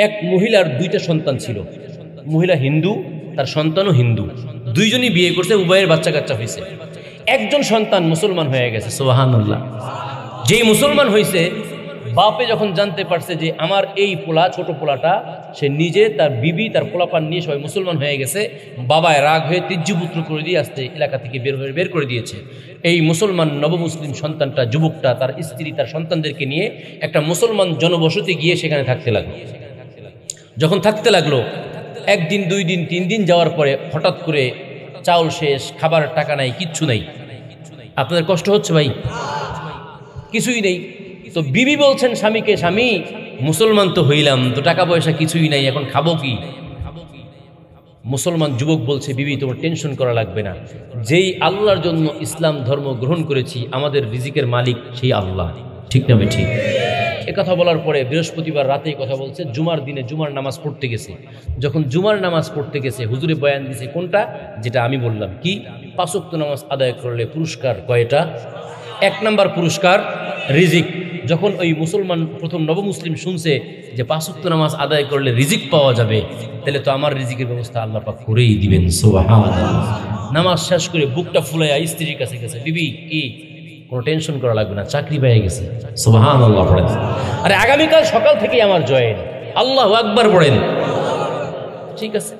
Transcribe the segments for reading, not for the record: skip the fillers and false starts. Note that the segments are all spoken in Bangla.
এক মহিলার দুইটা সন্তান ছিল, মহিলা হিন্দু, তার সন্তানও হিন্দু, দুইজনই বিয়ে করছে, উভয়ের বাচ্চা কাচ্চা হয়েছে। একজন সন্তান মুসলমান হয়ে গেছে, সুবহানাল্লাহ। যেই মুসলমান হয়েছে, বাপে যখন জানতে পারছে যে আমার এই পোলা, ছোট পোলাটা, সে নিজে, তার বিবি, তার পোলাপান নিয়ে সবাই মুসলমান হয়ে গেছে, বাবায় রাগ হয়ে তীর্যপুত্র করে দিয়ে আসতে এলাকা থেকে বের করে দিয়েছে। এই মুসলমান নবমুসলিম সন্তানটা, যুবকটা, তার স্ত্রী, তার সন্তানদেরকে নিয়ে একটা মুসলমান জনবসতি গিয়ে সেখানে থাকতে লাগলো। যখন থাকতে লাগলো, একদিন, 2 দিন, 3 দিন যাওয়ার পরে হঠাৎ করে চাউল শেষ, খাবারের টাকা নাই, কিচ্ছু নাই। আপনাদের কষ্ট হচ্ছে ভাই? কিছুই নেই। তো বিবি বলছেন স্বামীকে, স্বামী মুসলমান তো হইলাম, তো টাকা পয়সা কিছুই নাই, এখন খাবো কি? মুসলমান যুবক বলছে, বিবি তোমার টেনশন করা লাগবে না, যেই আল্লাহর জন্য ইসলাম ধর্ম গ্রহণ করেছি, আমাদের রিজিকের মালিক সেই আল্লাহ। ঠিক না ঠিক? কথা বলার পরে বৃহস্পতিবার রাতেই কথা বলছে, জুমার দিনে জুমার নামাজ পড়তে গেছে। যখন জুমার নামাজ পড়তে গেছে, হুজুরে বয়ান দিছে কোনটা, যেটা আমি বললাম, কি 5 ওয়াক্ত নামাজ আদায় করলে পুরস্কার কয়টা? 1 নাম্বার পুরস্কার রিজিক। যখন ওই মুসলমান প্রথম নবমুসলিম শুনছে যে 5 ওয়াক্ত নামাজ আদায় করলে রিজিক পাওয়া যাবে, তাহলে তো আমার রিজিকের ব্যবস্থা আল্লাহ পাক করেই দিবেন, সুবহানাল্লাহ। নামাজ শেষ করে বুকটা ফুলাইয়া স্ত্রীর কাছে গেছে, বিবি কি কোনো টেনশন করা লাগবে না, চাকরি পেয়ে গেছে, সুবহানাল্লাহ পড়েন। আরে আগামীকাল সকাল থেকেই আমার জয়েন, আল্লাহু আকবার পড়েন। ঠিক আছে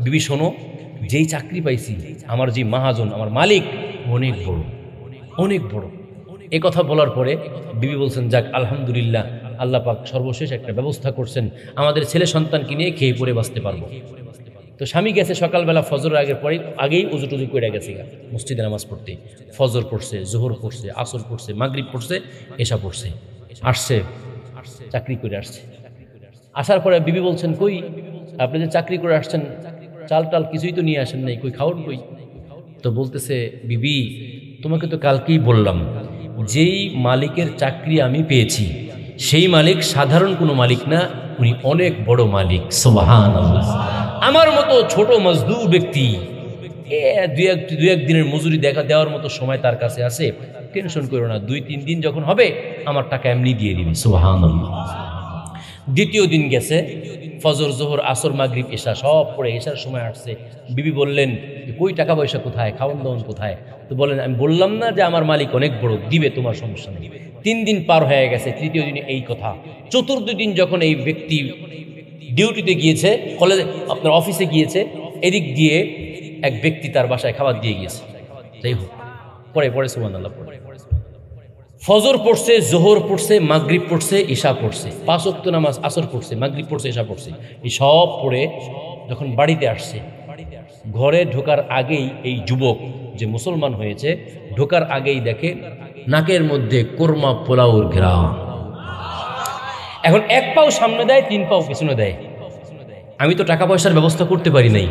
বিবি, শোনো, যেই চাকরি পাইছি, আমার যে মহাজন, আমার মালিক অনেক বড়, অনেক বড়। এ কথা বলার পরে বিবি বলছেন, যাক আলহামদুলিল্লাহ, আল্লাহ পাক সর্বশেষ একটা ব্যবস্থা করছেন, আমাদের ছেলে সন্তানকে নিয়ে খেয়ে পরে বাঁচতে পারবো। তো স্বামী গেছে সকালবেলা ফজরের আগেই উজু টুজু করে গেছে মসজিদে নামাজ পড়তে। ফজর পড়ছে, জোহর পড়ছে, আসর পড়ছে, মাগরিব পড়ছে, এশা পড়ছে, আসছে, চাকরি করে আসছে। আসার পরে বিবি বলছেন, কই আপনি যে চাকরি করে আসছেন, চাল টাল কিছুই তো নিয়ে আসেন নাই, কই খাওয়ান কই? তো বলতেছে, বিবি তোমাকে তো কালকেই বললাম, যেই মালিকের চাকরি আমি পেয়েছি, সেই মালিক সাধারণ কোনো মালিক না, উনি অনেক বড় মালিক, সুবহানাল্লাহ। আমার মতো ছোট মজদুর ব্যক্তি, দুই এক দিনের মজুরি দেওয়ার মতো সময় তার কাছে আছে, টেনশন করো না, 2-3 দিন যখন হবে আমার টাকা এমনি দিয়ে দিবি, সুবহানাল্লাহ। দ্বিতীয় দিন গেছে, ফজর, জোহর, আসর, মাগরিব, এশা সব পড়ে এশার সময় আসছে। বিবি বললেন, কই টাকা পয়সা কোথায়, খাওয়ান দাওয়ান কোথায়? তো বলেন, আমি বললাম না যে আমার মালিক অনেক বড়, দিবে, তোমার সমস্যা নেই। 3 দিন পার হয়ে গেছে, তৃতীয় দিনে এই কথা। চতুর্থ দিন যখন এই ব্যক্তি ডিউটিতে গিয়েছে, কলেজে, আপনার অফিসে গিয়েছে, এদিক দিয়ে এক ব্যক্তি তার বাসায় খাবার দিয়ে গিয়েছে। যাই হোক, পরে সুবহানাল্লাহ পড়ে ফজর পড়ছে, জোহর পড়ছে, মাগরিব পড়ছে, ঈশা পড়ছে, 5 ওয়াক্ত নামাজ, আসর পড়ছে, মাগরিব পড়ছে, ঈশা পড়ছে, এই সব পড়ে যখন বাড়িতে আসছে, ঘরে ঢোকার আগেই এই যুবক যে মুসলমান হয়েছে, ঢোকার আগেই দেখে নাকের মধ্যে কোরমা পোলাওর ঘ্রাণ। এখন 1 পাও সামনে দেয়, 3 পাও পিছনে দেয়। আমি তো টাকা পয়সার ব্যবস্থা করতে পারি নাই,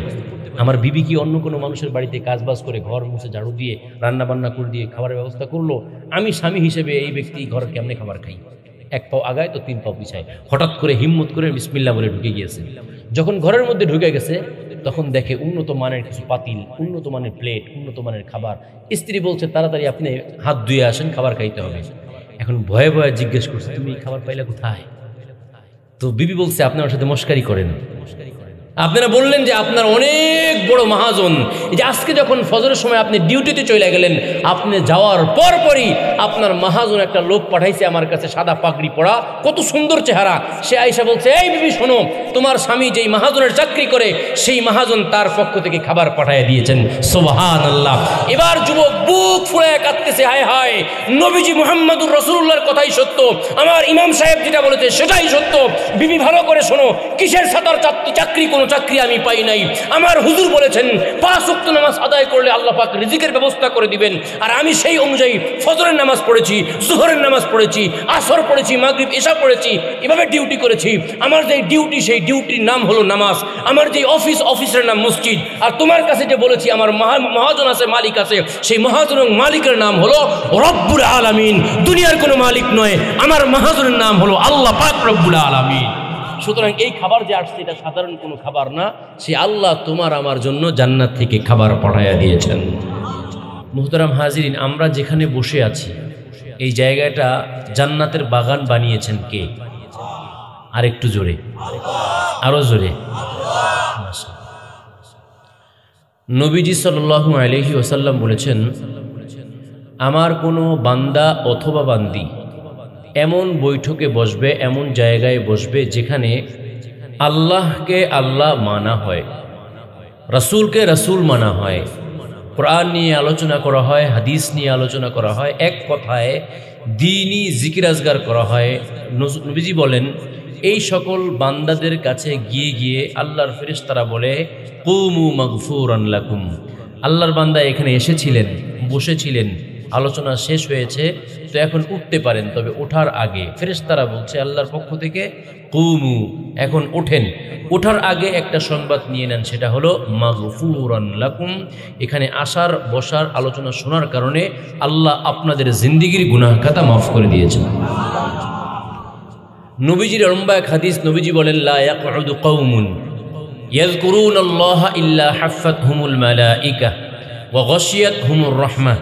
আমার বিবি কি অন্য কোনো মানুষের বাড়িতে কাজবাজ করে, ঘর মুছে, ঝাড়ু দিয়ে, রান্না বান্না করে দিয়ে খাবারের ব্যবস্থা করলো, আমি স্বামী হিসেবে এই ব্যক্তি ঘর কেমনে খাবার খাই? 1 পাও আগায় তো 3 পাও পিছায়। হঠাৎ করে হিম্মত করে বিসমিল্লাহ বলে ঢুকে গিয়েছে। যখন ঘরের মধ্যে ঢুকে গেছে, তখন দেখে উন্নত মানের কিছু পাতিল, উন্নত মানের প্লেট, উন্নত মানের খাবার। স্ত্রী বলছে, তাড়াতাড়ি আপনি হাত ধুয়ে আসেন, খাবার খাইতে হবে। এখন ভয়ে ভয়ে জিজ্ঞেস করছে, তুমি খাবার পাইলা কোথায়? তো বিবি বলছে, আপনি আমার সাথে মস্কারি করেন, আপনারা বললেন যে আপনার অনেক বড় মহাজন, এই যে আজকে যখন ফজরের সময় আপনি ডিউটিতে চলে গেলেন, আপনি যাওয়ার পরপরই আপনার মহাজন একটা লোক পাঠাইছে আমার কাছে, সাদা পাগড়ি পরা, কত সুন্দর চেহারা। সে আয়েশা বলছে, এই বিবি শোনো, তোমার স্বামী যেই মহাজনের চাকরি করে, সেই মহাজন তার পক্ষ থেকে খাবার পাঠিয়ে দিয়েছেন, সুবহানাল্লাহ। এবার যুবক বুক ফুলায় কাঁদতেছে, হায় হায়, নবীজি মুহাম্মদুর রাসূলুল্লাহর কথাই সত্য, আমার ইমাম সাহেব যেটা বলেছে সেটাই সত্য। বিবি ভালো করে শোনো, কিসের সাতার চাকরি, কোনো চাকরি আমি পাই নাই। আমার হুজুর বলেছেন 5 ওয়াক্ত নামাজ আদায় করলে আল্লাহ পাক রিজিকের ব্যবস্থা করে দিবেন, আর আমি সেই অনুযায়ী ফজরের নামাজ পড়েছি, জোহরের নামাজ পড়েছি, আসর পড়েছি, মাগরিব, ঈশা পড়েছি, এভাবে ডিউটি করেছি। আমার যে ডিউটি, সেই ডিউটির নাম হলো নামাজ। আমার যে অফিসের নাম মসজিদ। আর তোমার কাছে যে বলেছি আমার মহাজন আছে, মালিক আছে, সেই মহাজন এবং মালিকের নাম হলো রব্বুল আলামিন, দুনিয়ার কোনো মালিক নয়। আমার মহাজনের নাম হলো আল্লাহ পাক রব্বুল আলামিন। সুতরাং এই খাবার যে আসছে, এটা সাধারণ কোনো খাবার না, সে আল্লাহ তোমার আমার জন্য জান্নাত থেকে খাবার পাঠাইয়া দিয়েছেন। মুহতারাম হাজিরিন, আমরা যেখানে বসে আছি, এই জায়গাটা জান্নাতের বাগান বানিয়েছেন কে? আরেকটু জোরে। আরো জোরে। নবীজি সাল্লাল্লাহু আলাইহি ওয়াসাল্লাম বলেছেন, আমার কোনো বান্দা অথবা বান্দি এমন বৈঠকে বসবে, এমন জায়গায় বসবে যেখানে আল্লাহকে আল্লাহ মানা হয়, রাসূলকে রাসূল মানা হয়, কোরআন নিয়ে আলোচনা করা হয়, হাদিস নিয়ে আলোচনা করা হয়, এক কথায় দ্বীনি জিকির আজগার করা হয়। নবীজি বলেন, এই সকল বান্দাদের কাছে গিয়ে গিয়ে আল্লাহর ফেরেশতারা বলে, কুমু মাগফুরান লাকুম, আল্লাহর বান্দা এখানে এসেছিলেন, বসেছিলেন, আলোচনা শেষ হয়েছে, তো এখন উঠতে পারেন। তবে ওঠার আগে ফেরেশতারা বলছে আল্লাহর পক্ষ থেকে, কুমু, এখন ওঠেন। ওঠার আগে একটা সংবাদ নিয়ে নেন, সেটা হলো মাগফুরান লাকুম, এখানে আসার বসার আলোচনা শোনার কারণে আল্লাহ আপনাদের জিন্দেগির গুনাহ খাতা মাফ করে দিয়েছেন। নবীজির লম্বা এক হাদিস, নবীজি বলেন, লা ইয়াকউদু কওমুন ইয়াযকুরুনাল্লাহা ইল্লা হাফাতহুমুল মালাইকা ওয়া গাশিয়াতহুমুর রাহমাহ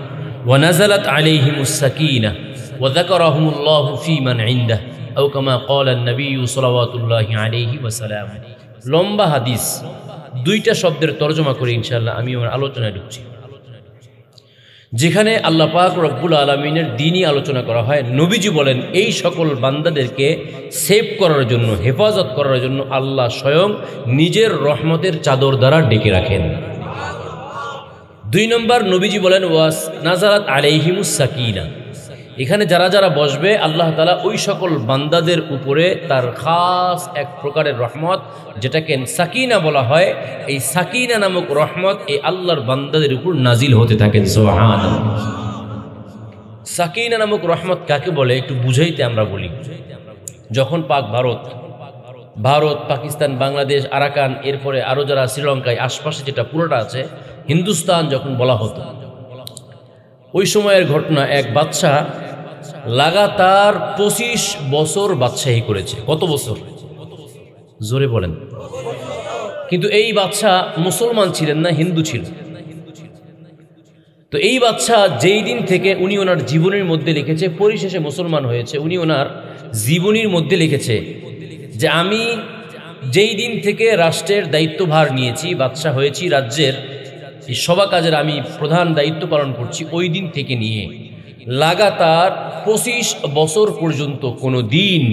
ওয়া নাযালাত আলাইহিমুস সাকিনাহ ওয়া যাকারাহুমুল্লাহু ফী মান ইনদাহু আও কামা ক্বালা an-নবী সাল্লাল্লাহু আলাইহি ওয়াসাল্লাম। লম্বা হাদিস, দুইটা শব্দের তরজমা করে ইনশাআল্লাহ আমি আমার আলোচনায় ঢুকছি। যেখানে আল্লাহ পাক রব্বুল আলামিনের দ্বীনি আলোচনা করা হয়, নবীজি বলেন, এই সকল বান্দাদেরকে সেভ করার জন্য, হেফাজত করার জন্য আল্লাহ স্বয়ং নিজের রহমতের চাদর দ্বারা ডেকে রাখেন। 2 নম্বর, নবীজি বলেন, ওয়াস নাযালাত আলাইহিমুস সাকিনা, এখানে যারা যারা বসবে আল্লাহ তাআলা ওই সকল বান্দাদের উপরে তার খাস এক প্রকারের রহমত, যেটাকে সাকিনা বলা হয়, এই সাকিনা নামক রহমত এই আল্লাহর বান্দাদের উপর নাজিল হতে থাকেন। সুবহানাল্লাহ। সাকিনা নামক রহমত কাকে বলে একটু বুঝাইতে আমরা বলি। যখন ভারত, পাকিস্তান, বাংলাদেশ, আরাকান, এরপরে আরো যারা শ্রীলঙ্কায় আশপাশে যেটা পুরোটা আছে, হিন্দুস্তান যখন বলা হতো, ওই সময়ের ঘটনা, এক বাদশা লাগাতার 25 বছর বাদশাহী করেছে। কত বছর? জোরে বলেন। কিন্তু এই বাদশা মুসলমান ছিলেন না, হিন্দু ছিল। তো এই বাদশা যেই দিন থেকে উনি ওনার জীবনের মধ্যে লিখেছে, পরিশেষে মুসলমান হয়েছে, উনি ওনার জীবনীর মধ্যে লিখেছে যে আমি যেই দিন থেকে রাষ্ট্রের দায়িত্বভার নিয়েছি, বাদশা হয়েছি, রাজ্যের এই সভা কাজের আমি প্রধান দায়িত্ব পালন করছি, ওই দিন থেকে নিয়ে লাগাতার 25 বছর পর্যন্ত কোনো দিন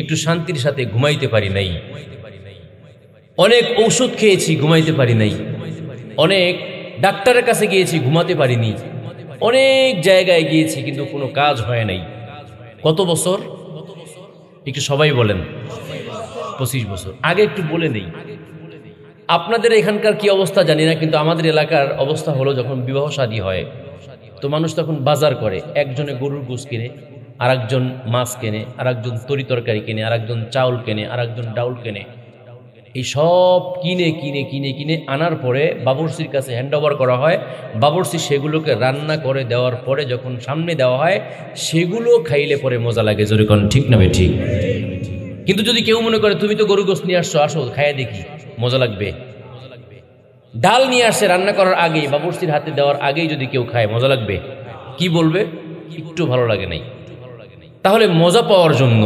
একটু শান্তির সাথে ঘুমাইতে পারি নাই। অনেক ঔষধ খেয়েছি, ঘুমাইতে পারি নাই। অনেক ডাক্তারের কাছে গিয়েছি, ঘুমাতে পারিনি। অনেক জায়গায় গিয়েছি, কিন্তু কোনো কাজ হয় নাই। কত বছর? একটু সবাই বলেন। 25 বছর। আগে একটু বলে নেই, আপনাদের এখানকার কি অবস্থা জানি না, কিন্তু আমাদের এলাকার অবস্থা হলো, যখন বিবাহ শাদী হয় তো মানুষ তখন বাজার করে, একজনে গরুর গোশত কিনে, আর একজন মাছ কেনে, আর একজন তরি তরকারি কেনে, আর একজন চাউল কেনে, আর একজন ডাউল কেনে। এই সব কিনে কিনে কিনে কিনে আনার পরে বাবুর্চির কাছে হ্যান্ড ওভার করা হয়। বাবুর্চি সেগুলোকে রান্না করে দেওয়ার পরে যখন সামনে দেওয়া হয়, সেগুলো খাইলে পরে মজা লাগে। জোরে কোন ঠিক না বে ঠিক? কিন্তু যদি কেউ মনে করে তুমি তো গরু গোশত নিয়ে আসছো, আসো খাইয়ে দেখি, মজা লাগবে। ডাল নিয়ে আসছে রান্না করার আগেই, বাবুর্চির হাতে দেওয়ার আগেই যদি কেউ খায়, মজা লাগবে? কি বলবে? একটু ভালো লাগে নাই। তাহলে মজা পাওয়ার জন্য,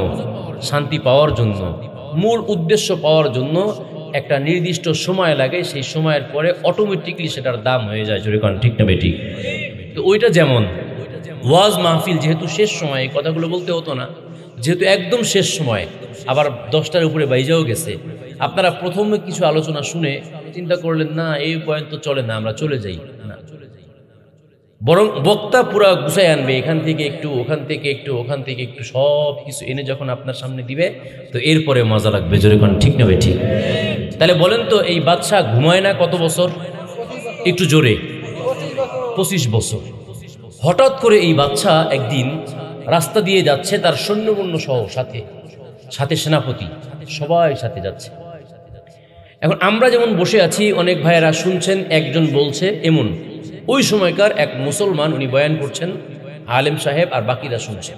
শান্তি পাওয়ার জন্য, মূল উদ্দেশ্য পাওয়ার জন্য একটা নির্দিষ্ট সময় লাগে, সেই সময়ের পরে অটোমেটিকলি সেটার দাম হয়ে যায়। জোরে কোন ঠিক না বেঠিক? তো ওইটা যেমন ওয়াজ মাহফিল, যেহেতু শেষ সময়, এই কথাগুলো বলতে হতো না, যেহেতু একদম শেষ সময়, আবার 10টার উপরে বাইজাও গেছে, আপনারা প্রথমে কিছু আলোচনা শুনে চিন্তা করলেন, না এই পয়েন্ট তো চলে না, আমরা চলে যাই না, বরং বক্তা পুরা গুছাই আনবে, এখান থেকে একটু, ওখান থেকে একটু, ওখান থেকে একটু, সব কিছু এনে যখন আপনার সামনে দিবে, তো এরপরে মজা লাগবে। জোরে কোন ঠিক না ঠিক? তাহলে বলেন তো, এই বাদশা ঘুমায় না কত বছর? একটু জোরে। 25 বছর। হঠাৎ করে এই বাদশা একদিন রাস্তা দিয়ে যাচ্ছে, তার সৈন্যবন্য সহ, সাথে সেনাপতি, সবাই সাথে যাচ্ছে। এখন আমরা যেমন বসে আছি, অনেক ভাইয়েরা শুনছেন, একজন বলছে এমন, ওই সময়কার এক মুসলমান, উনি বয়ান করছেন, আলেম সাহেব, আর বাকিরা শুনছে।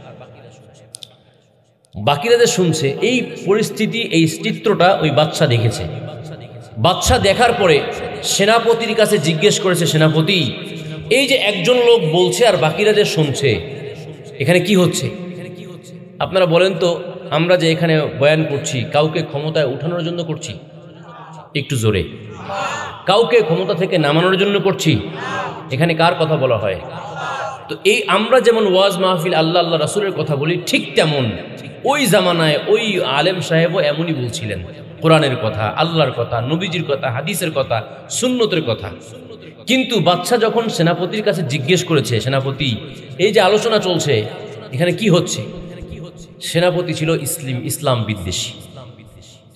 বাকিরা যে শুনছে, এই পরিস্থিতি, এই চিত্রটা ওই বাদশা দেখেছে। বাদশা দেখার পরে সেনাপতির কাছে জিজ্ঞেস করেছে, সেনাপতি, এই যে একজন লোক বলছে আর বাকিরা যে শুনছে, এখানে কি হচ্ছে? আপনারা বলেন তো, আমরা যে এখানে বয়ান করছি কাউকে ক্ষমতায় উঠানোর জন্য করছি? একটু জোরে। কাউকে ক্ষমতা থেকে নামানোর জন্য করছি? এখানে কার কথা বলা হয়? তো এই আমরা যেমন ওয়াজ মাহফিল আল্লাহ আল্লাহ রাসূলের কথা বলি, ঠিক তেমন ওই জামানায় ওই আলেম সাহেবও এমনই বলছিলেন, কোরআনের কথা, আল্লাহর কথা, নবীজির কথা, হাদিসের কথা, সুন্নতের কথা। কিন্তু বাদশা যখন সেনাপতির কাছে জিজ্ঞেস করেছে, সেনাপতি এই যে আলোচনা চলছে এখানে কি হচ্ছে, সেনাপতি ছিল ইসলাম বিদ্বেষী।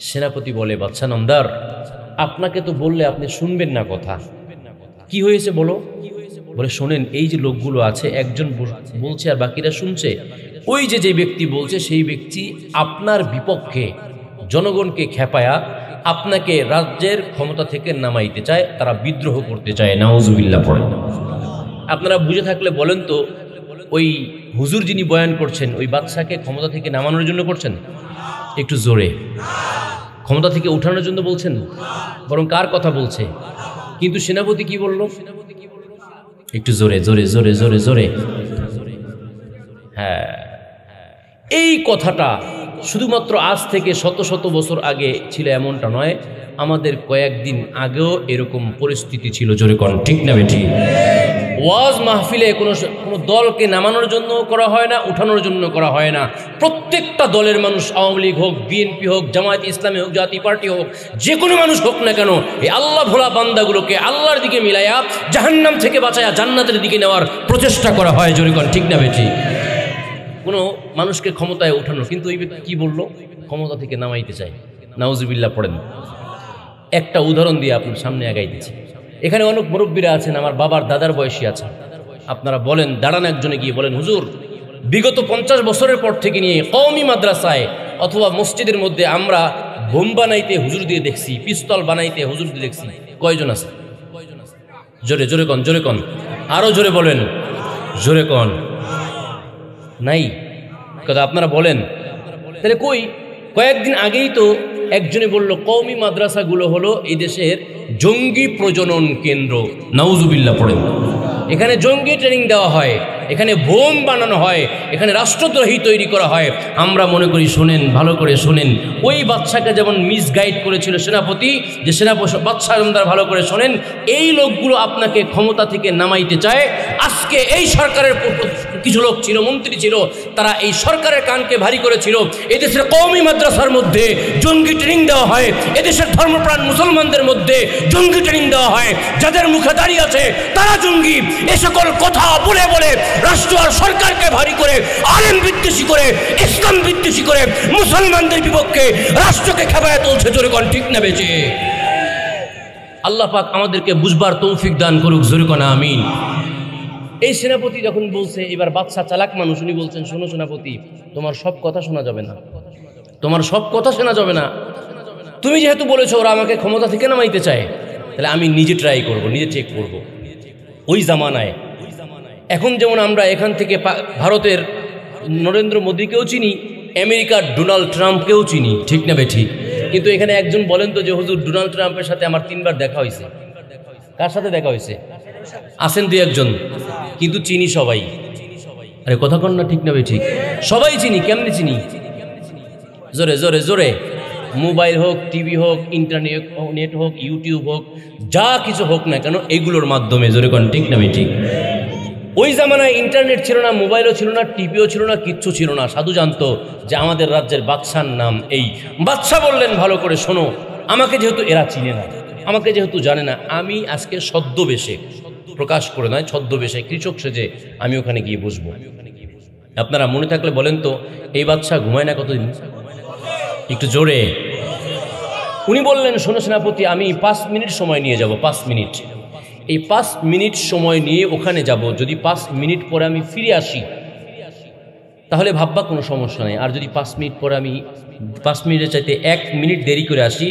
সেনাপতি বলে, বাদশা নামদার, আপনাকে তো বললে আপনি শুনবেন না কথা, কি হয়েছে বলো। বলে, শোনেন, এই যে লোকগুলো আছে, একজন বলছে আর বাকিরা শুনছে, ওই যে ব্যক্তি বলছে সেই ব্যক্তি আপনার বিপক্ষে জনগণকে খেপায়া আপনাকে রাজ্যের ক্ষমতা থেকে নামাইতে চায়, তারা বিদ্রোহ করতে চায়। নাউজুবিল্লাহ পড়ে। আপনারা বুঝে থাকলে বলেন তো, ওই হুজুর যিনি বয়ান করছেন ওই বাদশাকে ক্ষমতা থেকে নামানোর জন্য করছেন? একটু জোরে। ক্ষমতা থেকে উঠানোর জন্য বলছেন? বরং কার কথা বলছে? কিন্তু সেনাপতি কি বলল? একটু জোরে জোরে জোরে জোরে জোরে। হ্যাঁ, এই কথাটা শুধুমাত্র আজ থেকে শত শত বছর আগে ছিল এমনটা নয়, আমাদের কয়েকদিন আগেও এরকম পরিস্থিতি ছিল। জোরে কোন ঠিক না বেঠি? ওয়াজ মাহফিলে কোনো দলকে নামানোর জন্য করা হয় না, উঠানোর জন্য করা হয় না। প্রত্যেকটা দলের মানুষ, আওয়ামী লীগ হোক, বিএনপি হোক, জামায়াত ইসলামী হোক, জাতীয় পার্টি হোক, যে কোনো মানুষ হোক না কেন, এই আল্লাহ ভোলা বান্দাগুলোকে আল্লাহর দিকে মিলাইয়া জাহান্নাম থেকে বাঁচায়া জান্নাতের দিকে নেওয়ার প্রচেষ্টা করা হয়। জোরে কোন ঠিক না বেঠি? কোনো মানুষকে ক্ষমতায় ওঠানো, কিন্তু ওই ব্যক্তি কি বললো? ক্ষমতা থেকে নামাইতে চায়। নাউজুবিল্লাহ পড়েন। একটা উদাহরণ দিয়ে আপনার সামনে আগাইতেছি। এখানে অনেক মুরব্বীরা আছেন, আমার বাবার দাদার বয়সী আছেন। আপনারা বলেন, দাঁড়ান একজনে গিয়ে বলেন, হুজুর বিগত 50 বছরের পর থেকে নিয়ে কওমি মাদ্রাসায় অথবা মসজিদের মধ্যে আমরা বোম বানাইতে হুজুর দিয়ে দেখছি, পিস্তল বানাইতে হুজুর দিয়ে দেখছি, কয়জন আছে? জোরে জোরে কন, জোরে কন, আরো জোরে বলেন, জোরে কন। নাই কথা আপনারা বলেন। তাহলে কই? কয়েকদিন আগেই তো একজনে বলল কওমি মাদ্রাসাগুলো হলো এই দেশের জঙ্গি প্রজনন কেন্দ্র। নাউজুবিল্লাহ পড়েন। এখানে জঙ্গি ট্রেনিং দেওয়া হয়, এখানে বোম বানানো হয়, এখানে রাষ্ট্রদ্রোহী তৈরি করা হয়। আমরা মনে করি, শোনেন ভালো করে শোনেন, ওই বাচ্চাকে যেমন মিসগাইড করেছিল সেনাপতি, যে বাচ্চা ভালো করে শোনেন, এই লোকগুলো আপনাকে ক্ষমতা থেকে নামাইতে চায়। আজকে এই সরকারের কিছু লোক ছিল, মন্ত্রী ছিল, তারা এই সরকারের কানকে ভারী করেছিল। এদেশের কওমি মাদ্রাসার মধ্যে জঙ্গি ট্রেনিং দেওয়া হয়, এদেশের ধর্মপ্রাণ মুসলমানদের মধ্যে জঙ্গি ট্রেনিং দেওয়া হয়, যাদের মুখে দাঁড়িয়ে আছে তারা জঙ্গি। এ সকল কথা বলে বলে রাষ্ট্র আর সরকারকে ভারী করে, আলেম বিদ্বেষী করে, ইসলাম বিদ্বেষী করে, মুসলমানদের বিপক্ষে রাষ্ট্রকে খেপায় তুলছে। জোরে কোন ঠিক না বেঁচে? আল্লাহ পাক আমাদেরকে বুঝবার তৌফিক দান করুক। জোরে কোন আমিন। এই সেনাপতি যখন বলছে, এবার বাদশা চালাক মানুষ, উনি বলছেন, শোনো সেনাপতি, তোমার সব কথা শোনা যাবে না, তোমার সব কথা শোনা যাবে না। তুমি যেহেতু বলেছো ওরা আমাকে ক্ষমতা থেকে নামাইতে চায়, তাহলে আমি নিজে ট্রাই করব, নিজে চেক করব। ওই জামানায়, এখন যেমন আমরা এখান থেকে ভারতের নরেন্দ্র মোদীকেও চিনি, আমেরিকার ডোনাল্ড ট্রাম্পকেও চিনি, ঠিক না বেঠিক? কিন্তু এখানে একজন বলেন তো যে হুজুর ডোনাল্ড ট্রাম্পের সাথে আমার 3 বার দেখা হয়েছে। কার সাথে দেখা হয়েছে? আছেন 2-1জন, কিন্তু চিনি সবাই। আরে কথা কন না, ঠিক না বেঠিক? সবাই চিনি। কেমনে চিনি? জোরে জোরে জোরে। মোবাইল হোক, টিভি হোক, ইন্টারনেট হোক, ইউটিউব হোক, যা কিছু হোক না কেন, এগুলোর মাধ্যমে। জোরে কোন ঠিক না বেঠিক? ওই জামানায় ইন্টারনেট ছিল না, মোবাইলও ছিল না, টিভিও ছিল না, কিচ্ছু ছিল না। সাধু জানতো যে আমাদের রাজ্যের বাদশার নাম এই। বাদশা বললেন, ভালো করে শোনো, আমাকে যেহেতু এরা চিনে না, আমাকে যেহেতু জানে না, আমি আজকে ছদ্মবেশে, প্রকাশ করে নয়, ছদ্মবেশে কৃষক সেজে আমি ওখানে গিয়ে বসবো। আপনারা মনে থাকলে বলেন তো, এই বাদশা ঘুমায় না কতদিন? একটু জোরে। উনি বললেন, শোনো সেনাপতি, আমি 5 মিনিট সময় নিয়ে যাব। 5 মিনিট। এই 5 মিনিট সময় নিয়ে ওখানে যাব। যদি 5 মিনিট পরে আমি ফিরে আসি তাহলে ভাববা কোনো সমস্যা নেই। আর যদি 5 মিনিট পরে আমি 5 মিনিটের চাইতে 1 মিনিট দেরি করে আসি,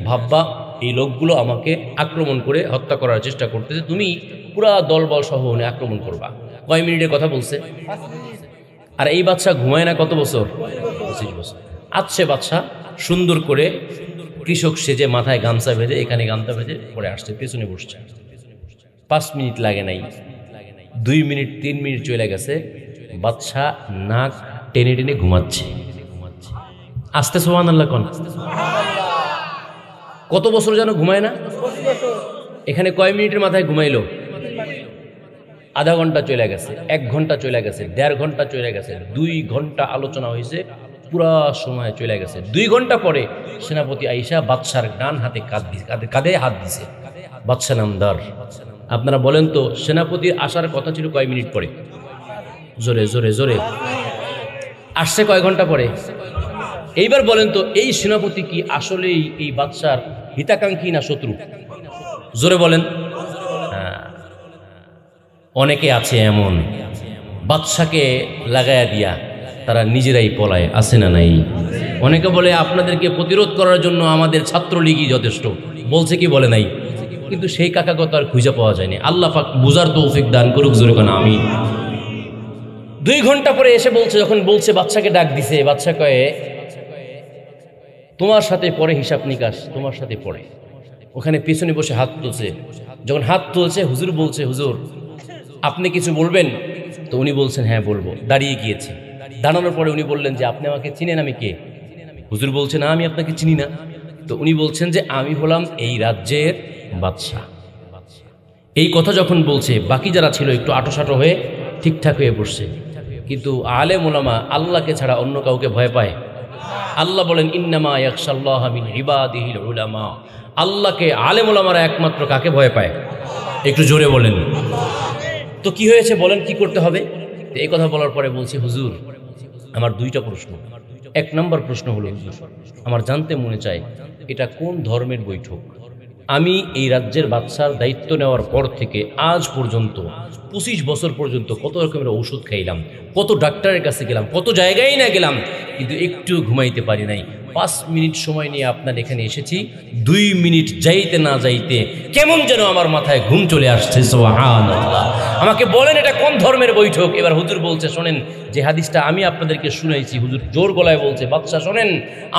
ভাববা এই লোকগুলো আমাকে আক্রমণ করে হত্যা করার চেষ্টা করতেছে, তুমি পুরা দলবল সহ আক্রমণ করবা। কয় মিনিটের কথা বলছে? আর এই বাদশা ঘুমায় না কত বছর? 25 বছর। আচ্ছে বাদশা সুন্দর করে কৃষক সেজে, মাথায় গামছা বেঁধে, এখানে গামছা বেঁধে পরে আসছে, পেছনে বসছে। 5 মিনিট লাগে নাই, 2 মিনিট 3 মিনিট চলে গেছে, বাদশা নাক টেনে টেনে ঘুমাচ্ছে। আস্তে সুবহানাল্লাহ কোন। কত বছর যেন ঘুমায় না? এখানে কয় মিনিটের মাথায় ঘুমাইলো? আধা ঘন্টা চলে গেছে, 1 ঘন্টা চলে গেছে, 1.5 ঘন্টা চলে গেছে, 2 ঘন্টা আলোচনা হয়েছে, পুরা সময় চলে গেছে। 2 ঘন্টা পরে সেনাপতি আইসা বাদশার ডান হাতে কাঁধে হাত দিছে, বাদশা নামদার। আপনারা বলেন তো সেনাপতির আসার কথা ছিল কয় মিনিট পরে? জোরে জোরে জোরে। আসছে কয় ঘন্টা পরে? এইবার বলেন তো এই সেনাপতি কি আসলেই এই বাদশার হিতাকাঙ্ক্ষী না শত্রু? জোরে বলেন। অনেকে আছে এমন বাদশাকে লাগায়া দিয়া তারা নিজেরাই পলায়, আছে না নাই? অনেকে বলে আপনাদেরকে প্রতিরোধ করার জন্য আমাদের ছাত্রলীগই যথেষ্ট, বলছে কি বলে নাই? কিন্তু সেই কাকাগত আর খুঁজে পাওয়া যায়নি। আল্লাহ পাক বুঝার তৌফিক দান করুক, জোরে কোন আমিন। 2 ঘন্টা পরে এসে বলছে, যখন বলছে বাদশাকে ডাক দিছে, বাদশা কয়ে তোমার সাথে পরে হিসাব নিকাশ, তোমার সাথে পরে। ওখানে পেছনে বসে হাত তুলছে, যখন হাত তুলছে হুজুর বলছে হুজুর আপনি কিছু বলবেন? তো উনি বলছেন হ্যাঁ বলবো। দাঁড়িয়ে গিয়েছে, দাঁড়ানোর পরে উনি বললেন যে আপনি আমাকে চিনেন, আমি কে? হুজুর বলছে না আমি আপনাকে চিনি না। তো উনি বলছেন যে আমি হলাম এই রাজ্যের বাদশা। এই কথা যখন বলছে বাকি যারা ছিল একটু আটোসাটো হয়ে ঠিকঠাক হয়ে বসছে। কিন্তু আলেম ওলামা আল্লাহকে ছাড়া অন্য কাউকে ভয় পায়? আল্লাহ বলেন ইন্নামা ইয়াখশাল্লাহা মিন ইবাদিহিল উলামা। আল্লাহকে আলেম ওলামারা একমাত্র কাকে ভয় পায়? একটু জোরে বলেন। তো কি হয়েছে বলেন, কি করতে হবে? এই কথা বলার পরে বলছে হুজুর আমার 2টা প্রশ্ন। 1 নম্বর প্রশ্ন হলো হুজুর আমার জানতে মনে চায় এটা কোন ধর্মের বৈঠক? আমি এই রাজ্যের বাদশার দায়িত্ব নেওয়ার পর থেকে আজ পর্যন্ত 25 বছর পর্যন্ত কত রকমের ঔষধ খাইলাম, কত ডাক্তারের কাছে গেলাম, কত জায়গায় না গেলাম, কিন্তু একটু ঘুমাইতে পারি নাই। 5 মিনিট সময় নিয়ে আপনার এখানে এসেছি, 2 মিনিট যাইতে না যাইতে কেমন যেন আমার মাথায় ঘুম চলে আসছে। সুবহানাল্লাহ। আমাকে বলেন এটা কোন ধর্মের বৈঠক? এবার হুজুর বলছে শোনেন, যে হাদিসটা আমি আপনাদেরকে শুনাইছি, হুজুর জোর গলায় বলছে বাদশা শোনেন,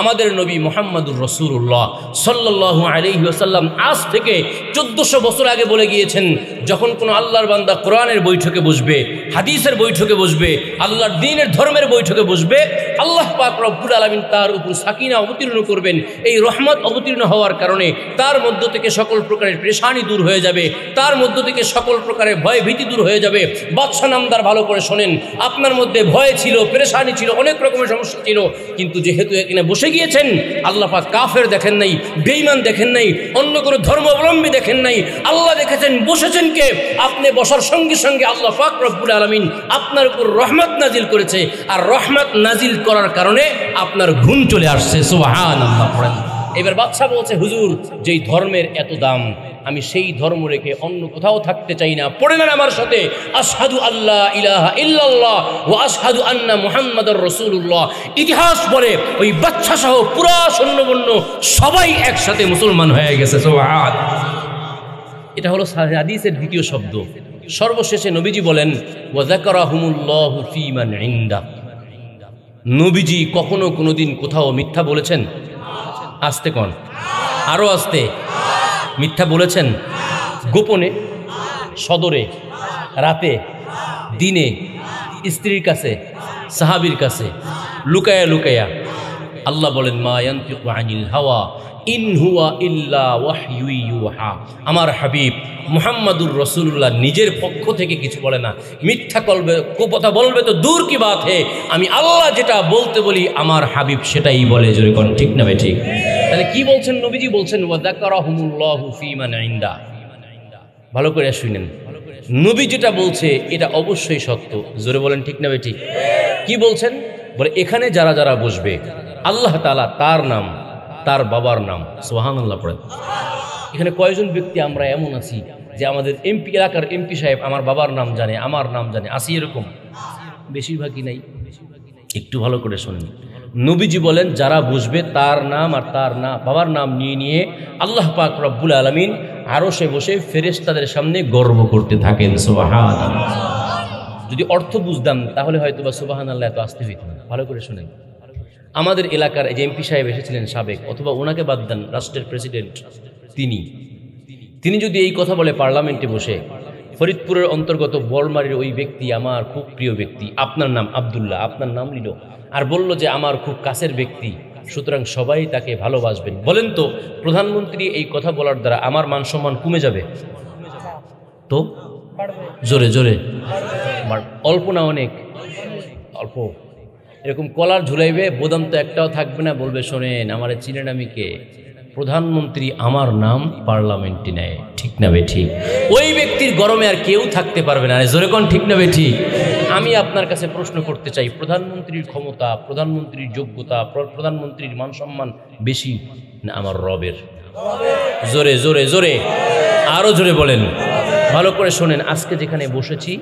আমাদের নবী মুহাম্মদুর রাসূলুল্লাহ সাল্লাল্লাহু আলাইহি ওয়াসাল্লাম আজ থেকে 1400 বছর আগে বলে গিয়েছেন, যখন কোনো আল্লাহর বান্দা কোরআনের বৈঠকে বসবে, হাদিসের বৈঠকে বসবে, আল্লাহর দ্বীনের ধর্মের বৈঠকে বসবে, আল্লাহ পাক রব্বুল আলামিন তার উপর সাকিনা অবতীর্ণ করবেন। এই রহমত অবতীর্ণ হওয়ার কারণে তার মধ্য থেকে সকল প্রকারের পেরেশানি দূর হয়ে যাবে, তার মধ্য থেকে সকল প্রকারের ভয় ভীতি দূর হয়ে যাবে। বাদশা নামদার ভালো করে শোনেন, আপনার মধ্যে ভয় ছিল, পেরেশানি ছিল, অনেক রকমের সমস্যা ছিল, কিন্তু যেহেতু এখানে বসে গিয়েছেন, আল্লাহ পাক কাফের দেখেন নাই, বেঈমান দেখেন নাই, অন্য কোনো ধর্মাবলম্বী দেখেন নাই, আল্লাহ দেখেছেন বসেছেন কে। আপনি বসার সঙ্গে সঙ্গে আল্লাহ পাক রব্বুল আলামিন আপনার উপর রহমত নাজিল করেছে, আর রহমত নাজিল করার কারণে আপনার ঘুম চলে আসছে। সুবহানাল্লাহ। এবার বাদশা বলছে হুজুর যেই ধর্মের এত দাম, আমি সেই ধর্ম রেখে অন্য কোথাও থাকতে চাই না। পড়ে নেন আমার সাথে, আশহাদু আল্লা ইলাহা ইল্লাল্লাহ ওয়া আশহাদু আন্না মুহাম্মাদুর রাসূলুল্লাহ। ইতিহাস বলে ওই বাদশা সহ পুরা সৈন্যবন্য সবাই একসাথে মুসলমান হয়ে গেছে। সুবহানাল্লাহ। এটা হলো হাদিসের 2য় শব্দ। সর্বশেষে নবীজি বলেন ওয়া যাকারাহুমুল্লাহু ফীমান ইনদা। নবীজি কখনো কোনোদিন কোথাও মিথ্যা বলেছেন? আস্তে কোন, আরো আস্তে। মিথ্যা বলেছেন? গোপনে, সদরে, রাতে, দিনে, স্ত্রীর কাছে, সাহাবীর কাছে, লুকায়া লুকায়া। আল্লাহ বলেন মা ইয়ানতিকু আনিল হাওয়া ইন হুয়া ইল্লা ওয়াহয়ু ইউহা। আমার হাবিব মুহাম্মাদুর রাসূলুল্লাহ নিজের পক্ষ থেকে কিছু বলে না। মিথ্যা কথা বলবে তো দূর কি বাত হে, আমি আল্লাহ যেটা বলতে বলি আমার হাবিব সেটাই বলে। জোরে কোন ঠিক না ভাই? ঠিক। তাহলে কি বলছেন নবীজি? বলছেন ওয়া যাকারাহুমুল্লাহু ফীমান ইনদা। ভালো করে শুনেন, নবী যেটা বলছে এটা অবশ্যই সত্য। জোরে বলেন ঠিক না ভাই? ঠিক। কি বলছেন? বলে এখানে যারা যারা বসবে আল্লাহ তাআলা তার নাম, তার বাবার নাম, সুবহানাল্লাহ পড়েন। এখানে কয়জন ব্যক্তি আমরা এমন আছি যে আমাদের এমপি, এলাকার এমপি সাহেব আমার বাবার নাম জানে, আমার নাম জানে? আসি এরকম? বেশিরভাগই নাই। একটু ভালো করে শুনুন, নবীজি বলেন যারা বুঝবে তার নাম আর তার বাবার নাম নিয়ে নিয়ে আল্লাহ পাক রব্বুল আলামিন আরশে বসে ফেরেশতাদের সামনে গর্ব করতে থাকেন। সুবহানাল্লাহ। যদি অর্থ বুঝতাম তাহলে হয়তো বা সুবহানাল্লাহ এত আসতে হইত না। ভালো করে শুনেন, আমাদের এলাকার যে এমপি সাহেব এসেছিলেন সাবেক, অথবা ওনাকে বাদ দেন, রাষ্ট্রের প্রেসিডেন্ট তিনি যদি এই কথা বলে পার্লামেন্টে বসে, ফরিদপুরের অন্তর্গত বলমারির ওই ব্যক্তি আমার খুব প্রিয় ব্যক্তি, আপনার নাম আব্দুল্লাহ, আপনার নাম নিল আর বলল যে আমার খুব কাছের ব্যক্তি সুতরাং সবাই তাকে ভালোবাসবেন। বলেন তো, প্রধানমন্ত্রী এই কথা বলার দ্বারা আমার মান সম্মান কমে যাবে? তো জোরে জোরে অল্প না অনেক? অল্প। এরকম কলার ঝুলাইবে, বোদাম তো একটাও থাকবে না, বলবে শোনেন আমার চিনেন আমি কে? প্রধানমন্ত্রী আমার নাম পার্লামেন্টে নেয়, ঠিক না বেঠি? ওই ব্যক্তির গরমে আর কেউ থাকতে পারবে না। জোরে কোন ঠিক না বেঠি? আমি আপনার কাছে প্রশ্ন করতে চাই, প্রধানমন্ত্রীর ক্ষমতা, প্রধানমন্ত্রীর যোগ্যতা, প্রধানমন্ত্রীর মান সম্মান বেশি না আমার রবের? জোরে জোরে জোরে আরো জোরে বলেন। ভালো করে শোনেন, আজকে যেখানে বসেছি,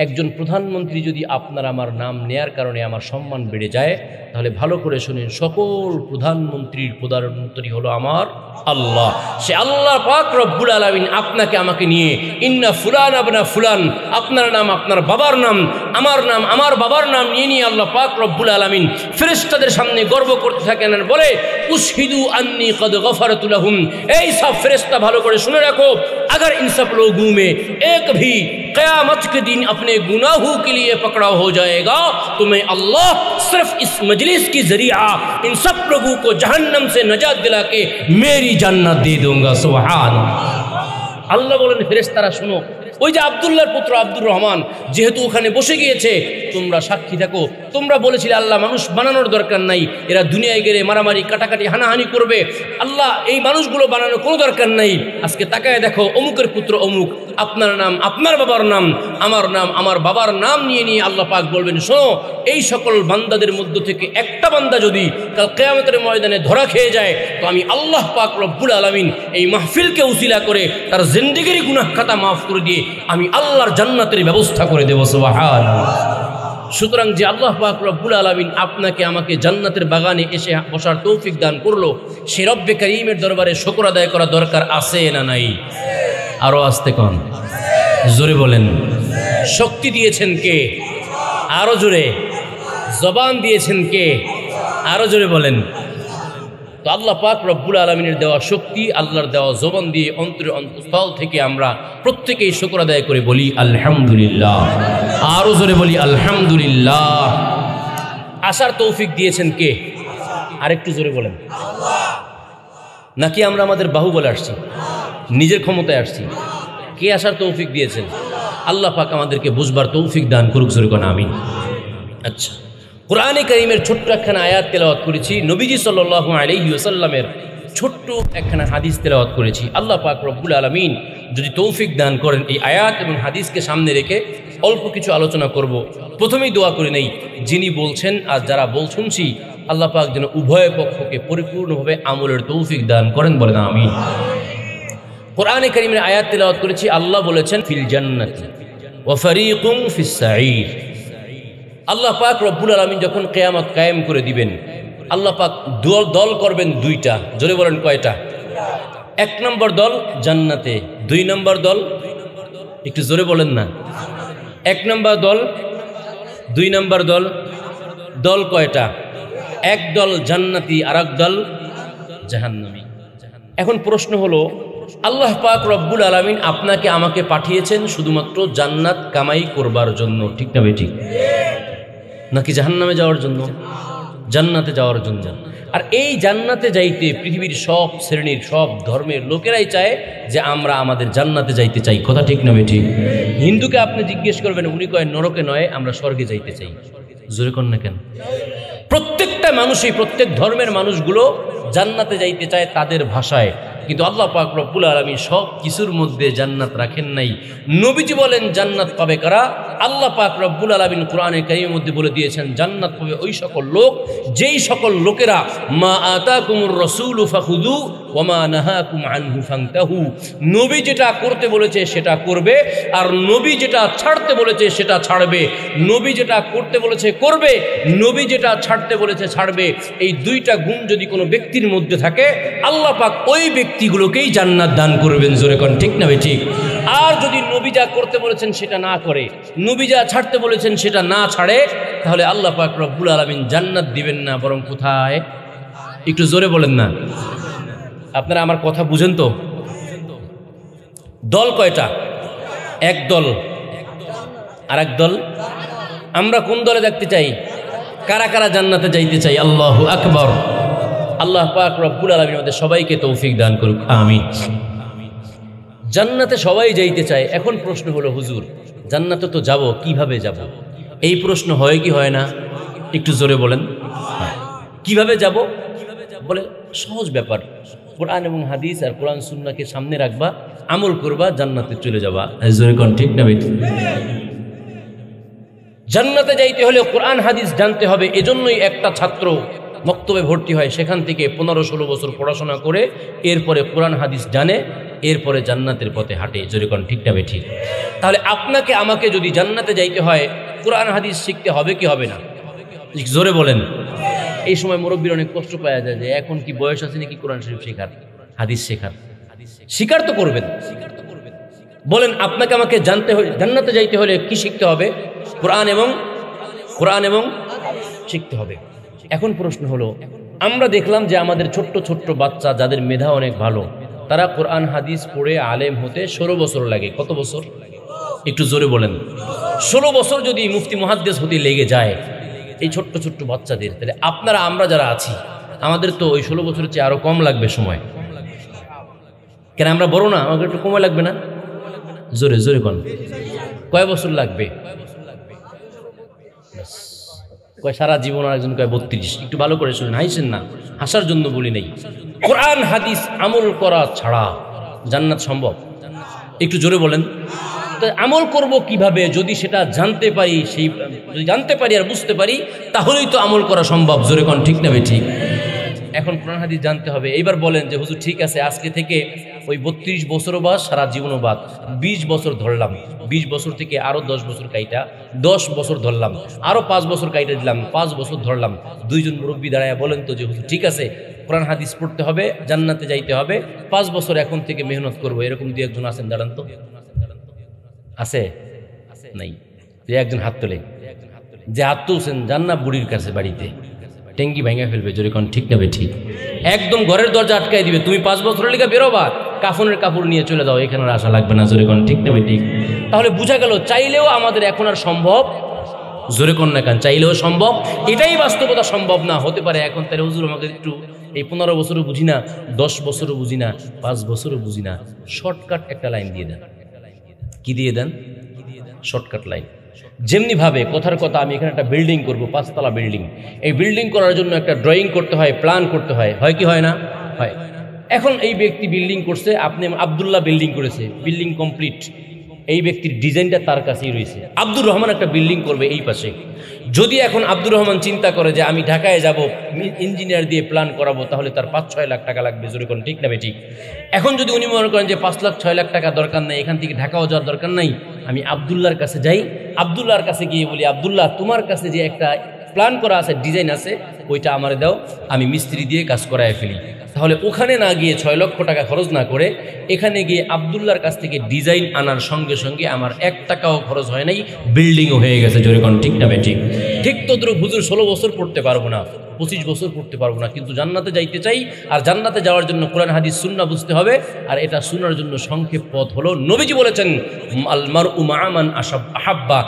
একজন প্রধানমন্ত্রী যদি আপনার আমার নাম নেয়ার কারণে আমার সম্মান বেড়ে যায়, তাহলে ভালো করে শুনেন, সকল প্রধানমন্ত্রীর প্রধানমন্ত্রী হলো আমার আল্লাহ। সে আল্লাহ পাক রব্বুল আলামিন আপনাকে আমাকে নিয়ে ইন্না ফুলান আবনা ফুলান, আপনার নাম আপনার বাবার নাম, আমার নাম আমার বাবার নাম নিয়ে নিয়ে আল্লাহ পাক রব্বুল আলামিন ফেরেশতাদের সামনে গর্ব করতে থাকেন আর বলে উশহিদু আন্নী কদ গফারতু লাহুম। এই সব ফেরেশতা ভালো করে শুনে রাখো, अगर इन सब लोगों में एक भी क़यामत के दिन अपने गुनाहों के लिए पकड़ा हो जाएगा तो मैं अल्लाह सिर्फ इस मजलिस की जरिया इन सब लोगों को जहन्नम से नजात दिला के मेरी जन्नत दे दूंगा। सुभान अल्लाह बोलेन ফেরেশতারা শুনো, ওই যে আব্দুল্লাহর পুত্র আব্দুর রহমান যেহেতু ওখানে বসে গিয়েছে, তোমরা সাক্ষী থাকো। তোমরা বলেছিলে আল্লাহ মানুষ বানানোর দরকার নাই, এরা দুনিয়ায় গেলে মারামারি কাটাকাটি হানাহানি করবে, আল্লাহ এই মানুষগুলো বানানোর কোনো দরকার নাই। আজকে তাকায় দেখো, অমুকের পুত্র অমুক, আপনার নাম আপনার বাবার নাম আমার বাবার নাম নিয়ে নিয়ে আল্লাহ পাক বলবেন শোনো, এই সকল বান্দাদের মধ্য থেকে একটা বান্দা যদি কাল কিয়ামতের ময়দানে ধরা খেয়ে যায়, তো আমি আল্লাহ পাক রব্বুল আলামিন এই মাহফিলকে উসিলা করে তার জিন্দেগির গুনাহ খাতা মাফ করে দিয়ে আমি আল্লাহর জান্নাতের ব্যবস্থা করে দেব। সুবহানাল্লাহ। সুতরাং যে আল্লাহ পাক রব্বুল আলামিন আপনাকে আমাকে জান্নাতের বাগানে এসে বসার তৌফিক দান করলো, সে রব্বে কারীমের দরবারে শুকর আদায় করা দরকার আছে না নাই? আরো আস্তে কোন, জোরে বলেন। শক্তি দিয়েছেন কে? আরো জোরে। জবান দিয়েছেন কে? আরো জোরে বলেন। তো আল্লাহ পাক রব্বুল আলামিনের দেওয়া শক্তি, আল্লাহর দেওয়া জবান দিয়ে অন্তরের অন্তঃস্থল থেকে আমরা প্রত্যেকেই শুকর আদায় করে বলি আলহামদুলিল্লাহ। আরো জোরে বলি আলহামদুলিল্লাহ। আসার তৌফিক দিয়েছেন কে? আরেকটু জোরে বলেন। নাকি আমরা আমাদের বাহুবলে আসছি, নিজের ক্ষমতায় আসছি? কে আসার তৌফিক দিয়েছেন? আল্লাহ পাক আমাদেরকে বুঝবার তৌফিক দান করুক, জোরে কোন আমিন। আচ্ছা, কোরআনে কারীমের ছোট্ট একখানা আয়াত তেলাওয়াত করেছি, নবীজি সাল্লাল্লাহু আলাইহি ওয়াসাল্লামের ছোট্ট একখানা হাদিস তেলাওয়াত করেছি। আল্লাহ পাক রব্বুল আলামিন যদি তৌফিক দান করেন, এই আয়াত এবং হাদিসকে সামনে রেখে অল্প কিছু আলোচনা করব। প্রথমেই দোয়া করে নেই, যিনি বলছেন আর যারা শুনছি, আল্লাহ পাক যেন উভয় পক্ষকে পরিপূর্ণভাবে আমলের তৌফিক দান করেন, বলেন আমিন। কোরআনে কারীমের আয়াত তেলাওয়াত করেছি, আল্লাহ বলেছেন ফিল জান্নাতি ওয়া ফারীকুম ফিস সাঈর। আল্লাহ পাক রব্বুল আলামিন যখন কিয়ামত কায়েম করে দিবেন, আল্লাহ পাক দল করবেন দুইটা। জোরে বলেন কয়টা? এক নম্বর দল জান্নাতে, দুই নম্বর দল, একটু জোরে বলেন না। এক নম্বর দল, দুই নম্বর দল। দল কয়টা? এক দল জান্নাতি আর এক দল জাহান্নামী। এখন প্রশ্ন হলো, আল্লাহ পাক রব্বুল আলামিন আপনাকে আমাকে পাঠিয়েছেন শুধুমাত্র জান্নাত কামাই করবার জন্য, ঠিক না বেঠিক? নাকি জাহান্নামে যাওয়ার জন্য? জান্নাতে যাওয়ার জন্য। আর এই জান্নাতে যাইতে পৃথিবীর সব শ্রেণীর সব ধর্মের লোকেরাই চায় যে আমরা আমাদের জান্নাতে যাইতে চাই, কথা ঠিক না বেঠিক? হিন্দুকে আপনি জিজ্ঞেস করবেন, উনি কয় নরকে নয়, আমরা স্বর্গে যাইতে চাই। জোরে কর না কেন? প্রত্যেকটা মানুষই, প্রত্যেক ধর্মের মানুষগুলো জান্নাতে যাইতে চায় তাদের ভাষায়, কিন্তু আল্লাহ পাক রব্বুল আলামিন সব কিছুর মধ্যে জান্নাত রাখেন নাই। নবীজি বলেন জান্নাত পাবে কারা? আল্লাহ পাক রব্বুল আলামিন কোরআনে কারীমের মধ্যে বলে দিয়েছেন জান্নাত পাবে ওই সকল লোক, যেই সকল লোকেরা মা আতাকুমুর রাসূলু ফাখুযু ওয়া মা নাহাকুম আনহু ফান্তাহু। নবী যেটা করতে বলেছে সেটা করবে, আর নবী যেটা ছাড়তে বলেছে সেটা ছাড়বে। নবী যেটা করতে বলেছে করবে, নবী যেটা ছাড়তে বলেছে ছাড়বে। এই দুইটা গুণ যদি কোনো ব্যক্তির মধ্যে থাকে, আল্লাহ পাক ওই ব্যক্তিগুলোকেই জান্নাত দান করবেন। জোরে কোন ঠিক না ঠিক? আর যদি নবী যা করতে বলেছেন সেটা না করে, নবী যা ছাড়তে বলেছেন সেটা না ছাড়ে, তাহলে আল্লাহ পাক রব্বুল আলামিন জান্নাত দিবেন না, বরং কোথায়? একটু জোরে বলেন না। আপনারা আমার কথা বুঝেন তো? দল কয়টা? এক দল আর এক দল। আমরা কোন দলে দেখতে চাই? কারা কারা জান্নাতে যাইতে চাই? আল্লাহু আকবার। আল্লাহ পাক রব্বুল আলামিন আমাদের সবাইকে তৌফিক দান করুক, আমিন। জান্নাতে সবাই যাইতে চায়। এখন প্রশ্ন হলো, হুজুর জান্নাতে তো যাব, কিভাবে যাব? এই প্রশ্ন হয় কি হয় না? একটু জোরে বলেন, কিভাবে যাব? বলে সহজ ব্যাপার, কোরআন এবং হাদিস আর কোরআন সুন্নাহকে সামনে রাখবা, আমল করবা, জান্নাতে চলে যাবা। জোরে কোন ঠিক না বেঠিক? জান্নাতে যাইতে হলে কোরআন হাদিস জানতে হবে। এজন্যই একটা ছাত্র মক্তবে ভর্তি হয়, সেখান থেকে 15-16 বছর পড়াশোনা করে এরপরে কোরআন হাদিস জানে, এরপরে জান্নাতের পথে হাঁটে। জোরে কোন ঠিক না বেঠিক? তাহলে আপনাকে আমাকে যদি জান্নাতে যাইতে হয়, কোরআন হাদিস শিখতে হবে কি হবে না? জোরে বলেন। এই সময় মুরব্বীর অনেক কষ্ট পাওয়া যায় যে এখন কি বয়স আছে নাকি কোরআন শরীফ শেখার, হাদিস শেখার? স্বীকার তো করবেন। বলেন, আপনাকে আমাকে জান্নাতে যাইতে হলে কি শিখতে হবে? কোরআন এবং শিখতে হবে। এখন প্রশ্ন হলো, আমরা দেখলাম যে আমাদের ছোট্ট ছোট্ট বাচ্চা যাদের মেধা অনেক ভালো, তারা কোরআন হাদিস পড়ে আলেম হতে 16 বছর লাগে। কত বছর? একটু জোরে বলেন। 16 বছর যদি মুফতি মুহাদ্দিস হতে লেগে যায় এই ছোট্ট ছোট্ট বাচ্চাদের, তাহলে আমরা যারা আছি আমাদের তো ওই 16 বছরের চেয়ে আরো কম লাগবে সময়। কেন আমরা বড় না? আমাকে একটু কম লাগবে না? জোরে জোরে কোন কয় বছর লাগবে? কয় সারা জীবন, আর একজন কয় 32। একটু ভালো করে শুনেন, হাসেন না, হাসার জন্য বলি নাই। কোরআন হাদিস আমল করা ছাড়া জান্নাত সম্ভব? একটু জোরে বলেন। তো আমল করব কিভাবে? যদি সেটা জানতে পারি, যদি জানতে পারি আর বুঝতে পারি, তাহলেই তো আমল করা সম্ভব। জোরে কোন ঠিক না ঠিক? এখন কোরআন হাদিস জানতে হবে। এইবার বলেন যে হুজুর ঠিক আছে, আজকে থেকে ওই 32 বছরও বাদ, সারা জীবনও বাদ, 20 বছর ধরলাম, 20 বছর থেকে আরো 10 বছর কাইটা 10 বছর ধরলাম, আরো 5 বছর কাইটা দিলাম, 5 বছর ধরলাম। দুইজন মুরব্বী দাঁড়ায় বলেন তো যে হুজুর ঠিক আছে, কোরআন হাদিস পড়তে হবে, জান্নাতে যাইতে হবে, 5 বছর এখন থেকে মেহনত করবো, এরকম দুই একজন আছেন? দাঁড়ান তো। আছে? নাই? একজন হাত তোলে। যে হাত তুলছেন যান না বুড়ির কাছে, বাড়িতে টেঙ্গি ভেঙে ফেলবে। জোরে কোন ঠিক না ঠিক? একদম ঘরের দরজা আটকাই দিবে। তুমি 5 বছরের লিগা বেরোবা, কাফনের কাপড় নিয়ে চলে যাও, এখানে আর আসা লাগবে না। জোরে কোন ঠিক না ঠিক? তাহলে বুঝা গেল চাইলেও আমাদের এখন আর সম্ভব। জোরে কোন না কেন? চাইলেও সম্ভব, এটাই বাস্তবতা। সম্ভব না হতে পারে এখন। তাহলে হুজুর আমাকে একটু এই 15 বছরও বুঝি না, 10 বছরও বুঝি না, 5 বছরও বুঝি না, শর্টকাট একটা লাইন দিয়ে দেন। কি দিয়ে দেন? Shortcut line. যেমনি ভাবে কথার কথা, আমি এখানে একটা বিল্ডিং করব, 5 তলা বিল্ডিং। এই বিল্ডিং করার জন্য একটা ড্রয়িং করতে হয়, প্ল্যান করতে হয়, হয় কি হয় না? হয়। এখন এই ব্যক্তি বিল্ডিং করছে, আপনি আব্দুল্লাহ বিল্ডিং করেছে, বিল্ডিং কমপ্লিট, এই ব্যক্তির ডিজাইনটা তার কাছেই রয়েছে। আব্দুর রহমান একটা বিল্ডিং করবে এই পাশে। যদি এখন আব্দুর রহমান চিন্তা করে যে আমি ঢাকায় যাব, ইঞ্জিনিয়ার দিয়ে প্ল্যান করাবো, তাহলে তার 5-6 লাখ টাকা লাগবে। জোরে কোন ঠিক না ঠিক? এখন যদি উনি মনে করেন যে 5-6 লাখ টাকা দরকার নাই, এখান থেকে ঢাকাও যাওয়ার দরকার নাই, আমি আব্দুল্লাহর কাছে যাই, আব্দুল্লাহর কাছে গিয়ে বলি, আব্দুল্লাহ তোমার কাছে যে একটা প্ল্যান করা আছে, ডিজাইন আছে, ওইটা আমারে দাও, আমি মিস্ত্রি দিয়ে কাজ করায় ফেলি। তাহলে ওখানে না গিয়ে 6 লক্ষ টাকা খরচ না করে এখানে গিয়ে আব্দুল্লাহর কাছ থেকে ডিজাইন আনার সঙ্গে সঙ্গে আমার 1 টাকাও খরচ হয় নাই, বিল্ডিংও হয়ে গেছে। জোরে কোন ঠিক না ঠিক? ঠিক তদ্রুপ হুজুর 16 বছর পড়তে পারবো না, 25 বছর পড়তে পারবো না, কিন্তু জান্নাতে যাইতে চাই। আর জান্নাতে যাওয়ার জন্য কোরআন হাদিস সুন্নাহ বুঝতে হবে। আর এটা শোনার জন্য সংক্ষেপ পথ হলো, নবীজি বলেছেন আল মারউ মা'a মান আহাব্বা।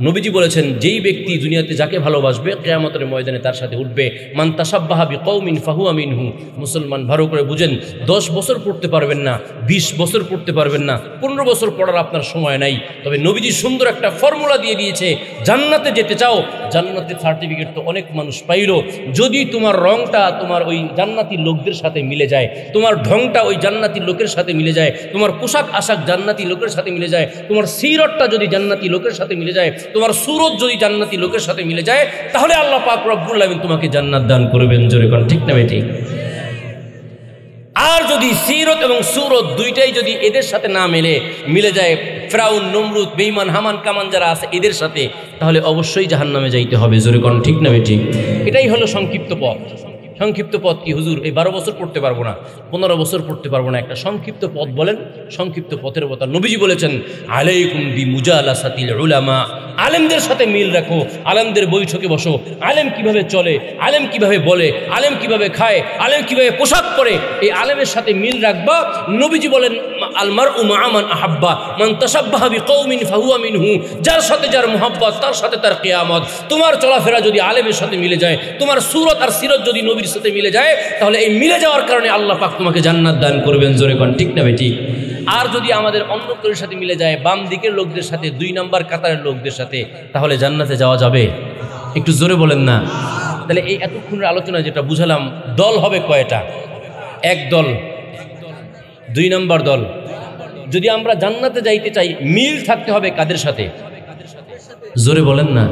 নবীজি বলেছেন যেই ব্যক্তি দুনিয়াতে যাকে ভালোবাসবে কিয়ামতের ময়দানে তার সাথে উঠবে। মান তাশাব্বাহা বিকওমিন ফাহুয়া মিনহু। মুসলমান ভালো করে বুঝেন, 10 বছর পড়তে পারবেন না, 20 বছর পড়তে পারবেন না, 15 বছর পড়ার আপনার সময় নাই। তবে নবীজি সুন্দর একটা ফর্মুলা দিয়ে দিয়েছে, জান্নাতে যেতে চাও, জান্নাতের সার্টিফিকেট তো অনেক মানুষ পাইল, যদি তোমার রংটা তোমার ওই জান্নাতি লোকদের সাথে মিলে যায়, তোমার ঢংটা ওই জান্নাতি লোকের সাথে মিলে যায়, তোমার পোশাক আশাক জান্নাতি লোকের সাথে মিলে যায়, তোমার সিরতটা যদি জান্নাতি লোকের সাথে মিলে যায়, তোমার সুরত যদি জান্নাতি লোকের সাথে মিলে যায়, তাহলে আল্লাহ পাক রব্বুল আলামিন তোমাকে জান্নাত দান করবেন। জোরে কোন ঠিক না ঠিক? আর যদি সিরত এবং সুরত দুইটাই যদি এদের সাথে না মিলে যায়, ফিরাউন, নমরুদ, বেঈমান, হামান, কামান যারা আছে এদের সাথে, তাহলে অবশ্যই জাহান্নামে যাইতে হবে। জোরে কোন ঠিক না ঠিক? এটাই হলো সংক্ষিপ্ত পথ। সংক্ষিপ্ত পথ কি হুজুর? এই 12 বছর পড়তে পারবো না, 15 বছর পড়তে পারবো না, একটা সংক্ষিপ্ত পথ বলেন। সংক্ষিপ্ত পথের কথা নবীজি বলেছেন, আলাইকুম বিমুজালাসাতিল উলামা। আলেমদের সাথে মিল রাখো, আলেমদের বৈঠকে বসো। আলেম কিভাবে চলে, আলেম কিভাবে বলে, আলেম কিভাবে খায়, আলেম কিভাবে পোশাক পরে, এই আলেমের সাথে মিল রাখবা। নবীজি বলেন আল মারউ মা'a মান আহাব্বা মান তাশাব্বাহা বিকওমিন ফাহুয়া মিনহু। যার সাথে যার মুহাব্বত তার সাথে তার কিয়ামত। তোমার চলাফেরা যদি আলেমের সাথে মিলে যায়, তোমার সুরত আর সিরত যদি নবীর নবীর সাথে মিলে যায়, তাহলে এই মিলে যাওয়ার কারণে আল্লাহ পাক তোমাকে জান্নাত দান করবেন। জোরে কোন ঠিক না বেঠিক? আর যদি আমাদের অন্য কারোর সাথে মিলে যায়, বাম দিকের লোকদের সাথে, 2 নম্বর কাতারের লোকদের সাথে, তাহলে জান্নাতে যাওয়া যাবে? একটু জোরে বলেন না। তাহলে এই এতক্ষণের আলোচনা যেটা বুঝালাম, দল হবে কয়টা? এক দল, 2 নম্বর দল। যদি আমরা জান্নাতে যাইতে চাই, মিল থাকতে হবে কাদের সাথে? জোরে বলেন না।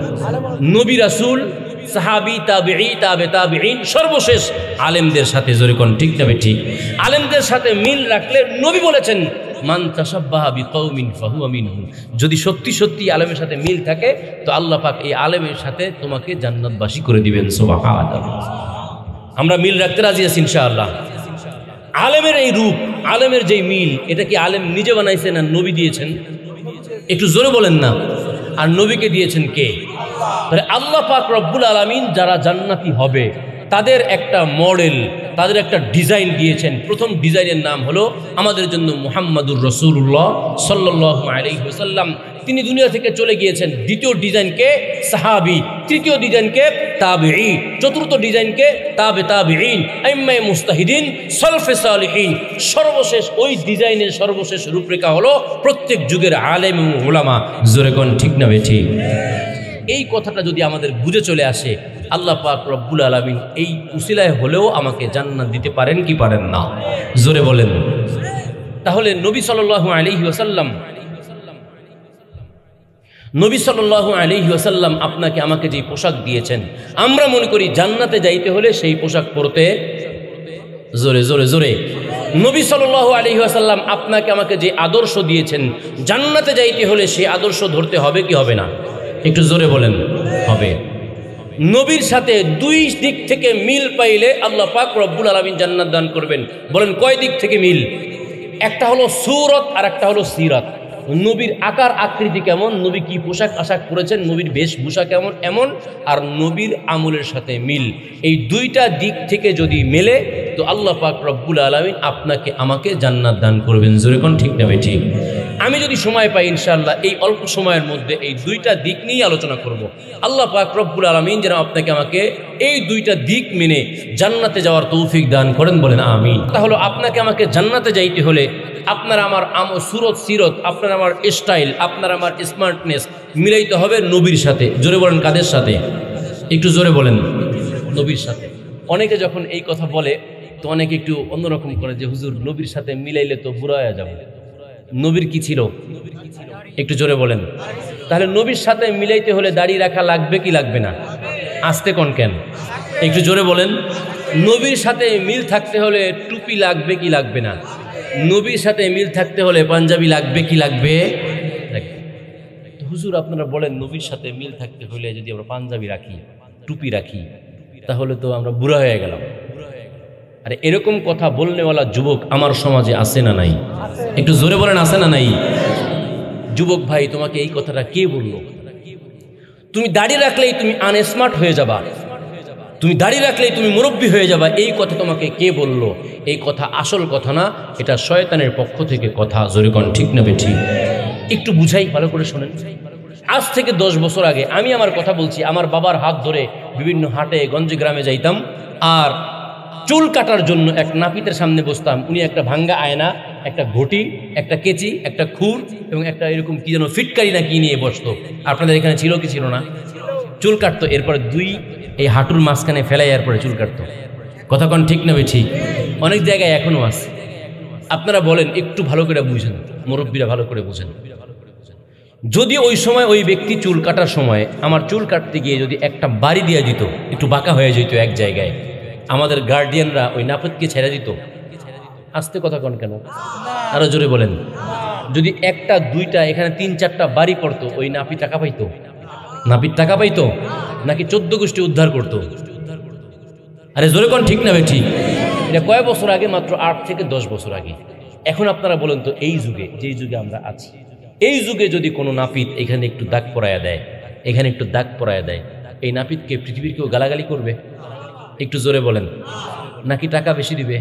নবী রাসূল, সাহাবী, তাবেঈ, তাবে তাবেঈন, সর্বশেষ আলেমদের সাথে। জোরে কোন ঠিক না বেঠিক? আলেমদের সাথে মিল রাখলে নবী বলেছেন, মান তাশাব্বাহা বিকওমিন ফাহুয়া মিনহুম। যদি সত্যি সত্যি আলেমের সাথে মিল থাকে, তো আল্লাহ পাক এই আলেমের সাথে তোমাকে জান্নাতবাসী করে দিবেন। সুবহানাল্লাহ। আমরা মিল রাখতে রাজি আছি ইনশাআল্লাহ। আলেমের এই রূপ, আলেমের যেই মিল, এটা কি আলেম নিজে বানাইছেন না নবী দিয়েছেন? একটু জোরে বলেন না। আর নবীকে দিয়েছেন কে? তাহলে আল্লাহ পাক রব্বুল আলামিন যারা জান্নাতি হবে তাদের একটা মডেল, তাদের একটা ডিজাইন দিয়েছেন। প্রথম ডিজাইনের নাম হলো আমাদের জন্য মুহাম্মাদুর রাসূলুল্লাহ সাল্লাল্লাহু আলাইহি ওয়াসাল্লাম। তিনি দুনিয়া থেকে চলে গিয়েছেন। দ্বিতীয় ডিজাইনকে সাহাবী, তৃতীয় ডিজাইনকে তাবেঈ, চতুর্থ ডিজাইনকে তাবে তাবেঈন, আইম্মায়ে মুজতাহিদিন, সালফে সালিহিন। সর্বশেষ ওই ডিজাইনের সর্বশেষ রূপরেখা হলো প্রত্যেক যুগের আলেম এবং উলামা। জোরে কোন ঠিক না বেঠিক? এই কথাটা যদি আমাদের বুঝে চলে আসে, আল্লাহ পাক রব্বুল আলামিন এই উসিলায় হলেও আমাকে জান্নাত দিতে পারেন কি পারেন না? জোরে বলেন। তাহলে নবী সাল্লাল্লাহু আলাইহি ওয়াসাল্লাম, নবী সাল্লাল্লাহু আলাইহি ওয়াসাল্লাম আপনাকে আমাকে যে পোশাক দিয়েছেন, আমরা মনে করি জান্নাতে যাইতে হলে সেই পোশাক পরতে। জোরে জোরে জোরে। নবী সাল্লাল্লাহু আলাইহি ওয়াসাল্লাম আপনাকে আমাকে যে আদর্শ দিয়েছেন, জান্নাতে যাইতে হলে সেই আদর্শ ধরতে হবে কি হবে না? একটু জোরে বলেন। হবে। নবীর সাথে 2 দিক থেকে মিল পাইলে আল্লাহ পাক রব্বুল আলামিন জান্নাত দান করবেন। বলেন কয় দিক থেকে মিল? একটা হলো সূরত আর একটা হলো সিরাত। নবীর আকার আকৃতি কেমন, নবী কি পোশাক আশাক পরেছেন, নবীর বেশভূষা কেমন, এমন। আর নবীর আমলের সাথে মিল, এই 2টা দিক থেকে যদি মেলে, তো আল্লাহ পাক রব্বুল আলামিন আপনাকে আমাকে জান্নাত দান করবেন। জোরে কোন ঠিক না ঠিক? আমি যদি সময় পাই ইনশাআল্লাহ এই অল্প সময়ের মধ্যে এই 2টা দিক নিয়ে আলোচনা করব। আল্লাহ পাক রব্বুল আলামিন যেন আপনাকে আমাকে এই 2টা দিক মেনে জান্নাতে যাওয়ার তৌফিক দান করেন। বলেন আমিন। তাহলে আপনাকে আমাকে জান্নাতে যাইতে হলে আপনার আমার সুরত সিরত, আপনার আমার স্টাইল, আপনার আমার স্মার্টনেস মিলাইতে হবে নবীর সাথে। জোরে বলেন কাদের সাথে? একটু জোরে বলেন। নবীর সাথে। অনেকে যখন এই কথা বলে, তো অনেকে একটু অন্যরকম করে যে হুজুর নবীর সাথে মিলাইলে তো বুড়া হয়ে যাবে। নবীর কি ছিল? একটু জোরে বলেন। তাহলে নবীর সাথে মিলাইতে হলে দাড়ি রাখা লাগবে কি লাগবে না? আস্তে কোন কেন? একটু জোরে বলেন। নবীর সাথে মিল থাকতে হলে টুপি লাগবে কি লাগবে না? নবীর সাথে মিল থাকতে হলে পাঞ্জাবি লাগবে কি লাগবে? হুজুর আপনারা বলেন নবীর সাথে মিল থাকতে হলে যদি আমরা পাঞ্জাবি রাখি, টুপি রাখি, তাহলে তো আমরা বুড়া হয়ে গেলাম। আরে এরকম কথা বলনেওয়ালা যুবক আমার সমাজে আছে না নাই? একটু জোরে বলেন আছে না নাই? যুবক ভাই, তোমাকে এই কথাটা কে বললো? তুমি দাড়ি রাখলেই তুমি আনস্মার্ট হয়ে যাবা, তুমি দাড়ি রাখলেই তুমি মুরব্বী হয়ে যাবা, এই কথা তোমাকে কে বললো? এই কথা আসল কথা না, এটা শয়তানের পক্ষ থেকে কথা। জোরে কোন ঠিক না বেঠিক? একটু বুঝাই, ভালো করে শোনেন। আজ থেকে 10 বছর আগে আমি আমার কথা বলছি, আমার বাবার হাত ধরে বিভিন্ন হাটে গঞ্জে গ্রামে যাইতাম, আর চুল কাটার জন্য এক নাপিতের সামনে বসতাম। উনি একটা ভাঙ্গা আয়না, একটা ঘটি, একটা কেচি, একটা খুর এবং একটা এরকম কি যেন ফিটকারি না কি নিয়ে বসতো। আপনাদের এখানে ছিল কি ছিল না? চুল কাটতো, এরপরে 2 এই হাঁটুর মাঝখানে ফেলাই এরপরে চুল কাটতো। কথা কোন ঠিক না বেঠিক? অনেক জায়গায় এখনো আছে। আপনারা বলেন, একটু ভালো করে বুঝেন, মুরব্বীরা ভালো করে বুঝেন। যদি ওই সময় ওই ব্যক্তি চুল কাটার সময় আমার চুল কাটতে গিয়ে যদি একটা বাড়ি দিয়ে দিত, একটু বাঁকা হয়ে যেত এক জায়গায়, আমাদের গার্ডিয়ানরা ওই নাপিতকে ছেড়ে দিত? আস্তে কথা কোন কেন? আরো জোরে বলেন। যদি 1টা 2টা এখানে 3-4টা বাড়ি পড়তো, ওই নাপিত টাকা পাইতো? নাপিত টাকা পাইতো নাকি 14 গোষ্ঠী উদ্ধার করতো? আরে জোরে কোন ঠিক না বেঠিক? এটা কয় বছর আগে? মাত্র 8 থেকে 10 বছর আগে। এখন আপনারা বলেন তো, এই যুগে, যেই যুগে আমরা আছি, এই যুগে যদি কোনো নাপিত এখানে একটু দাগ পরায়া দেয়, এখানে একটু দাগ পরায়া দেয়, এই নাপিতকে পৃথিবীর কেউ গালাগালি করবে? একটু জোরে বলেন। নাকি টাকা বেশি দিবে,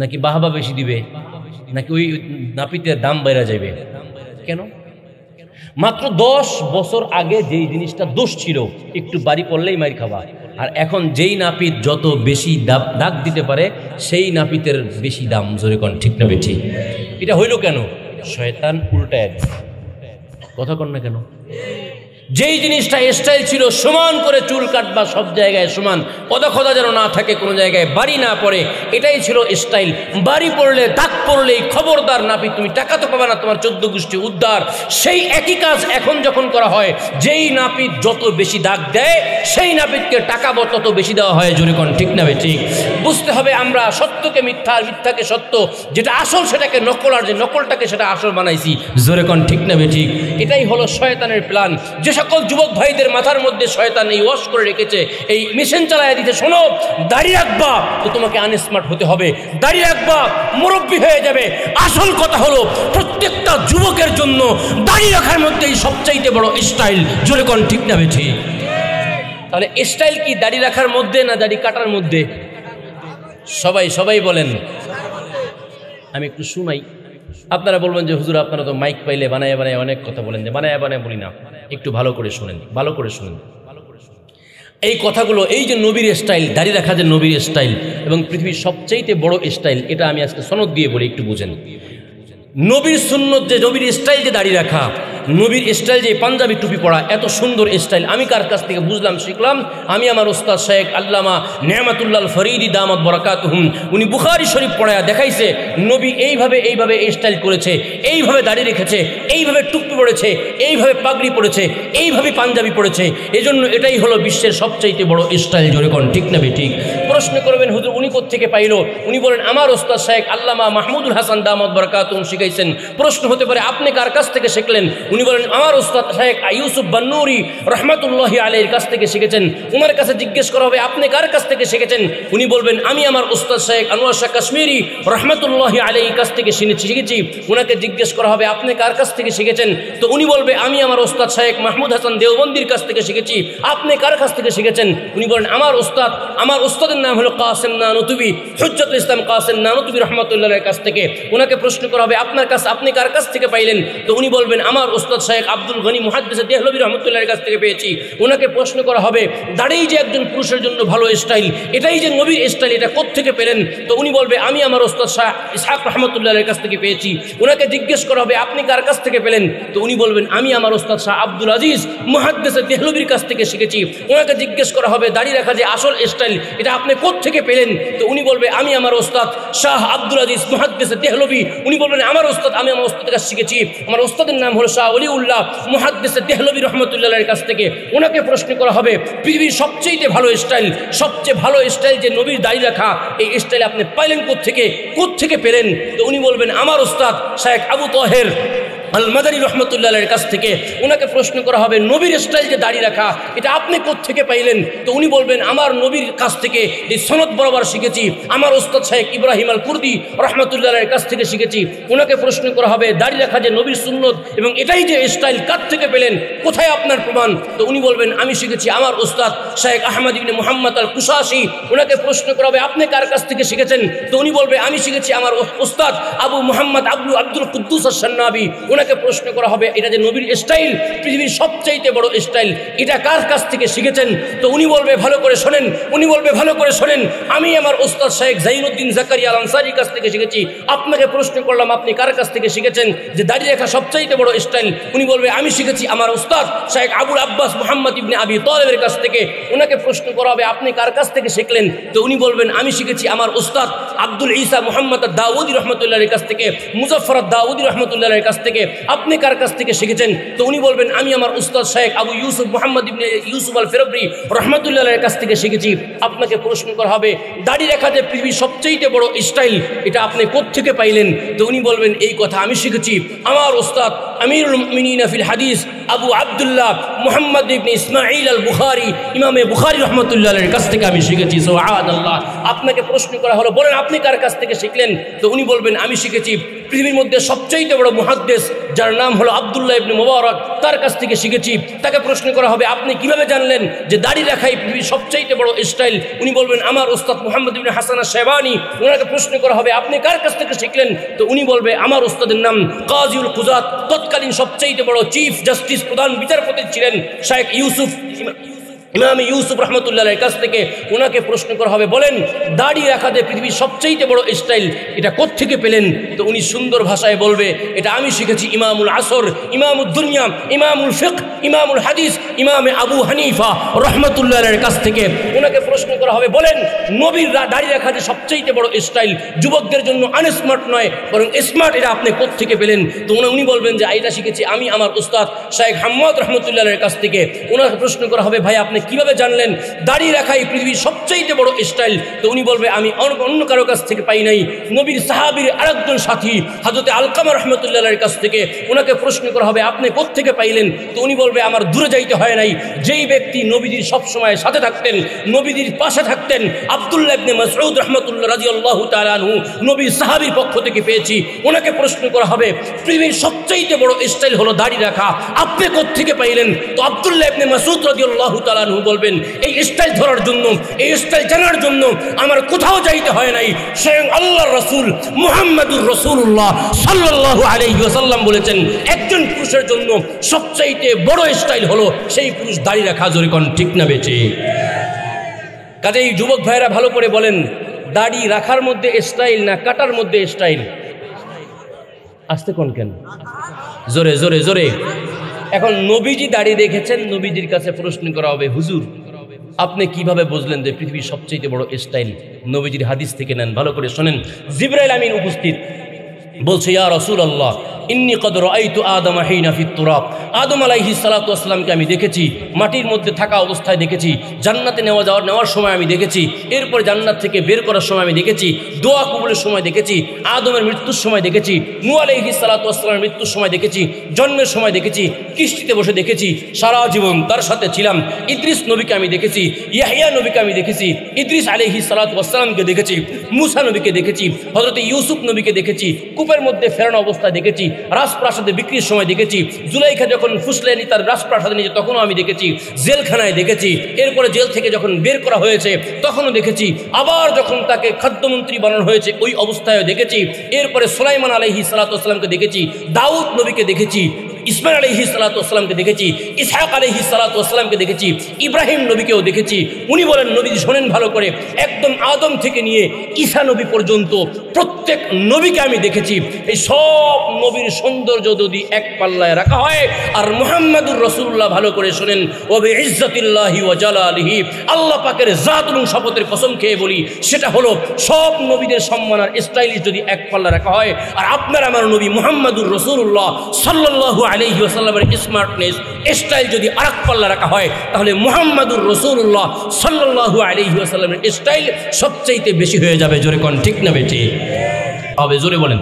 নাকি বাহবা বেশি দিবে, নাকি ওই নাপিতের দাম বেড়ে যাবে? কেন? মাত্র 10 বছর আগে যেই জিনিসটা দোষ ছিল, একটু বাড়ি পড়লেই মার খাবা, আর এখন যেই নাপিত যত বেশি দাগ দিতে পারে সেই নাপিতের বেশি দাম। জোরে কোন ঠিক না বেঠিক? এটা হইল কেন? শয়তান উল্টায় দিছে। কথা কন না কেন? যেই জিনিসটা স্টাইল ছিল সমান করে চুল কাটবা, সব জায়গায় সমান, কদা খদা যেন না থাকে, কোনো জায়গায় বাড়ি না পড়ে, এটাই ছিল স্টাইল। বাড়ি পড়লে, দাগ পড়লেই খবরদার নাপিত, তুমি টাকা তো পাবে না, তোমার 14 গোষ্ঠী উদ্ধার। সেই একই কাজ এখন যখন করা হয়, যেই নাপিত যত বেশি দাগ দেয় সেই নাপিতকে টাকা তত বেশি দেওয়া হয়। জোরে কোন ঠিক না ঠিক? বুঝতে হবে আমরা সত্যকে মিথ্যা, আর মিথ্যাকে সত্য, যেটা আসল সেটাকে নকল, আর যে নকলটাকে সেটা আসল বানাইছি। জোরে কোন ঠিক না ঠিক? এটাই হলো শয়তানের প্ল্যান। যে সকল যুবক ভাইদের মাথার মধ্যে শয়তান এই ওয়াশ করে রেখেছে, এই মিশন চালায় দিতে, শোনো, দাড়ি রাখবা তো তোমাকে আনস্মার্ট হতে হবে, দাড়ি রাখবা মুরব্বী হয়ে যাবে। আসল কথা হলো প্রত্যেকটা যুবকের জন্য দাড়ি রাখার মধ্যেই সবচাইতে বড় স্টাইল। জোরে কোন ঠিক না ঠিক? তাহলে স্টাইল কি দাড়ি রাখার মধ্যে না দাড়ি কাটার মধ্যে? সবাই বলেন। আমি একটু শুনাই, আপনারা বলবেন যে হুজুর আপনারা তো মাইক পাইলে বানায় বানায় অনেক কথা বলেন, যে বানায় বানায় বলি না, একটু ভালো করে শুনেন, ভালো করে শুনেন এই কথাগুলো। এই যে নবীর স্টাইল, দাড়ি রাখা যে নবীর স্টাইল এবং পৃথিবীর সবচাইতে বড় স্টাইল, এটা আমি আজকে সনদ দিয়ে বলি, একটু বুঝেন। নবীর সুন্নত যে, নবীর স্টাইল যে দাড়ি রাখা, নবীর স্টাইল যে পাঞ্জাবি টুপি পরা, এত সুন্দর স্টাইল আমি কার কাছ থেকে বুঝলাম, শিখলাম? আমি আমার উস্তাদ শেখ আল্লামা নেয়ামাতুল্লাহ ফরিদি দামাত বরাকাতুহুম, উনি বুখারী শরীফ পড়ায়া দেখাইছে নবী এইভাবে এই স্টাইল করেছে, এইভাবে দাড়ি রেখেছে, এইভাবে টুপি পড়েছে, এইভাবে পাগড়ি পড়েছে, এইভাবে পাঞ্জাবি পড়েছে। এজন্য এটাই হলো বিশ্বের সবচাইতে বড় স্টাইল। জোরে কোন ঠিক না ঠিক? প্রশ্ন করবেন হুজুর উনি কোত্থেকে পাইল? উনি বলেন আমার উস্তাদ শেখ আল্লামা মাহমুদুল হাসান দামাত বরাকাতুহুম শিখাইছেন। প্রশ্ন হতে পারে আপনি কার কাছ থেকে শিখলেন? উনি বলেন আমার উস্তাদ শেখ ইউসুফ বান্নুরি রহমাতুল্লাহি আলাইহির কাছ থেকে শিখেছেন। উনার কাছে জিজ্ঞেস করা হবে আপনি কার কাছ থেকে শিখেছেন? উনি বলবেন আমি আমার উস্তাদ শেখ আনোয়ার শাহ কাশ্মীরি রহমাতুল্লাহি আলাইহির কাছ থেকে শিখেছি। উনাকে জিজ্ঞেস করা হবে আপনি কার কাছ থেকে শিখেছেন? তো উনি বলবে আমি আমার উস্তাদ শেখ মাহমুদ হাসান দেওবন্দির কাছ থেকে শিখেছি। আপনি কার কাছ থেকে শিখেছেন? উনি বলেন আমার উস্তাদের নাম হলো কাসেম নানুতুবি, হুজ্জাতুল ইসলাম কাসেম নানুতুবি রহমাতুল্লাহির কাছ থেকে। উনাকে প্রশ্ন করা হবে আপনি কার কাছ থেকে পাইলেন? তো উনি বলবেন আমার উস্তাদ শেখ আব্দুল গনি মুহাদ্দিস দেহলভী রহমতুল্লাহির কাছ থেকে পেয়েছি। ওনাকে প্রশ্ন করা হবে দাড়ি যে একজন পুরুষের জন্য ভালো স্টাইল, এটাই যে নবীর স্টাইল, এটা কোত্থেকে পেলেন? তো উনি বলবে আমি আমার উস্তাদ শাহ ইসহাক রহমতুল্লাহির কাছ থেকে পেয়েছি। ওনাকে জিজ্ঞেস করা হবে আপনি কার কাছ থেকে পেলেন? তো উনি বলবেন আমি আমার উস্তাদ শাহ আব্দুল আজিজ মুহাদ্দিস দেহলভীর কাছ থেকে শিখেছি। ওনাকে জিজ্ঞেস করা হবে দাড়ি রাখা যে আসল স্টাইল, এটা আপনি কোত্থেকে পেলেন? তো উনি বলবে আমি আমার উস্তাদ শাহ আব্দুল আজিজ মুহাদ্দিস দেহলভী। উনি বলবেন আমি আমার উস্তাদের কাছে শিখেছি, আমার উস্তাদের নাম হলো শাহ ওলিউল্লাহ মুহাদ্দিস দেহলভী রহমতুল্লাহির কাছ থেকে। ওনাকে প্রশ্ন করা হবে পৃথিবীর সবচেয়ে ভালো স্টাইল, সবচেয়ে ভালো স্টাইল যে নবীর দাড়ি রাখা, এই স্টাইল আপনি পাইলেন কোত্থেকে পেলেন? তো উনি বলবেন আমার উস্তাদ শেখ আবু তাহের আল মাদানী রহমতুল্লাহির কাছ থেকে। ওনাকে প্রশ্ন করা হবে নবীর স্টাইল যে দাড়ি রাখা, এটা আপনি কোত্থেকে পাইলেন? তো উনি বলবেন আমার নবীর কাছ থেকে এই সনদ বরাবর শিখেছি, আমার উস্তাদ শেখ ইব্রাহিম আল কুর্দি রহমতুল্লাহির কাছ থেকে শিখেছি। ওনাকে প্রশ্ন করা হবে দাড়ি রাখা যে নবীর সুন্নত এবং এটাই যে স্টাইল, কার থেকে পেলেন? কোথায় আপনার প্রমাণ? তো উনি বলবেন আমি শিখেছি আমার উস্তাদ শেখ আহমদ ইবনে মুহাম্মদ আল কুশাশি। ওনাকে প্রশ্ন করা হবে আপনি কার কাছ থেকে শিখেছেন? তো উনি বলবে আমি শিখেছি আমার উস্তাদ আবু মুহাম্মদ আব্দুল কুদ্দুস আশ-শান্নাবি। ওনাকে প্রশ্ন করা হবে এটা যে নবীর স্টাইল, পৃথিবীর সবচাইতে বড় স্টাইল, এটা কার কাছ থেকে শিখেছেন? তো উনি বলবে ভালো করে শোনেন, আমি আমার উস্তাদ শেখ জাইনুদ্দিন জাকারিয়া আল আনসারীর কাছ থেকে শিখেছি। আপনাকে প্রশ্ন করলাম আপনি কার কাছ থেকে শিখেছেন যে দাড়ি রাখা সবচাইতে বড় স্টাইল? উনি বলবে আমি শিখেছি আমার উস্তাদ শেখ আবুল আব্বাস মুহাম্মদ ইবনে আবি তালেবের কাছ থেকে। ওনাকে প্রশ্ন করা হবে আপনি কার কাছ থেকে শিখলেন? তো উনি বলবেন আমি শিখেছি আমার উস্তাদ আব্দুল ঈসা মুহাম্মদ দাউদি রহমতুল্লাহির কাছ থেকে, মুজফফর দাউদি রহমতুল্লাহির কাছ থেকে। আপনি কার কাছ থেকে শিখেছেন? তো উনি বলবেন আমি আমার উস্তাদ শেখ আবু ইউসুফ মুহাম্মদ ইবনে ইউসুফ আল ফিরবরি রহমতুল্লাহির কাছ থেকে শিখেছি। আপনাকে প্রশ্ন করা হবে দাড়ি রাখা যে পৃথিবীর সবচাইতে বড় স্টাইল, এটা আপনি কোত্থেকে পাইলেন? তো উনি বলবেন এই কথা আমি শিখেছি আমার উস্তাদ আমিরুল মুমিনিন ফিল হাদিস আবু আব্দুল্লাহ মুহাম্মদ ইবনে ইসমাঈল আল বুখারী, ইমামে বুখারী রহমতুল্লাহির কাছ থেকে আমি শিখেছি। সুবহানাল্লাহ। আপনাকে প্রশ্ন করা হলো বলেন আপনি কার কাছ থেকে শিখলেন? তো উনি বলবেন আমি শিখেছি পৃথিবীর মধ্যে সবচাইতে বড় মুহাদ্দিস যার নাম হলো আব্দুল্লাহ ইবনে মুবারক, তার কাছ থেকে শিখেছি। তাকে প্রশ্ন করা হবে আপনি কিভাবে জানলেন যে দাড়ি রাখাই পৃথিবীর সবচাইতে বড় স্টাইল? উনি বলবেন আমার উস্তাদ মুহাম্মদ ইবনে হাসান আশ-শায়বানী। ওনাকে প্রশ্ন করা হবে আপনি কার কাছ থেকে শিখলেন? তো উনি বলবে আমার উস্তাদের নাম কাজীউল কুযাত, তৎকালীন সবচাইতে বড় চিফ জাস্টিস প্রধান বিচারপতি ছিলেন শেখ ইউসুফ ইমাম ইউসুফ রহমতুল্লাহের কাছ থেকে ওনাকে প্রশ্ন করা হবে, বলেন দাড়ি রাখাতে পৃথিবীর সবচেয়ে বড় স্টাইল এটা কোত্থেকে পেলেন? তো উনি সুন্দর ভাষায় বলবে, এটা আমি শিখেছি ইমামুল আসর, ইমামুদ দুনিয়া, ইমামুল ফিকহ, ইমামুল হাদিস, ইমামে আবু হানিফা রহমতুল্লাহের কাছ থেকে। ওনাকে প্রশ্ন করা হবে, বলেন নবীর দাড়ি রাখাতে সবচেয়ে বড় স্টাইল যুবকদের জন্য আনস্মার্ট নয় বরং স্মার্ট, এটা আপনি কোত্থেকে পেলেন? তো উনি বলবেন যে এটা শিখেছি আমি আমার উস্তাদ শাইখ হাম্মাদ রহমতুল্লাহের কাছ থেকে। ওনাকে প্রশ্ন করা হবে, ভাই আপনি কিভাবে জানলেন দাড়ি রাখাই পৃথিবীর সবচেয়ে বড় স্টাইল? তো উনি বলবে আমি অন্য কারো কাছ থেকে পাই নাই, নবীর সাহাবীর আরেকজন সাথী হযরত আলকামা রাহমাতুল্লাহির কাছ থেকে। ওনাকে প্রশ্ন করা হবে, আপনি কোত্থেকে পাইলেন? তো উনি বলবে আমার দূরে যাইতে হয় নাই, যেই ব্যক্তি নবীজির সব সময় সাথে থাকতেন, নবীজির পাশে থাকতেন, আব্দুল্লাহ ইবনে মাসউদ রাহমাতুল্লাহ রাদিয়াল্লাহু তাআলা আনহু, নবীর সাহাবীর পক্ষ থেকে পেয়েছি। ওনাকে প্রশ্ন করা হবে, পৃথিবীর সবচেয়ে বড় স্টাইল হলো দাড়ি রাখা, আপনি কোত্থেকে পাইলেন? তো আব্দুল্লাহ ইবনে মাসউদ রাদিয়াল্লাহু তাআলা আনহু বলবেন, এই স্টাইল ধরার জন্য, এই স্টাইল জানার জন্য আমার কোথাও যাইতে হয় নাই, স্বয়ং আল্লাহর রাসূল মুহাম্মদুর রাসূলুল্লাহ সাল্লাল্লাহু আলাইহি ওয়াসাল্লাম বলেছেন একজন পুরুষের জন্য সবচাইতে বড় স্টাইল হলো সেই পুরুষ দাড়ি রাখা। জোরে কোন ঠিক না বেঠি? কাজেই যুবক ভাইরা ভালো করে বলেন, দাড়ি রাখার মধ্যে স্টাইল না কাটার মধ্যে স্টাইল? আসতে কোন কেন? জোরে জোরে জোরে। এখন নবীজি দাড়ি দেখেছেন, নবীজির কাছে প্রশ্ন করা হবে, হুজুর আপনি কিভাবে বুঝলেন যে পৃথিবীর সবচেয়ে বড় স্টাইল? নবীজির হাদিস থেকে নেন, ভালো করে শোনেন। জিবরাইল আমিন উপস্থিত, বলছে ইয়া রাসূলুল্লাহ ইন্নী কদ রাআইতু আদম হিনা ফিত তুরাব। আদম আলাইহিস সালাতু ওয়াস সালামকে আমি দেখেছি, মাটির মধ্যে থাকা অবস্থায় দেখেছি, জান্নাতে নেওয়ার সময় আমি দেখেছি, এরপর জান্নাত থেকে বের করার সময় আমি দেখেছি, দোয়া কবুলের সময় দেখেছি, আদমের মৃত্যুর সময় দেখেছি, নূহ আলাইহিস সালাতু ওয়াস সালামের মৃত্যুর সময় দেখেছি, জন্মের সময় দেখেছি, কিস্তিতে বসে দেখেছি, সারা জীবন তার সাথে ছিলাম। ইদ্রিস নবীকে আমি দেখেছি, ইয়াহইয়া নবীকে আমি দেখেছি, ইদ্রিস আলাইহিস সালাতু ওয়াস সালামকে দেখেছি, মূসা নবীকে দেখেছি, হযরত ইউসুফ নবীকে দেখেছি, কূপের মধ্যে ফেরানো অবস্থায় দেখেছি, রাজপ্রাসাদে বিক্রির সময় দেখেছি, জুলাইখা যখন ফুসলানি তার রাজপ্রাসাদে নিয়ে তখনও আমি দেখেছি, জেলখানায় দেখেছি, এরপরে জেল থেকে যখন বের করা হয়েছে তখনও দেখেছি, আবার যখন তাকে খাদ্যমন্ত্রী বানানো হয়েছে ওই অবস্থায়ও দেখেছি, এরপরে সুলাইমান আলাইহিস সালাতু ওয়াস সালামকে দেখেছি, দাউদ নবীকে দেখেছি, ইসমাইল আলাইহিস সালাতু ওয়াস সালামকে দেখেছি, ইসহাক আলাইহিস সালাতু ওয়াস সালামকে দেখেছি, ইব্রাহিম নবীকেও দেখেছি। উনি বলেন, নবী শোনেন ভালো করে, একদম আদম থেকে নিয়ে ঈসা নবী পর্যন্ত প্রত্যেক নবীকে আমি দেখেছি। এই সব নবীর সৌন্দর্য যদি এক পাল্লায় রাখা হয়, আর মুহাম্মাদুর রাসূলুল্লাহ ভালো করে শোনেন, ওয়া বিইজ্জাতিল্লাহি ওয়া জালালিহি, আল্লাহ পাকের জাত এবং শপথের কসম খেয়ে বলি, সেটা হলো সব নবীদের সম্মান আর স্টাইলিশ যদি এক পাল্লা রাখা হয়, আর আপনার আমার নবী মুহাম্মাদুর রাসূলুল্লাহ সাল্লাল্লাহু আলাইহি ওয়াসাল্লামের স্মার্টনেস স্টাইল যদি আরেক পাল্লা রাখা হয়, তাহলে মুহাম্মাদুর রাসূলুল্লাহ সাল্লাল্লাহু আলাইহি ওয়াসাল্লামের স্টাইল সবচাইতে বেশি হয়ে যাবে। জোরে কোন ঠিক না বেঠি? হবে জোরে বলেন।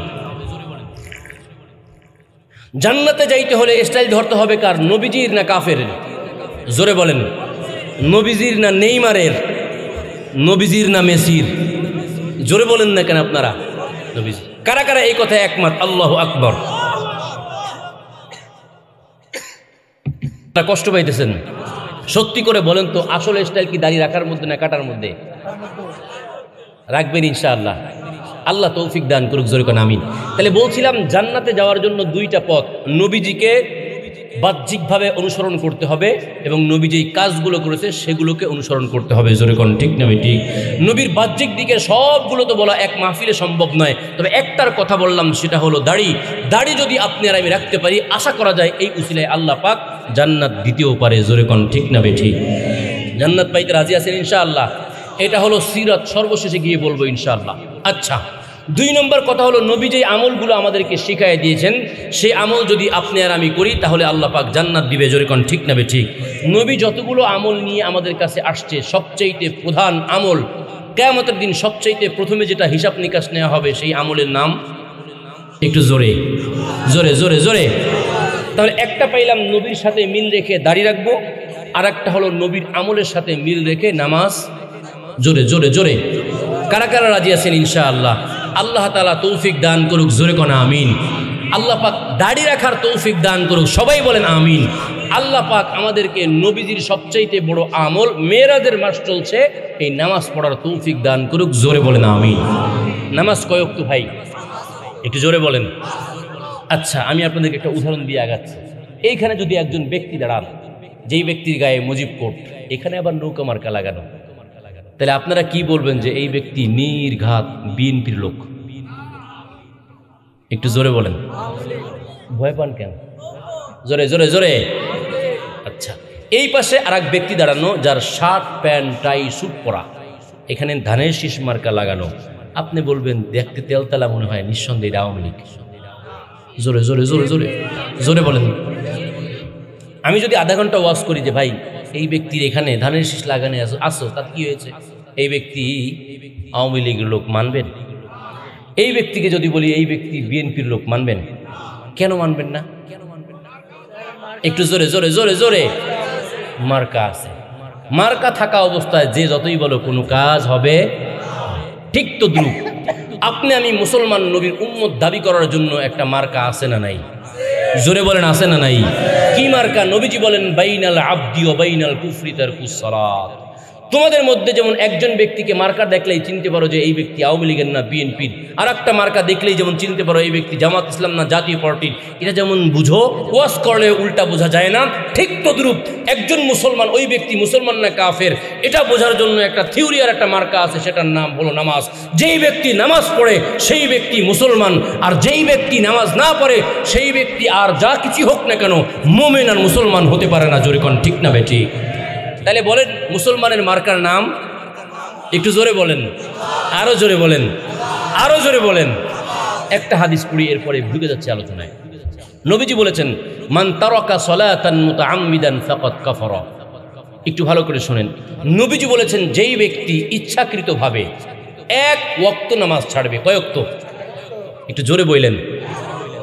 জান্নাতে যাইতে হলে স্টাইল ধরতে হবে কার? নবীজির না কাফেরের? জোরে বলেন। নবীজির না নেইমারের? নবীজির না মেসির? জোরে বলেন না কেন আপনারা? নবীজি। কারা কারা এই কথায় একমত? আল্লাহু আকবার। কষ্ট পাইতেছেন? সত্যি করে বলেন তো, আসল স্টাইল কি দাড়ি রাখার মধ্যে না কাটার মধ্যে? রাখবেন ইনশাআল্লাহ। আল্লাহ তৌফিক দান করুক, জোরে কোন আমিন। তাহলে বলছিলাম জান্নাতে যাওয়ার জন্য দুইটা পথ, নবীজিকে বাহ্যিকভাবে অনুসরণ করতে হবে এবং নবী যেই কাজগুলো করেছে সেগুলোকে অনুসরণ করতে হবে। জোরে কোন ঠিক না ঠিক? নবীর বাহ্যিক দিকে সবগুলো তো বলা এক মাহফিলে সম্ভব নয়, তবে একটার কথা বললাম, সেটা হলো দাড়ি। দাড়ি যদি আপনি আর আমি রাখতে পারি, আশা করা যায় এই উসিলায় আল্লাহ পাক জান্নাত দিতেও পারে। জোরে কোন ঠিক না ঠিক? জান্নাত পাইতে রাজি আছেন ইনশাআল্লাহ? এটা হলো সিরাত, সর্বশেষে গিয়ে বলবো ইনশাআল্লাহ। আচ্ছা, 2 নম্বর কথা হলো, নবী যে আমলগুলো আমাদেরকে শিখাই দিয়েছেন সেই আমল যদি আপনি আর আমি করি তাহলে আল্লাহ পাক জান্নাত দিবে। জোরে কোন ঠিক না ঠিক? নবী যতগুলো আমল নিয়ে আমাদের কাছে আসছে, সবচাইতে প্রধান আমল, কিয়ামতের দিন সবচাইতে প্রথমে যেটা হিসাব নিকাশ নেওয়া হবে সেই আমলের নাম একটু জোরে জোরে জোরে জোরে। তাহলে একটা পাইলাম নবীর সাথে মিল রেখে দাড়ি রাখবো, আর একটা হলো নবীর আমলের সাথে মিল রেখে নামাজ। জোরে জোরে জোরে। কারা কারা রাজি আছেন ইনশাআল্লাহ? আল্লাহ তাআলা তৌফিক দান করুক, জোরে কোন আমিন। আল্লাহ পাক দাড়ি রাখার তৌফিক দান করুক, সবাই বলেন আমিন। আল্লাহ পাক আমাদেরকে নবীজির সবচাইতে বড় আমল, মেরাজের মাস চলছে, এই নামাজ পড়ার তৌফিক দান করুক, জোরে বলেন আমিন। নামাজ কয় ওয়াক্ত ভাই? একটু জোরে বলেন। আচ্ছা, আমি আপনাদেরকে একটা উদাহরণ দিয়ে আগাচ্ছি। এইখানে যদি একজন ব্যক্তি দাঁড়ান, যেই ব্যক্তির গায়ে মুজিব কোট, এখানে আবার নৌকা মার্কা লাগানো, তাহলে আপনারা কি বলবেন যে এই ব্যক্তি নির্ঘাত বিএনপির লোক? একটু জোরে বলেন। ভয় পান কেন? জোরে জোরে জোরে। আচ্ছা, এই পাশে আর এক ব্যক্তি দাঁড়ানো যার শার্ট প্যান্ট টাই স্যুট পরা, এখানে ধানের শীষ মার্কা লাগানো, আপনি বলবেন দেখতে তেলতেলা মনে হয়, নিঃসন্দেহে আওয়ামী লীগ। জোরে জোরে জোরে জোরে জোরে বলেন। আমি যদি আধা ঘন্টা ওয়াজ করি যে ভাই এই ব্যক্তির এখানে ধানের শীষ লাগানো আসো, তার কি হয়েছে, এই ব্যক্তি আওয়ামী লীগের লোক, মানবেন? এই ব্যক্তিকে যদি বলি এই ব্যক্তি বিএনপির লোক, মানবেন? কেন মানবেন না? একটু জোরে জোরে জোরে জোরে। মার্কা আছে, মার্কা থাকা অবস্থায় যে যতই বলো কোনো কাজ হবে। ঠিক তো দ্রুপ আপনি আমি মুসলমান নবীর উম্মত দাবি করার জন্য একটা মার্কা আছে না নাই? জোরে বলেন আছে না নাই? কি মার্কা? নবীজি বলেন বাইনাল আবদি ওয়া বাইনাল কুফরি তারকুস সালাত। তোমাদের মধ্যে যেমন একজন ব্যক্তিকে মার্কা দেখলেই চিনতে পারো যে এই ব্যক্তি আওয়ামী লীগের না বিএনপির, আর একটা মার্কা দেখলেই যেমন চিনতে পারো এই ব্যক্তি জামাত ইসলাম না জাতীয় পার্টির, এটা যেমন বুঝো, ওয়াজ করলে উল্টা বোঝা যায় না, ঠিক তদ্রূপ একজন মুসলমান ওই ব্যক্তি মুসলমান না কাফের এটা বোঝার জন্য একটা থিওরি আর একটা মার্কা আছে, সেটার নাম হলো নামাজ। যেই ব্যক্তি নামাজ পড়ে সেই ব্যক্তি মুসলমান, আর যেই ব্যক্তি নামাজ না পড়ে সেই ব্যক্তি আর যা কিছু হোক না কেন মুমিন আর মুসলমান হতে পারে না। জোরে কোন ঠিক না বেটি? তাহলে বলেন মুসলমানের মার্কার নাম? একটু জোরে বলেন, আরো জোরে বলেন, আরো জোরে বলেন। একটা হাদিস পড়ি, এরপরে ঢুকে যাচ্ছে আলোচনায়। নবীজি বলেছেন মান তারাকা সালাতান মুতাআম্মিদান ফাকাদ কাফারা। একটু ভালো করে শুনেন, নবীজি বলেছেন যেই ব্যক্তি ইচ্ছাকৃতভাবে এক ওয়াক্ত নামাজ ছাড়বে। কয় ওয়াক্ত? একটু জোরে বললেন,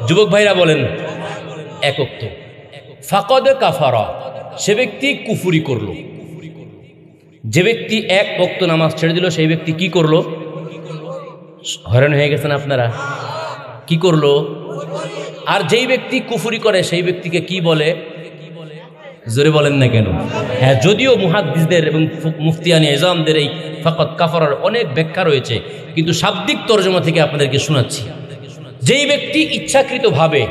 যুবক ভাইরা বলেন এক ওয়াক্ত। ফাকাদ কাফারা, সে ব্যক্তি কুফরি করলো। যে ব্যক্তি এক ওয়াক্ত নামাজ ছেড়ে দিল সেই ব্যক্তি কি করলো? হয়রান হয়ে গেছেন আপনারা? কি করলো? আর যেই ব্যক্তি কুফরি করে সেই ব্যক্তিকে কি বলে? জোরে বলেন না কেন? হ্যাঁ, যদিও মুহাদ্দিসদের এবং মুফতিয়ানি এজামদের এই ফাকাদ কাফারার অনেক ব্যাখ্যা রয়েছে, কিন্তু শাব্দিক তরজমা থেকে আপনাদেরকে শোনাচ্ছি। যেই ব্যক্তি ইচ্ছাকৃতভাবে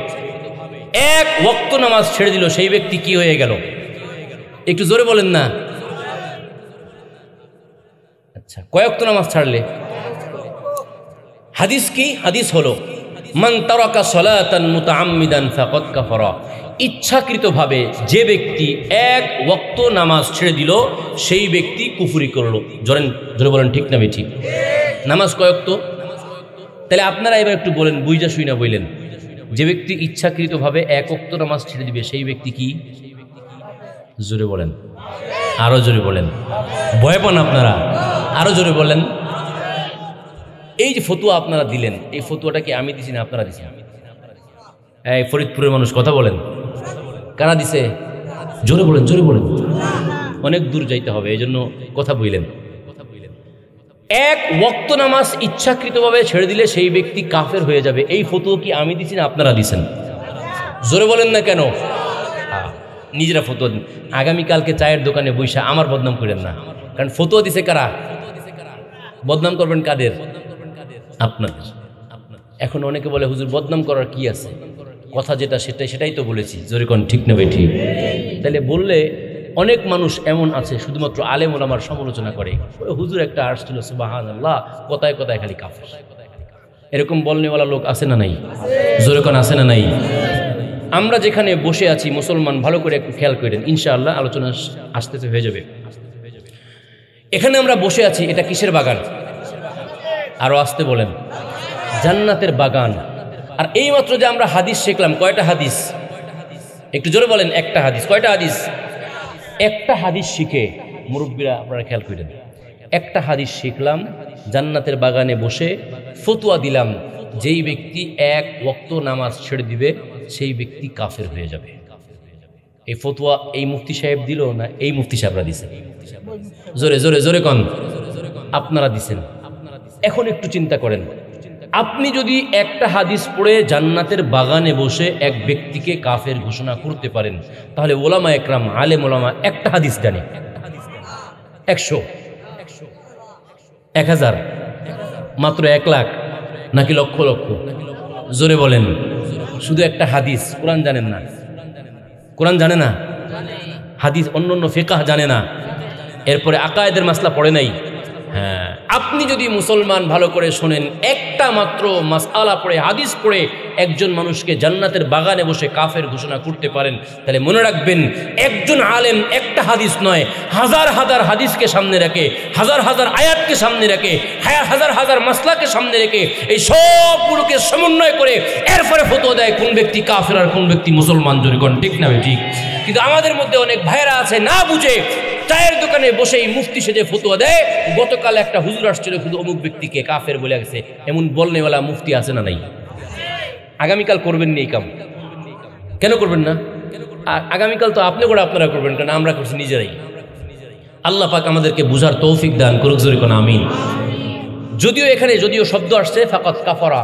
এক ওয়াক্ত নামাজ ছেড়ে দিল সেই ব্যক্তি কি হয়ে গেল? একটু জোরে বলেন না। আচ্ছা, কয় ওয়াক্ত নামাজ ছাড়লে? হাদিস কি? হাদিস হলো মান তারাকা সালাতান মুতাআম্মিদান ফাকাদ কাফারা। ইচ্ছাকৃতভাবে যে ব্যক্তি এক ওয়াক্ত নামাজ ছেড়ে দিল সেই ব্যক্তি কুফরি করলো। জোরে বলেন ঠিক না বেঠিক? নামাজ কয় ওয়াক্ত? তাহলে আপনারা এবার একটু বলেন, বুঝা শুই না বললেন, যে ব্যক্তি ইচ্ছাকৃতভাবে এক ওয়াক্ত নামাজ ছেড়ে দিবে সেই ব্যক্তি কি? জোরে বলেন, আরো জোরে বলেন। ভয় পান আপনারা? আরো জোরে বলেন। এই যে ফতুয়া আপনারা দিলেন, এই ফতুয়াটা কি আমি দিছি না আপনারা দিছি? এই ফরিদপুরের মানুষ কথা বলেন, কারা দিছে? জোরে বলেন, জোরে বলেন। অনেক দূর যাইতে হবে, এই জন্য কথা বললেন। এক ওয়াক্ত নামাজ ইচ্ছাকৃতভাবে ছেড়ে দিলে সেই ব্যক্তি কাফের হয়ে যাবে, এই ফতুয়া কি আমি দিছি না আপনারা দিছেন? জোরে বলেন না কেন? নিজেরা ফতুয়া দিন। আগামীকালকে চায়ের দোকানে বৈশা আমার বদনাম করেন না, কারণ ফতুয়া দিছে কারা? বদনাম করবেন কাদের? আপনাদের। এখন অনেকে বলে হুজুর বদনাম করার কি আছে, কথা যেটা সেটাই তো বলেছি। জোরে কোন ঠিক না বেঠি? তাহলে বললে অনেক মানুষ এমন আছে শুধুমাত্র আলেম ওলামার সমালোচনা করে, হুজুর একটা আসছিল সুবহানাল্লাহ, কথায় কথায় খালি কাফের। এরকম বলনেওয়ালা লোক আছে না নাই? জোরে কোন আছে না নাই? আমরা যেখানে বসে আছি মুসলমান, ভালো করে একটু খেয়াল করেন, ইনশাআল্লাহ আলোচনা আস্তে আস্তে হয়ে যাবে। এখানে আমরা বসে আছি, এটা কিসের বাগান? আরো আসতে বলেন, জান্নাতের বাগান। আর এই মাত্র যে আমরা হাদিস শিখলাম, কয়টা হাদিস? একটু জোরে বলেন, একটা হাদিস। কয়টা হাদিস? একটা হাদিস শিখে, মুরব্বীরা আপনারা খেয়াল করেন, একটা হাদিস শিখলাম, জান্নাতের বাগানে বসে ফতোয়া দিলাম, যেই ব্যক্তি এক ওয়াক্ত নামাজ ছেড়ে দিবে সেই ব্যক্তি কাফের হয়ে যাবে। এই ফতোয়া এই মুফতি সাহেব দিল না এই মুফতি সাহেবরা দিছেন? জোরে জোরে জোরে কন, আপনারা দিছেন। এখন একটু চিন্তা করেন, আপনি যদি একটা হাদিস পড়ে জান্নাতের বাগানে বসে এক ব্যক্তিকে কাফের ঘোষণা করতে পারেন, তাহলে ওলামা একরাম, আলেম ওলামা একটা হাদিস জানে, 100, 1000, মাত্র 1 লাখ নাকি লক্ষ লক্ষ? জোরে বলেন। শুধু একটা হাদিস, কোরআন জানেন না? কোরআন জানে না? হাদিস অন্য ফিকহ জানে না, এরপরে আকায়েদের মাসলা পড়ে নাই। হ্যাঁ, আপনি যদি মুসলমান ভালো করে শোনেন, একটা মাত্র মাসআলা পড়ে, হাদিস পড়ে একজন মানুষকে জান্নাতের বাগানে বসে কাফের ঘোষণা করতে পারেন, তাহলে মনে রাখবেন একজন আলেম একটা হাদিস নয়, হাজার হাজার হাদিসকে সামনে রেখে, হাজার হাজার আয়াতকে সামনে রেখে, হাজার হাজার মাসলাকে সামনে রেখে এই সবগুলোকে সমন্বয় করে এরপরে ফতোয়া দেয় কোন ব্যক্তি কাফের আর কোন ব্যক্তি মুসলমান। জনগণ ঠিক না ঠিক? কিন্তু আমাদের মধ্যে অনেক ভাইয়েরা আছে না বুঝে চায়ের দোকানে বসেই মুফতি সেজে ফতোয়া দেয়। গতকাল একটা হুজুর আসছিল, শুধু অমুক ব্যক্তিকে কাফের বলে গেছে, এমন বলনেওয়ালা মুফতি আছে না নাই? আগামীকাল করবেন নি এই কাম? কেন করবেন না? আগামীকাল তো আপনি করে আপনারা করবেন, কেন আমরা করছি নিজেরাই। আল্লাহ পাক আমাদেরকে বুঝার তৌফিক দান করুক, জোরে কোন আমিন। যদিও শব্দ আসছে ফাকাত কাফারা,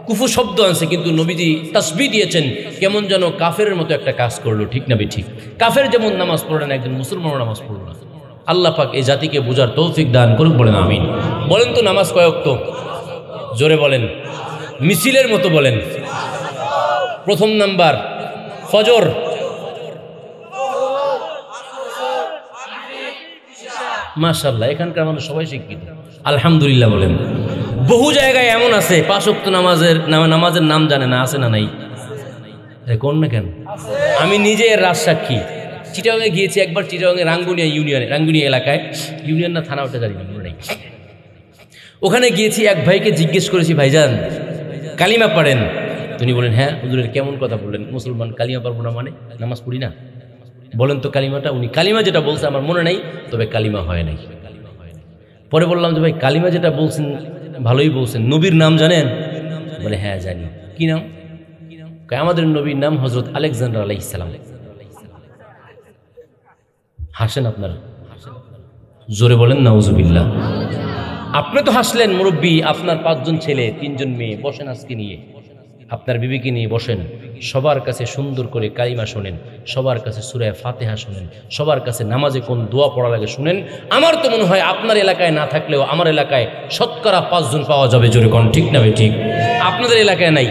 কুফু শব্দ আছে, কিন্তু নবীজি তাসবিহ দিয়েছেন কেমন যেন কাফেরের মতো একটা কাজ করলো। ঠিক না ঠিক? কাফের যেমন নামাজ পড়ে না, একজন মুসলমানও নামাজ পড়ল না। আল্লাহ পাক এই জাতিকে বুঝার তৌফিক দান করুক, বলেন আমিন। বলেন তো নামাজ কয় ওয়াক্ত? জোরে বলেন, মিছিলের মতো বলেন। প্রথম নাম্বার ফজর, মাশাআল্লাহ, এখানকার মানুষ সবাই শিক্ষিত, আলহামদুলিল্লাহ বলেন। বহু জায়গায় এমন আছে 5 ওয়াক্ত নামাজের নাম জানে না, আছে না নাই? কোন না কেন? আমি নিজে এর রাজসাক্ষী। চিটাগাঙে গিয়েছি একবার, চিটাগাঙে রাঙ্গুনিয়া এলাকায়, ইউনিয়ন না থানা, ওটা জানি না, মনে নেই। ওখানে গিয়েছি, এক ভাইকে জিজ্ঞেস করেছি, ভাইজান কালিমা পড়েন? তিনি বলেন, হ্যাঁ হুজুরের কেমন কথা বললেন, মুসলমান কালিমা পারবো না মানে? নামাজ পড়ি না? বলেন তো কালিমাটা। উনি কালিমা যেটা বলছে আমার মনে নাই, তবে কালিমা হয় নাই। পরে বললাম যে ভাই কালিমা যেটা বলছেন ভালোই বলছেন, নবীর নাম জানেন? বলে হ্যাঁ জানি। কি নাম? আমাদের নবীর নাম হযরত আলেকজান্ডার আলাইহিস সালাম। হাসেন আপনারা, জোরে বলেন নাউজুবিল্লাহ। আপনি তো হাসলেন, মুরব্বী, আপনার 5 জন ছেলে 3 জন মেয়ে, বসেন আজকে নিয়ে, আপনার বিবিকে নিয়ে বসেন, সবার কাছে সুন্দর করে কালিমা শোনেন, সবার কাছে সূরা ফাতিহা শোনেন, সবার কাছে নামাজে কোন দোয়া পড়া লাগে শুনেন। আমার তো মনে হয় আপনার এলাকায় না থাকলেও আমার এলাকায় শতকরা 5 জন পাওয়া যাবে। জোরে কোন ঠিক না ঠিক? আপনাদের এলাকায় নাই?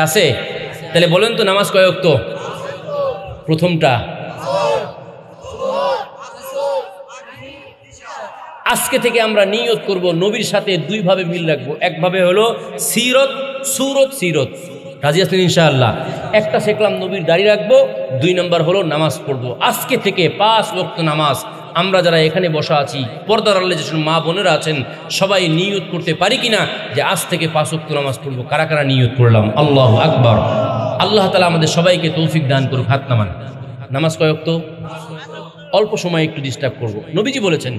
আছে। তাহলে বলেন তো নামাজ কয় ওয়াক্ত? প্রথমটা আজকে থেকে আমরা নিয়ত করব নবীর সাথে 2 ভাবে মিল রাখবো। একভাবে হলো সিরত, রাজি আছেন ইনশাআল্লাহ? একটা শিখলাম নবীর দাড়ি রাখবো, 2 নম্বর হলো নামাজ পড়বো। আজকে থেকে 5 ওয়াক্ত নামাজ আমরা যারা এখানে বসা আছি, পর্দার আড়ালে যেসব মা বোনেরা আছেন, সবাই নিয়ত করতে পারি কিনা যে আজ থেকে 5 ওয়াক্ত নামাজ পড়বো? কারা কারা নিয়ত করলাম? আল্লাহু আকবার। আল্লাহ তাআলা আমাদের সবাইকে তৌফিক দান করুক। হাত নামান। নামাজ কয় ওয়াক্ত? অল্প সময় একটু ডিস্টার্ব করব। নবীজি বলেছেন,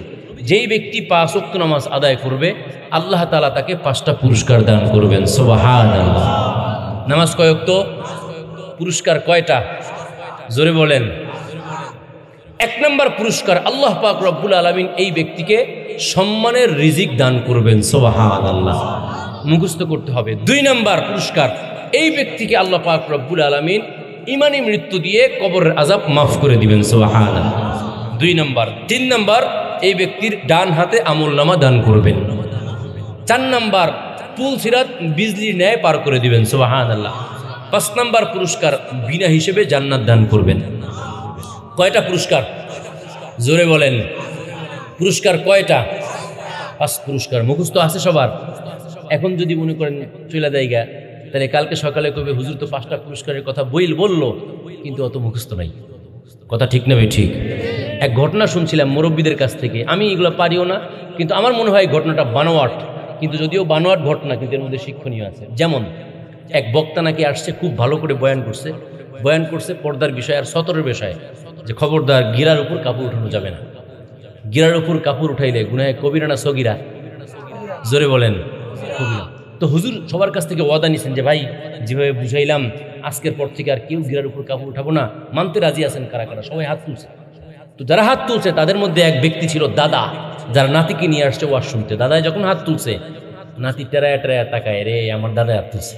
যেই ব্যক্তি 5 ওয়াক্ত নামাজ আদায় করবে, আল্লাহ তাআলা তাকে 5টা পুরস্কার দান করবেন। সুবহানাল্লাহ। নামাজ কয় ওয়াক্ত? পুরস্কার কয়টা? জোরে বলেন। 1 নম্বর পুরস্কার, আল্লাহ পাক রব্বুল আলামিন এই ব্যক্তিকে সম্মানের রিজিক দান করবেন। সুবহানাল্লাহ, মুখস্থ করতে হবে। 2 নম্বর পুরস্কার, এই ব্যক্তিকে আল্লাহ পাক রব্বুল আলামিন ইমানি মৃত্যু দিয়ে কবরের আযাব মাফ করে দিবেন। সুবহানাল্লাহ, 2 নম্বর। 3 নম্বর, এই ব্যক্তির ডান হাতে আমলনামা দান করবেন। 4 নম্বর, পুল সিরাত বিজলির ন্যায় পার করে দিবেন। সুবহানাল্লাহ। 5 নম্বর পুরস্কার, বিনা হিসেবে জান্নাত দান করবেন। কয়টা পুরস্কার? জোরে বলেন, পুরস্কার কয়টা? 5 পুরস্কার। মুখস্থ আছে সবার? এখন যদি মনে করেন চলে দেয়গা, তাহলে কালকে সকালে কবে হুজুর তো 5টা পুরস্কারের কথা বললো, কিন্তু অত মুখস্থ নাই। কথা ঠিক না ঠিক? এক ঘটনা শুনছিলাম মুরব্বীদের কাছ থেকে, আমি এগুলো পারিও না, কিন্তু আমার মনে হয় ঘটনাটা বানোয়াট, কিন্তু যদিও বানোয়াট ঘটনা, কিন্তু এর মধ্যে শিক্ষণীয় আছে। যেমন এক বক্তা নাকি আসছে, খুব ভালো করে বয়ান করছে পর্দার বিষয় আর সতরের বিষয়, যে খবরদার গিরার উপর কাপড় উঠানো যাবে না। গিরার উপর কাপড় উঠাইলে গুনাহে কবিরা না সগিরা? জোরে বলেন, কবিরা। তো হুজুর সবার কাছ থেকে ওয়াদা নিছেন যে ভাই যেভাবে বুঝাইলাম আজকের পর থেকে আর কেউ গিরার উপর কাপড় উঠাবো না। মানতে রাজি আছেন কারা কারা? সবাই হাত তুলছে। তো যারা হাত তুলছে তাদের মধ্যে এক ব্যক্তি ছিল দাদা, যারা নাতিকে নিয়ে আসছে ওয়াজ শুনতে। দাদায় যখন হাত তুলছে, নাতি টেরায়া তাকায়, রে আমার দাদায় হাত তুলছে।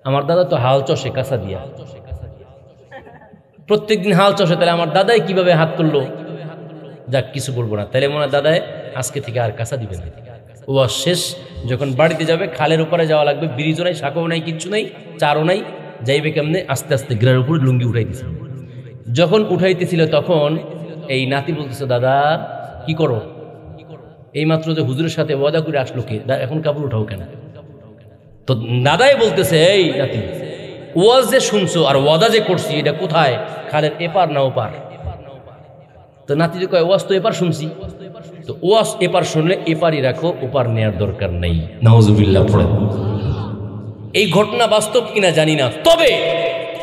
আমার দাদা তো হাল চষে কাঁচা দিয়া, প্রত্যেকদিন হাল চষে, তাহলে আমার দাদাই কিভাবে হাত তুললো? যাক, কিছু বলবো না। তাহলে মনে হয় দাদায় আজকে থেকে আর কাঁচা দিবে না। ওয়াজ শেষ, যখন বাড়িতে যাবে খালের উপরে যাওয়া লাগবে, ব্রিজও নাই, শাখাও নাই, কিচ্ছু নাই, চারও নাই, যাইবে কেমনে? আস্তে আস্তে গিরার উপর লুঙ্গি উঠাই দিছে। যখন উঠাইতেছিল তখন এই নাতি বলতেছে, দাদা কি করো? এইমাত্র যে হুজুরের সাথে ওয়াদা করে আসলো কে, এখন কাপড় উঠাও কেন? তো দাদাই বলতেছে, এই নাতি, ওয়াজ যে শুনছো আর ওয়াদা যে করছি এটা কোথায়, খালের এপার না ওপার? তো নাতি যে কয়, ওয়াজ তো এপার শুনছি। তো ওয়াজ এপার শুনলে এপারই রাখো, ওপার নেয়ার দরকার নেই। নাউজুবিল্লাহ পড়ে। এই ঘটনা বাস্তব কিনা জানি না, তবে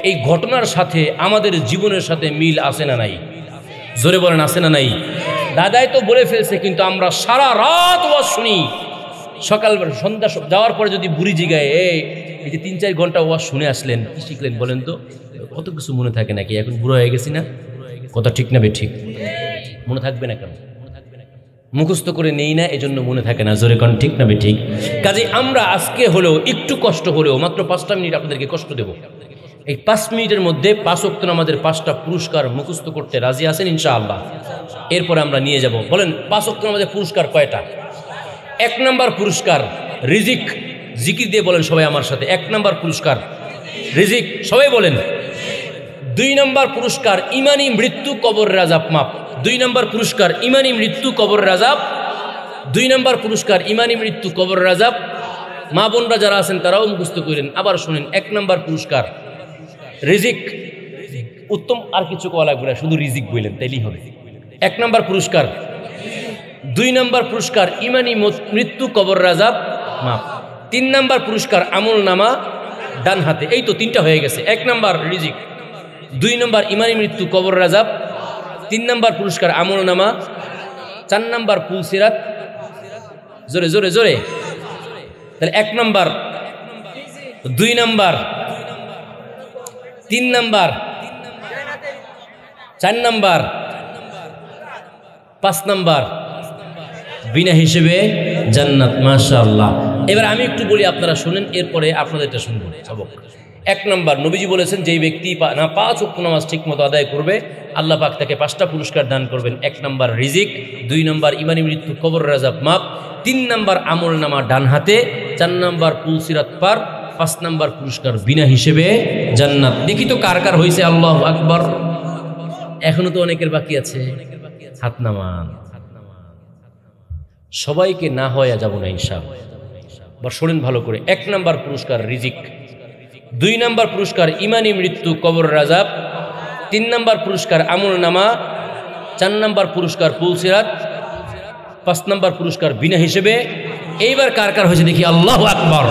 এই ঘটনার সাথে আমাদের জীবনের সাথে মিল আছে না নাই? জোরে বলেন, আছে না নাই? দাদাই তো বলে ফেলছে, কিন্তু আমরা সারা রাত ওয়াজ শুনি। সকালবেলা সন্ধ্যা যাওয়ার পরে যদি বুড়ি জিগায়, এই যে 3-4 ঘন্টা ওয়াজ শুনে আসলেন, কি শিখলেন বলেন তো? কত কিছু মনে থাকে নাকি? এখন বুড়ো হয়ে গেছি না? কথা ঠিক না বে ঠিক? মনে থাকবে না কেন? মুখস্থ করে নেই না, এজন্য মনে থাকে না। জোরে কোন ঠিক না বে ঠিক? কাজে আমরা আজকে হলেও একটু কষ্ট হলেও মাত্র 5টা মিনিট আপনাদেরকে কষ্ট দেব। এই 5 মিনিটের মধ্যে 5 ওয়াক্ত নামাজের 5টা পুরস্কার মুখস্থ করতে রাজি আছেন ইনশাআল্লাহ? এরপরে আমরা নিয়ে যাব। বলেন 5 ওয়াক্ত নামাজের পুরস্কার কয়টা? 1 নাম্বার পুরস্কার রিজিক। জিকির দিয়ে বলেন সবাই আমার সাথে, 1 নাম্বার পুরস্কার রিজিক, সবাই বলেন। 2 নাম্বার পুরস্কার ইমানি মৃত্যু, কবর আযাব মাপ। 2 নাম্বার পুরস্কার ইমানি মৃত্যু, কবর আযাব। 2 নাম্বার পুরস্কার ইমানি মৃত্যু, কবর আযাব। মা বোনরা যারা আছেন তারাও মুখস্থ করেন, আবার শুনেন। 1 নাম্বার পুরস্কার রিজিক। উত্তম আর কিছু কোয়া লাগবে না, শুধু রিজিক বললেন তাইলেই হবে। 1 নাম্বার পুরস্কার। 2 নাম্বার পুরস্কার ইমানি মৃত্যু, কবর আযাব মাপ। 3 নাম্বার পুরস্কার আমল নামা ডান হাতে। এই তো 3টা হয়ে গেছে। 1 নাম্বার রিজিক, 2 নাম্বার ইমানি মৃত্যু, কবর আযাব, 3 নাম্বার পুরস্কার আমল নামা, 4 নাম্বার পুলসিরাত। জোরে জোরে জোরে। তাহলে 1 number, 2 number, 3 number, 4 number, 5 number বিনা হিসেবে জান্নাত। মাশাআল্লাহ। এবার আমি একটু বলি, আপনারা শুনেন, এরপরে আপনাদেরটা শুনবো সবক। 1 নাম্বার, নবীজি বলেছেন যেই ব্যক্তি 5 ওয়াক্ত নামাজ ঠিক মতো আদায় করবে, আল্লাহ পাক তাকে 5টা পুরস্কার দান করবেন। 1 নাম্বার রিজিক, 2 নাম্বার ইমানি মৃত্যু, কবর আযাব মাপ, 3 নাম্বার আমল নামা ডান হাতে, 4 নাম্বার পুলসিরাত পার, 5 নাম্বার পুরস্কার বিনা হিসেবে জান্নাত। দেখি তো কার কার হয়েছে। আল্লাহু আকবার। এখনো তো অনেকের বাকি আছে। হাত নামান। সবাইকে না হয়ে যাব না ইনশাআল্লাহ। শোনেন ভালো করে। 1 নাম্বার পুরস্কার রিজিক, 2 নাম্বার পুরস্কার ইমানি মৃত্যু, কবর আযাব, 3 নাম্বার পুরস্কার আমল নামা, 4 নাম্বার পুরস্কার পুলসিরাত, 5 নাম্বার পুরস্কার বিনা হিসেবে। এইবার কার কার হয়েছে দেখি। আল্লাহু আকবার।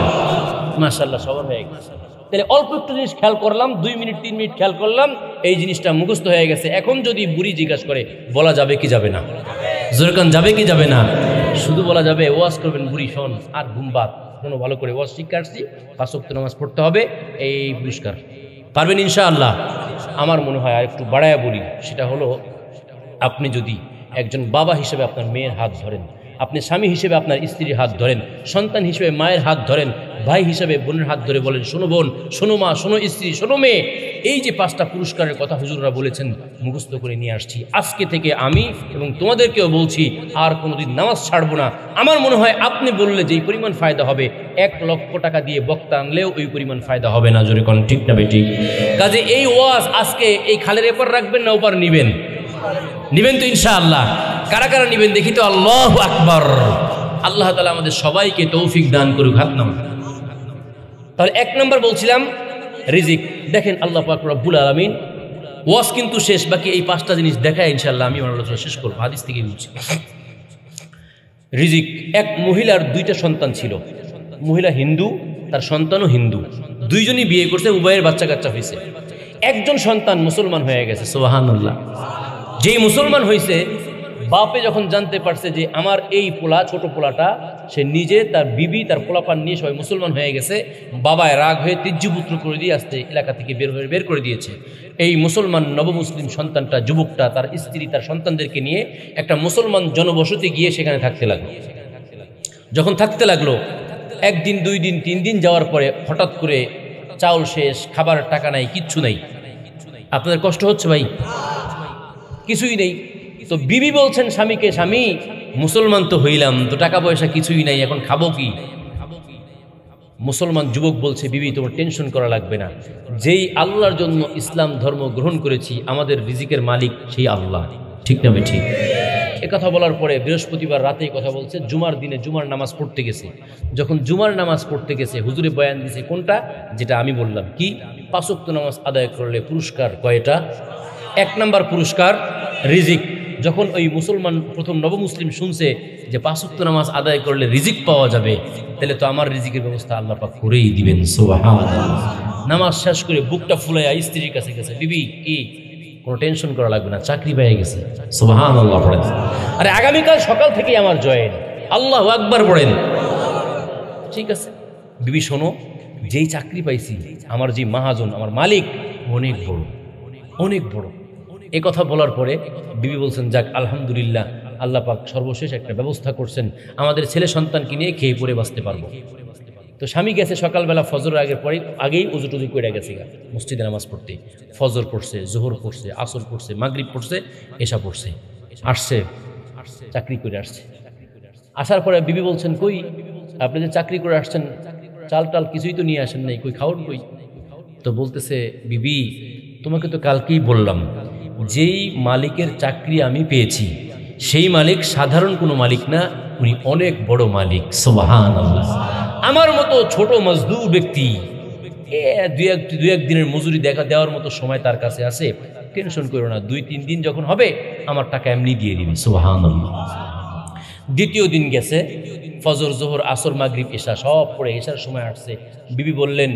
মাশাআল্লাহ, সবার হয়ে গেছে। তাহলে অল্প একটু জিনিস খেয়াল করলাম, 2 মিনিট 3 মিনিট খেয়াল করলাম, এই জিনিসটা মুখস্থ হয়ে গেছে। এখন যদি বুড়ি জিজ্ঞাসা করে, বলা যাবে কি যাবে না? জোরকান যাবে কি যাবে না? শুধু বলা যাবে, ওয়াজ করবেন বুড়ি শোন আর ঘুমবাত শোনো, ভালো করে ওয়াজ শিক্ষা আসছি, 5 ওয়াক্ত নামাজ পড়তে হবে, এই পুরস্কার পারবেন ইনশাআল্লাহ। আমার মনে হয় আর একটু বাড়ায়া বলি, সেটা হলো, আপনি যদি একজন বাবা হিসেবে আপনার মেয়ের হাত ধরেন, আপনি স্বামী হিসেবে আপনার স্ত্রীর হাত ধরেন, সন্তান হিসেবে মায়ের হাত ধরেন, ভাই হিসেবে বোনের হাত ধরে বলেন, শোনো বোন, শোনো মা, শোনো স্ত্রী, শোনো মেয়ে, এই যে 5টা পুরস্কারের কথা হুজুররা বলেছেন, মুখস্থ করে নিয়ে আসছি। আজকে থেকে আমি এবং তোমাদেরকেও বলছি, আর কোনোদিন নামাজ ছাড়বো না। আমার মনে হয় আপনি বললে যেই পরিমাণ ফায়দা হবে, 1 লক্ষ টাকা দিয়ে বক্তা আনলেও ওই পরিমাণ ফায়দা হবে না। জোরে কোন ঠিক না বেঠিক? কাজে এই ওয়াজ আজকে এই খালের এপার রাখবেন না ওপার নিবেন? নিবেন তো ইনশাআল্লাহ? কারা কারা নিবেন দেখি তো? আল্লাহু আকবার। আল্লাহ তাআলা আমাদের সবাইকে তৌফিক দান করুক। হাত নামান। তাহলে 1 নম্বর বলছিলাম রিজিক। দেখেন আল্লাহ পাক রব্বুল আলামিন, ওয়াজ কিন্তু শেষ, বাকি এই 5টা জিনিস দেখায় ইনশাআল্লাহ আমি আমার আলোচনা শেষ করব। হাদিস থেকে বলছি। রিজিক। এক মহিলার 2টা সন্তান ছিল। মহিলা হিন্দু, তার সন্তানও হিন্দু, 2জনই বিয়ে করছে, উভয়ের বাচ্চা কাচ্চা হয়েছে। একজন সন্তান মুসলমান হয়ে গেছে। সুবহানাল্লাহ। যেই মুসলমান হয়েছে, বাপে যখন জানতে পারছে যে আমার এই পোলা, ছোট পোলাটা, সে নিজে, তার বিবি, তার পোলাপান নিয়ে সবাই মুসলমান হয়ে গেছে, বাবায় রাগ হয়ে ত্যাজ্যপুত্র করে দিয়ে আসতে এলাকা থেকে বের করে দিয়েছে। এই মুসলমান নবমুসলিম সন্তানটা, যুবকটা, তার স্ত্রী, তার সন্তানদেরকে নিয়ে একটা মুসলমান জনবসতি গিয়ে সেখানে থাকতে লাগলো। যখন থাকতে লাগলো, 1 দিন 2 দিন 3 দিন যাওয়ার পরে হঠাৎ করে চাউল শেষ, খাবারের টাকা নাই, কিচ্ছু নাই। আপনাদের কষ্ট হচ্ছে ভাই? কিছুই নেই। তো বিবি বলছেন স্বামীকে, স্বামী মুসলমান তো হইলাম, তো টাকা পয়সা কিছুই নাই, এখন খাবো কি? মুসলমান যুবক বলছে, বিবি তোমার টেনশন করা লাগবে না, যেই আল্লাহর জন্য ইসলাম ধর্ম গ্রহণ করেছি আমাদের রিজিকের মালিক সেই আল্লাহ। ঠিক না ঠিক? কথা বলার পরে বৃহস্পতিবার রাতেই কথা বলছে, জুমার দিনে জুমার নামাজ পড়তে গেছে। যখন জুমার নামাজ পড়তে গেছে হুজুরে বয়ান দিছে কোনটা, যেটা আমি বললাম, কি 5 ওয়াক্ত নামাজ আদায় করলে পুরস্কার কয়টা? 1 নাম্বার পুরস্কার রিজিক। যখন ওই মুসলমান প্রথম নবমুসলিম শুনছে যে 5 ওয়াক্ত নামাজ আদায় করলে রিজিক পাওয়া যাবে, তাহলে তো আমার রিজিকের ব্যবস্থা আল্লাহ পাক করেই দিবেন। সুবহানাল্লাহ। নামাজ শেষ করে বুকটা ফুলাইয়া স্ত্রীর কাছে গেছে, বিবি কি কোনো টেনশন করা লাগবে না, চাকরি পেয়ে গেছে। সুবহানাল্লাহ পড়েন। আরে আগামীকাল সকাল থেকেই আমার জয়েন, আল্লাহু আকবার পড়েন। ঠিক আছে বিবি শোনো, যেই চাকরি পাইছি আমার যে মহাজন, আমার মালিক অনেক বড়, অনেক বড়। এ কথা বলার পরে বিবি বলছেন, যাক আলহামদুলিল্লাহ, আল্লাহ পাক সর্বশেষ একটা ব্যবস্থা করছেন, আমাদের ছেলে সন্তানকে নিয়ে খেয়ে পরে বাঁচতে পারবো। তো স্বামী গেছে সকালবেলা ফজরের আগেই উজু টুজু করে গেছে মসজিদে নামাজ পড়তে। ফজর পড়ছে, জোহর পড়ছে, আসর পড়ছে, মাগরিব পড়ছে, এশা পড়ছে, আসছে চাকরি করে আসছে। আসার পরে বিবি বলছেন, কই আপনি যে চাকরি করে আসছেন, চাল টাল কিছুই তো নিয়ে আসেন নাই, কই খাওয়ান কই? তো বলতেছে, বিবি তোমাকে তো কালকেই বললাম, যেই মালিকের চাকরি আমি পেয়েছি সেই মালিক সাধারণ কোনো মালিক না, উনি অনেক বড় মালিক। সুবহানাল্লাহ। আমার মতো ছোট মজদুর ব্যক্তি দুই এক দিনের মজুরি দেওয়ার মতো সময় তার কাছে আছে, টেনশন করো না, 2-3 দিন যখন হবে আমার টাকা এমনি দিয়ে দিবি। সুবহানাল্লাহ। দ্বিতীয় দিন গেছে, ফজর জোহর আসর মাগরিব এশা সব পড়ে এশার সময় আসছে। বিবি বললেন,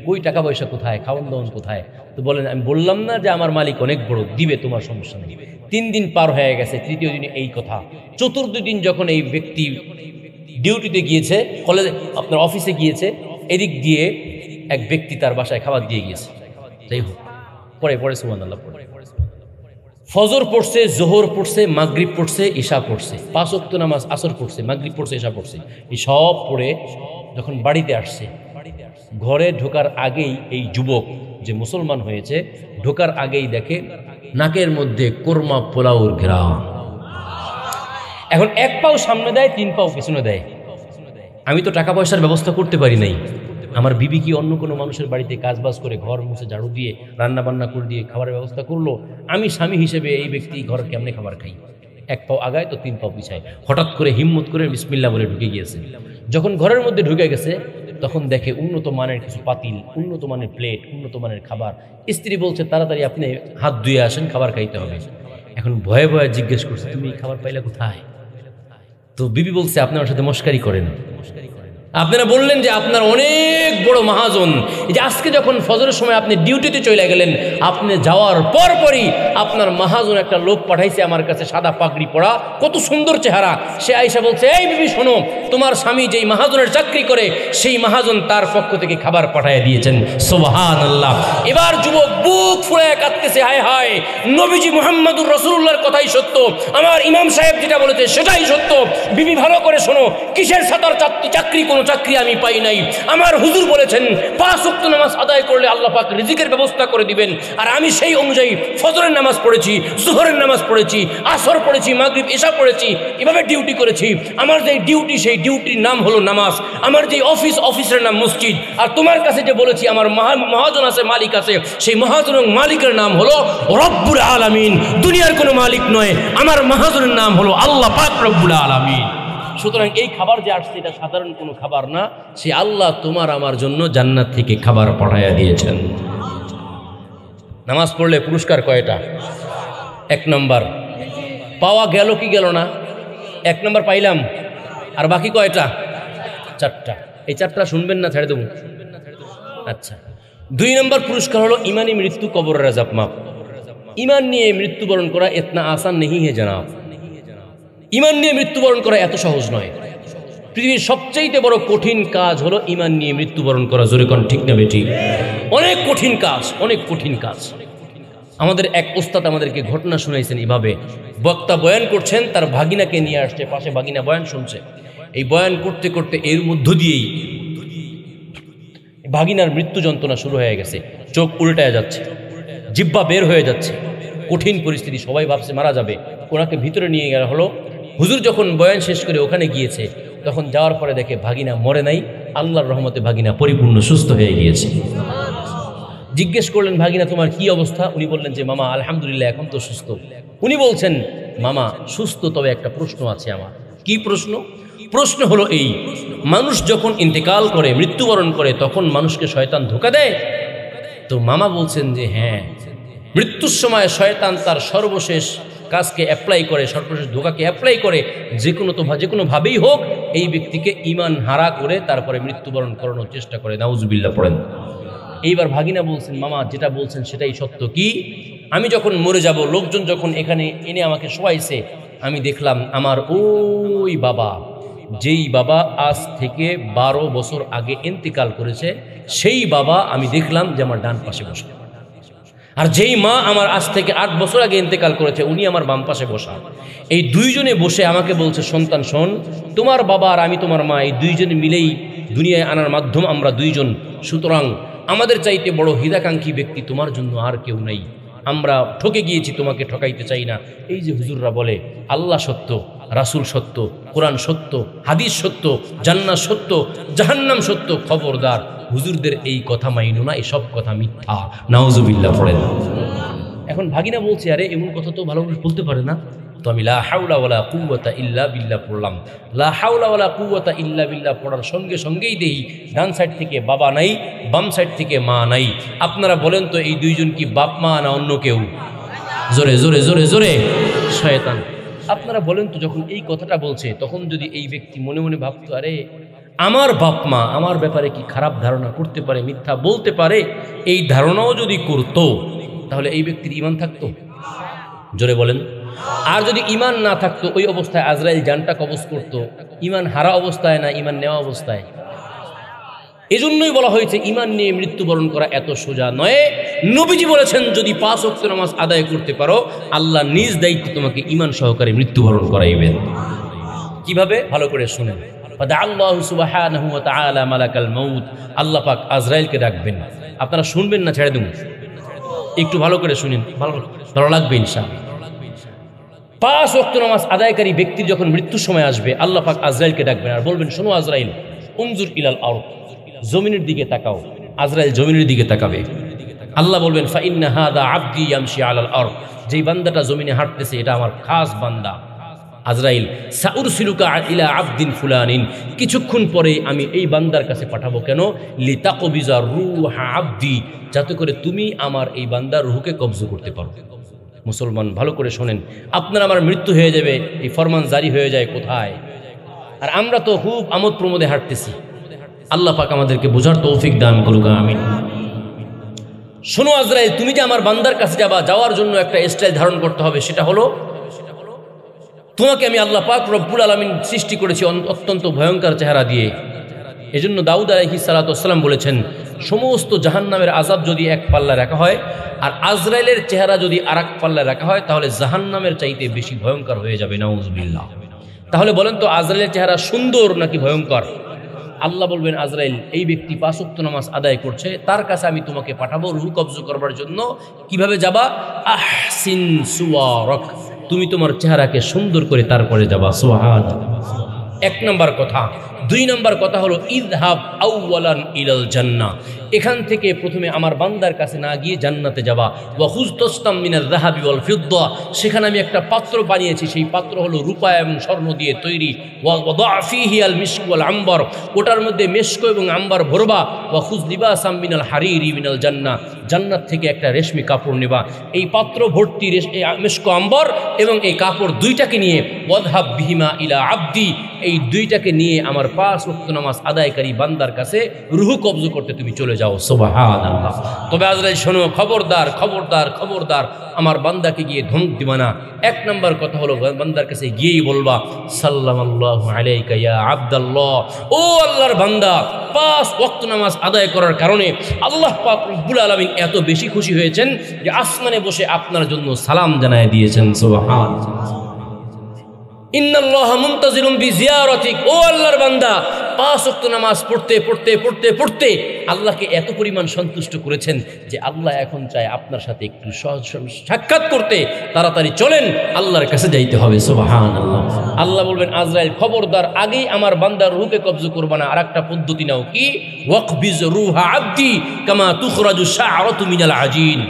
কই টাকা পয়সা কোথায়, খাওয়ান দাওয়ান কোথায়? তো বলেন, আমি বললাম না যে আমার মালিক অনেক বড়, দিবে, তোমার সমস্যা নেই। 3 দিন পার হয়ে গেছে, তৃতীয় দিনে এই কথা। চতুর্থ দিন যখন এই ব্যক্তি ডিউটিতে গিয়েছে, কলেজে আপনার অফিসে গিয়েছে, এদিক দিয়ে এক ব্যক্তি তার বাসায় খাবার দিয়ে গিয়েছে। যাই হোক, পরে সুবহানাল্লাহ পড়ে ফজর পড়ছে, জোহর পড়ছে, মাগরিব পড়ছে, ঈশা পড়ছে, 5 ওয়াক্ত নামাজ, আসর পড়ছে, মাগরিব পড়ছে, ঈশা পড়ছে, এই সব পড়ে যখন বাড়িতে আসছে, ঘরে ঢোকার আগেই এই যুবক যে মুসলমান হয়েছে, ঢোকার আগেই দেখে নাকের মধ্যে কোরমা পোলাওর ঘ্রাণ। এখন 1 পাও সামনে দেয়, 3 পাও পিছনে দেয়। আমি তো টাকা পয়সার ব্যবস্থা করতে পারি নাই, আমার বিবি কি অন্য কোনো মানুষের বাড়িতে কাজবাজ করে ঘর মুছে ঝাড়ু দিয়ে রান্না বান্না করে দিয়ে খাবারের ব্যবস্থা করলো, আমি স্বামী হিসেবে এই ব্যক্তি ঘর কেমনে খাবার খাই? 1 পাও আগায় তো 3 পাও পিছায়। হঠাৎ করে হিম্মত করে বিসমিল্লাহ বলে ঢুকে গিয়েছে। যখন ঘরের মধ্যে ঢুকে গেছে তখন দেখে উন্নত মানের কিছু পাতিল, উন্নত মানের প্লেট, উন্নত মানের খাবার। স্ত্রী বলছে, তাড়াতাড়ি আপনি হাত ধুয়ে আসেন, খাবার খাইতে হবে। এখন ভয়ে ভয়ে জিজ্ঞেস করছে, তুমি খাবার পাইলে কোথায়? তো বিবি বলছে, আপনি আমার সাথে মস্কারি করেন। আপনারা বললেন যে আপনার অনেক বড় মহাজন, এই যে আজকে যখন ফজরের সময় আপনি ডিউটিতে চলে গেলেন, আপনি যাওয়ার পরপরই আপনার মহাজন একটা লোক পাঠাইছে আমার কাছে, সাদা পাগড়ি পরা, কত সুন্দর চেহারা। সে আয়েশা বলছে, এই বিবি শোনো, তোমার স্বামী যেই মহাজনের চাকরি করে সেই মহাজন তার পক্ষ থেকে খাবার পাঠিয়ে দিয়েছেন। সুবহানাল্লাহ। এবার যুবক বুক ফুলে কাঁদতেছে, হায় হায়, নবীজি মুহাম্মদুর রাসূলুল্লাহর কথাই সত্য, আমার ইমাম সাহেব যেটা বলেছে সেটাই সত্য। বিবি ভালো করে শোনো, কিসের সাতার চাকরি, কোনো চাকরি আমি পাই নাই। আমার হুজুর বলেছেন 5 ওয়াক্ত নামাজ আদায় করলে আল্লাহ পাক রিজিকের ব্যবস্থা করে দিবেন, আর আমি সেই অনুযায়ী ফজরের নামাজ পড়েছি, জোহরের নামাজ পড়েছি, আসর পড়েছি, মাগরিব এশা পড়েছি, এভাবে ডিউটি করেছি। আমার যে ডিউটি, সেই ডিউটির নাম হলো নামাজ। আমার যে অফিসের নাম মসজিদ। আর তোমার কাছে যে বলেছি আমার মহাজন আছে, মালিক আছে, সেই মহাজন মালিকের নাম হলো রব্বুল আলামিন। দুনিয়ার কোনো মালিক নয়, আমার মহাজনের নাম হলো আল্লাহ পাক রব্বুল আলামিন। সুতরাং এই খাবার যে আসছে এটা সাধারণ কোনো খাবার না, সে আল্লাহ তোমার আমার জন্য জান্নাত থেকে খাবার পাঠাইয়া দিয়েছেন। নামাজ পড়লে পুরস্কার কয়টা? 1 নম্বর পাওয়া গেল কি গেল না? 1 নম্বর পাইলাম, আর বাকি কয়টা? 4টা। এই 4টা শুনবেন না, ছেড়ে দেবো? আচ্ছা। 2 নম্বর পুরস্কার হলো ইমানি মৃত্যু, কবরের আযাব মাফ। ইমান নিয়ে মৃত্যুবরণ করা ইতনা আসান নেই হে জনাব। ইমান নিয়ে মৃত্যুবরণ করা এত সহজ নয়। পৃথিবীর সবচেয়ে বড় কঠিন কাজ হলো ইমান নিয়ে মৃত্যুবরণ করা। জোরে কোন ঠিক না বেঠিক? অনেক কঠিন কাজ, অনেক কঠিন কাজ। আমাদের এক ওস্তাদ আমাদেরকে ঘটনা শুনাইছেন এভাবে। বক্তা বয়ান করছেন, তার ভাগিনাকে নিয়ে আসছে পাশে, ভাগিনা বয়ান শুনছে। এই বয়ান করতে করতে এর মধ্য দিয়েই ভাগিনার মৃত্যু যন্ত্রণা শুরু হয়ে গেছে। চোখ উল্টায় যাচ্ছে, জিহ্বা বের হয়ে যাচ্ছে, কঠিন পরিস্থিতি। সবাই ভাবছে মারা যাবে। ওনাকে ভিতরে নিয়ে গেল হলো। হুজুর যখন বয়ান শেষ করে ওখানে গিয়েছে, তখন যাওয়ার পরে দেখে ভাগিনা মরে নাই, আল্লাহর রহমতে ভাগিনা পরিপূর্ণ সুস্থ হয়ে গিয়েছে। জিজ্ঞেস করলেন, ভাগিনা তোমার কি অবস্থা? উনি বললেন যে মামা আলহামদুলিল্লাহ এখন তো সুস্থ। উনি বলছেন, মামা সুস্থ, তবে একটা প্রশ্ন আছে আমার। কি প্রশ্ন? প্রশ্ন হলো এই, মানুষ যখন ইন্তেকাল করে, মৃত্যুবরণ করে, তখন মানুষকে শয়তান ধোঁকা দেয়? তো মামা বলছেন যে হ্যাঁ, মৃত্যুর সময় শয়তান তার সর্বশেষ কাজকে অ্যাপ্লাই করে, সর্বশেষ ধোঁকাকে অ্যাপ্লাই করে, যে কোনোভাবেই হোক এই ব্যক্তিকে ঈমান হারা করে তারপরে মৃত্যুবরণ করানোর চেষ্টা করে। নাউজুবিল্লাহ পড়েন। এইবার ভাগিনা বলছেন, মামা যেটা বলছেন সেটাই সত্য। কি? আমি যখন মরে যাব, লোকজন যখন এখানে এনে আমাকে শোয়াইছে, আমি দেখলাম আমার ওই বাবা, যেই বাবা আজ থেকে 12 বছর আগে ইন্তেকাল করেছে, সেই বাবা আমি দেখলাম যে আমার ডান পাশে বসে, আর যেই মা আমার আজ থেকে 8 বছর আগে ইন্তেকাল করেছে, উনি আমার বাম পাশে বসা। এই দুইজনে বসে আমাকে বলছে, সন্তান শোন, তোমার বাবা আর আমি তোমার মা, এই দুইজনে মিলেই দুনিয়ায় আনার মাধ্যম আমরা দুইজন। সুতরাং আমাদের চাইতে বড় হিতাকাঙ্ক্ষী ব্যক্তি তোমার জন্য আর কেউ নাই। আমরা ঠকে গিয়েছি, তোমাকে ঠকাইতে চাই না। এই যে হুজুররা বলে আল্লাহ সত্য, রাসূল সত্য, কোরআন সত্য, হাদিস সত্য, জান্নাত সত্য, জাহান্নাম সত্য, খবরদার হুজুরদের এই কথা মাইনো না, এসব কথা মিথ্যা। নাউজুবিল্লাহ পড়েন। এখন ভাগিনা বলছে, আরে এমন কথা তো ভালো মানুষ বলতে পারে না। তো আমি লা হাওলা ওয়ালা কুওয়াতা ইল্লা বিল্লাহ পড়লাম। লা হাওলা ওয়ালা কুওয়াতা ইল্লা বিল্লাহ পড়ার সঙ্গে সঙ্গেই দেখি ডান সাইড থেকে বাবা নাই, বাম সাইড থেকে মা নাই। আপনারা বলেন তো এই দুইজন কি বাপ মা না অন্য কেউ? জোরে জোরে জোরে জোরে শয়তান। আপনারা বলেন তো, যখন এই কথাটা বলছে, তখন যদি এই ব্যক্তি মনে মনে ভাবতো, আরে আমার বাপ মা আমার ব্যাপারে কি খারাপ ধারণা করতে পারে, মিথ্যা বলতে পারে, এই ধারণাও যদি করতো, তাহলে এই ব্যক্তির ঈমান থাকতো? জোরে বলেন। আর যদি ঈমান না থাকতো, ওই অবস্থায় আজরাইল জানটা কবজ করতো, ঈমান হারা অবস্থায় না ঈমান নেওয়া অবস্থায়? এজন্যই বলা হয়েছে ঈমান নিয়ে মৃত্যুবরণ করা এত সোজা নয়। নবীজি বলেছেন, যদি 5 ওয়াক্ত নামাজ আদায় করতে পারো, আল্লাহ নিজ দায়িত্বে তোমাকে ঈমান সহকারে মৃত্যুবরণ করাইবেন। কিভাবে? ভালো করে শুনেন। আল্লাহু সুবহানাহু ওয়া তাআলা মালাকাল মাউত, আল্লাহ পাক আজরাইলকে ডাকবেন। আপনারা শুনবেন না ছেড়ে দেব? একটু ভালো করে শুনেন, ভালো লাগবে ইনশাআল্লাহ। 5 ওয়াক্ত নামাজ আদায়কারী ব্যক্তির যখন মৃত্যুর সময় আসবে, আল্লাহ পাক আজরাইলকে ডাকবেন আর বলবেন, শোনো আজরাইল, উনজুর ইলাল আরদ, জমিনের দিকে তাকাও। আজরাইল জমিনের দিকে তাকাবে। আল্লাহ বলবেন, ফা ইন্না হাদা আবদি ইয়ামশি আলাল আরদ, যেই বান্দাটা জমিনে হাঁটতেছে এটা আমার খাস বান্দা। আজরাইল, সাউরসিলুকা ইলা আবদিন ফুলানিন, কিছুক্ষণ পরে আমি এই বান্দার কাছে পাঠাবো। কেন? লিতাকবিজা রূহা আবদি, যাতে করে তুমি আমার এই বান্দার রূহকে কবজ করতে পারো। মুসলমান ভালো করে শোনেন, আপনার আমার মৃত্যু হয়ে যাবে, এই ফরমান জারি হয়ে যায় কোথায়? আর আমরা তো খুব আমোদ প্রমোদে হাঁটতেছি। আল্লাহ পাক আমাদেরকে বোঝার তৌফিক দান করুক, আমিন। শোনো আজরাইল, তুমি যে আমার বান্দার কাছে যাবা, যাওয়ার জন্য একটা স্টাইল ধারণ করতে হবে। সেটা হলো, তোমাকে আমি আল্লাহ পাক রব্বুল আলামিন সৃষ্টি করেছি অত্যন্ত ভয়ঙ্কর চেহারা দিয়ে। এজন্য দাউদ আলাইহিস সালাতু ওয়াস সালাম বলেছেন, সমস্ত জাহান্নামের আযাব যদি এক পাল্লায় রাখা হয় আর আজরাইলের চেহারা যদি আরেক পাল্লায় রাখা হয়, তাহলে জাহান্নামের চাইতে বেশি ভয়ঙ্কর হয়ে যাবে। নাউজুবিল্লাহ। তাহলে বলেন তো, আজরাইলের চেহারা সুন্দর নাকি ভয়ঙ্কর? আল্লাহ বলবেন, আজরাইল, এই ব্যক্তি 5 ওয়াক্ত নামাজ আদায় করছে, তার কাছে আমি তোমাকে পাঠাবো রূহ কবজ করবার জন্য। কিভাবে যাবা? আহসিন সুওয়ারাক, তুমি তোমার চেহারাকে সুন্দর করে তারপরে যাবা। সুবহানাল্লাহ। 1 নম্বর কথা। 2 নম্বর কথা হলো, ইযহাব আউওয়ালান ইলাল জান্নাহ, এখান থেকে প্রথমে আমার বান্দার কাছে না গিয়ে জান্নাতে যাবা। ওয়া খুয তাসতাম মিনাল যাহাবি ওয়াল ফিদ্দা, সেখানে আমি একটা পাত্র বানিয়েছি, সেই পাত্র হলো রূপা এবং স্বর্ণ দিয়ে তৈরি। ওয়া ওয়াদা ফীহি আল মিশক ওয়াল আম্বার, ওটার মধ্যে মেশক এবং আম্বার ভরবা। ওয়া খুয লিবাসাম মিনাল হারিরি মিনাল জান্নাহ, জান্নাত থেকে একটা রেশমি কাপড় নেবা। এই পাত্র ভর্তি মেশক আম্বার এবং এই কাপড় দুইটাকে নিয়ে, ওয়াদহাব বিহিমা ইলা আবদি, এই দুইটাকে নিয়ে আমার 5 ওয়াক্ত নামাজ আদায়কারী বান্দার কাছে রূহ কবজ করতে তুমি চলে যাও। সুবহানাল্লাহ। তবে আজরাইল শোনো, খবরদার খবরদার খবরদার, আমার বান্দাকে গিয়ে ধমক দিবা না। 1 নম্বর কথা হলো, বান্দার কাছে গিয়েই বলবা, সাল্লাল্লাহু আলাইকা ইয়া আব্দাল্লাহ, ও আল্লাহর বান্দা, 5 ওয়াক্ত নামাজ আদায় করার কারণে আল্লাহ পাক রব্বুল আলামিন এত বেশি খুশি হয়েছেন যে আসমানে বসে আপনার জন্য সালাম জানায় দিয়েছেন। সুবহানাল্লাহ। ইন্নাল্লাহা মুনতাজিরুম বিজিয়ারাতিক, ও আল্লাহর বান্দা, 5 ওয়াক্ত নামাজ পড়তে পড়তে পড়তে পড়তে আল্লাহকে এত পরিমাণ সন্তুষ্ট করেছেন যে আল্লাহ এখন চায় আপনার সাথে একটু সাক্ষাৎ করতে। তাড়াতাড়ি চলেন, আল্লাহর কাছে যাইতে হবে। সুবহানাল্লাহ। আল্লাহ বলবেন আজরাইল খবরদার, আগেই আমার বান্দার রূহকে কবজা করবে না। আর একটা পদ্ধতি নাও, কি? ওয়াকবিজ রূহা আবদি কামা তুখরাজু শাআরাতু মিনাল আজিন।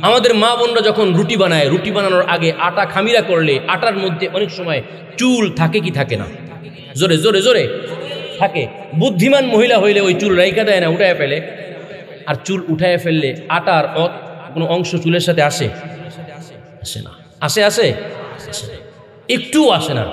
আমাদের মা বোনরা যখন রুটি বানায়, রুটি বানানোর আগে আটা খামিরা করলে আটার মধ্যে অনেক সময় চুল থাকে কি থাকে না? জোরে জোরে জোরে থাকে। বুদ্ধিমান মহিলা হইলে ওই চুল রাইখা দেয় না, উঠায় ফেলে। আর চুল উঠায় ফেললে আটার কোনো অংশ চুলের সাথে আসে? আসে না। আসে? আসে? একটু আসে না।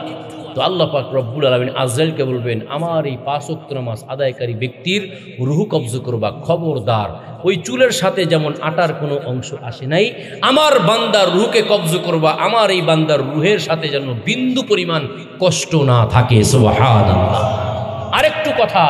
তো আল্লাহ পাক রব্বুল আলামিন আজরাইলকে বলবেন, আমার এই 5 ওয়াক্ত নামাজ আদায়কারী ব্যক্তির রূহ কবজা করবা, খবরদার ওই চুলের সাথে যেমন আটার কোনো অংশ আসে নাই, আমার বান্দার রূহকে কবজা করবা, আমার এই বান্দার রূহের সাথে যেন বিন্দু পরিমাণ কষ্ট না থাকে। সুবহানাল্লাহ। আরেকটু কথা,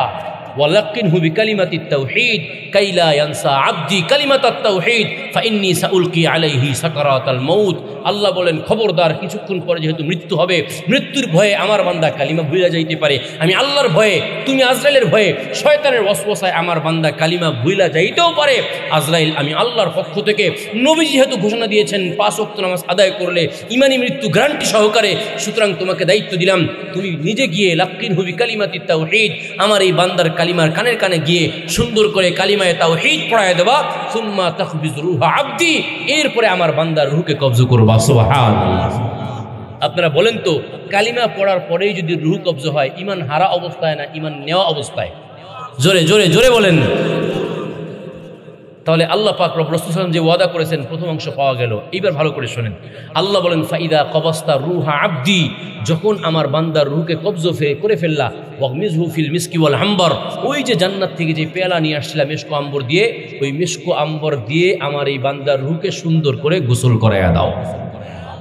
ওয়ালাক্কিনহু বিকালিমাতিত তাওহীদ কাইলা ইয়ানসা আবদি কালিমাতাত তাওহীদ ফাইন্নী সাউলকি আলাইহি সাকারাতাল মাউত। আল্লাহ বলেন খবরদার, কিছুক্ষণ পরে যেহেতু মৃত্যু হবে, মৃত্যুর ভয়ে আমার বান্দা কালিমা ভুলে যাইতে পারে। আমি আল্লাহর ভয়ে, তুমি আজরাইলের ভয়ে, শয়তানের ওয়াসওয়াসায় আমার বান্দা কালিমা ভুলে যাইতেও পারে। আজরাইল, আমি আল্লাহর পক্ষ থেকে, নবী যেহেতু ঘোষণা দিয়েছেন 5 ওয়াক্ত নামাজ আদায় করলে ইমানি মৃত্যু গ্যারান্টি সহকারে, সুতরাং তোমাকে দায়িত্ব দিলাম, তুমি নিজে গিয়ে লাক্কিনহু বিকালিমাতিত তাওহীদ, আমার এই বান্দার কালিমার কানের কানে গিয়ে সুন্দর করে কালিমায়ে তাওহীদ পড়ায় দেবা। সুম্মা তাখবিজ রূহা আবদি, এরপরে আমার বান্দার রূহকে কবজা করবা। সুবহানাল্লাহ। আপনারা বলেন তো, কালিমা পড়ার পরেই যদি রূহ কবজা হয়, ঈমান হারা অবস্থায় না ঈমান নেওয়া অবস্থায়? জোরে জোরে জোরে বলেন। তাহলে আল্লাহ পাক রব রাসূল সাল্লাল্লাহু আলাইহি ওয়াসাল্লাম যে ওয়াদা করেছেন প্রথম অংশ পাওয়া গেল। এইবার ভালো করে শোনেন, আল্লাহ বলেন ফাইদা কবাস্তা রূহা আবদি, যখন আমার বান্দার রূহকে কবজা করে ফেললা, ওয়াগমিজহু ফিল মিসকি ওয়াল আম্বর, ওই যে জান্নাত থেকে যে পেয়ালা নিয়ে আসছিলাম মিশক আম্বর দিয়ে, ওই মিশক আম্বর দিয়ে আমার এই বান্দার রূহকে সুন্দর করে গোসল করায়া দাও।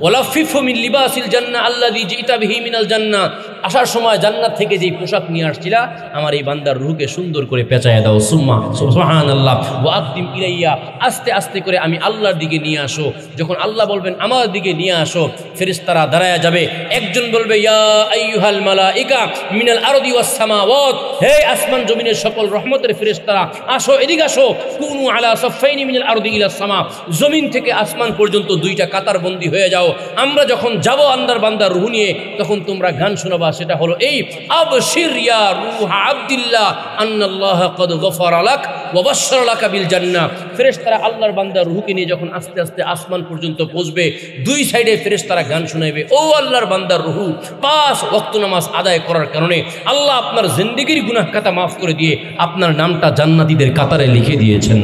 ওয়ালাফিফহু মিন লিবাসিল জান্নাহ আল্লাযী জিতা বিহি মিনাল জান্নাহ, আসার সময় জান্নাত থেকে যেই পোশাক নিয়ে আসছিলা আমার এই বান্দার রূহকে সুন্দর করে পেঁচায়া দাও। সুম্মা সুবহানাল্লাহ ওয়া আকদিম ইলাইয়া, আস্তে আস্তে করে আমি আল্লাহর দিকে নিয়ে আসো। যখন আল্লাহ বলবেন আমার দিকে নিয়ে আসো, ফেরেশতারা দাঁড়ায়া যাবে। একজন বলবে ইয়া আইয়ুহাল মালাইকা মিনাল আরদি ওয়াস সামাওয়াত, হে আসমান জমিনের সকল রহমতের ফেরেশতারা আসো, এদিকে আসো। কুনু আলা সাফাইনি মিনাল আরদি ইলা সামা, জমিন থেকে আসমান পর্যন্ত দুইটা কাতার বন্দী হয়ে যাও। আমরা যখন যাব আন্দার বান্দার রূহ নিয়ে, তখন তোমরা গান শোনাবা, সেটা হলো এই আবশির ইয়া রূহা আবদিল্লাহ আন্নাল্লাহ ক্বাদ গফারা লাক ওয়া বাশশারা লাকা বিল জান্নাহ। ফেরেশতারা আল্লাহর বান্দার রূহকে নিয়ে যখন আস্তে আস্তে আসমান পর্যন্ত পৌঁছবে, দুই সাইডে ফেরেশতারা গান শোনাবে, ও আল্লাহর বান্দার রূহ 5 ওয়াক্ত নামাজ আদায় করার কারণে আল্লাহ আপনার জিন্দেগীর গুনাহ খাতা মাফ করে দিয়ে আপনার নামটা জান্নাতীদের কাতারে লিখে দিয়েছেন।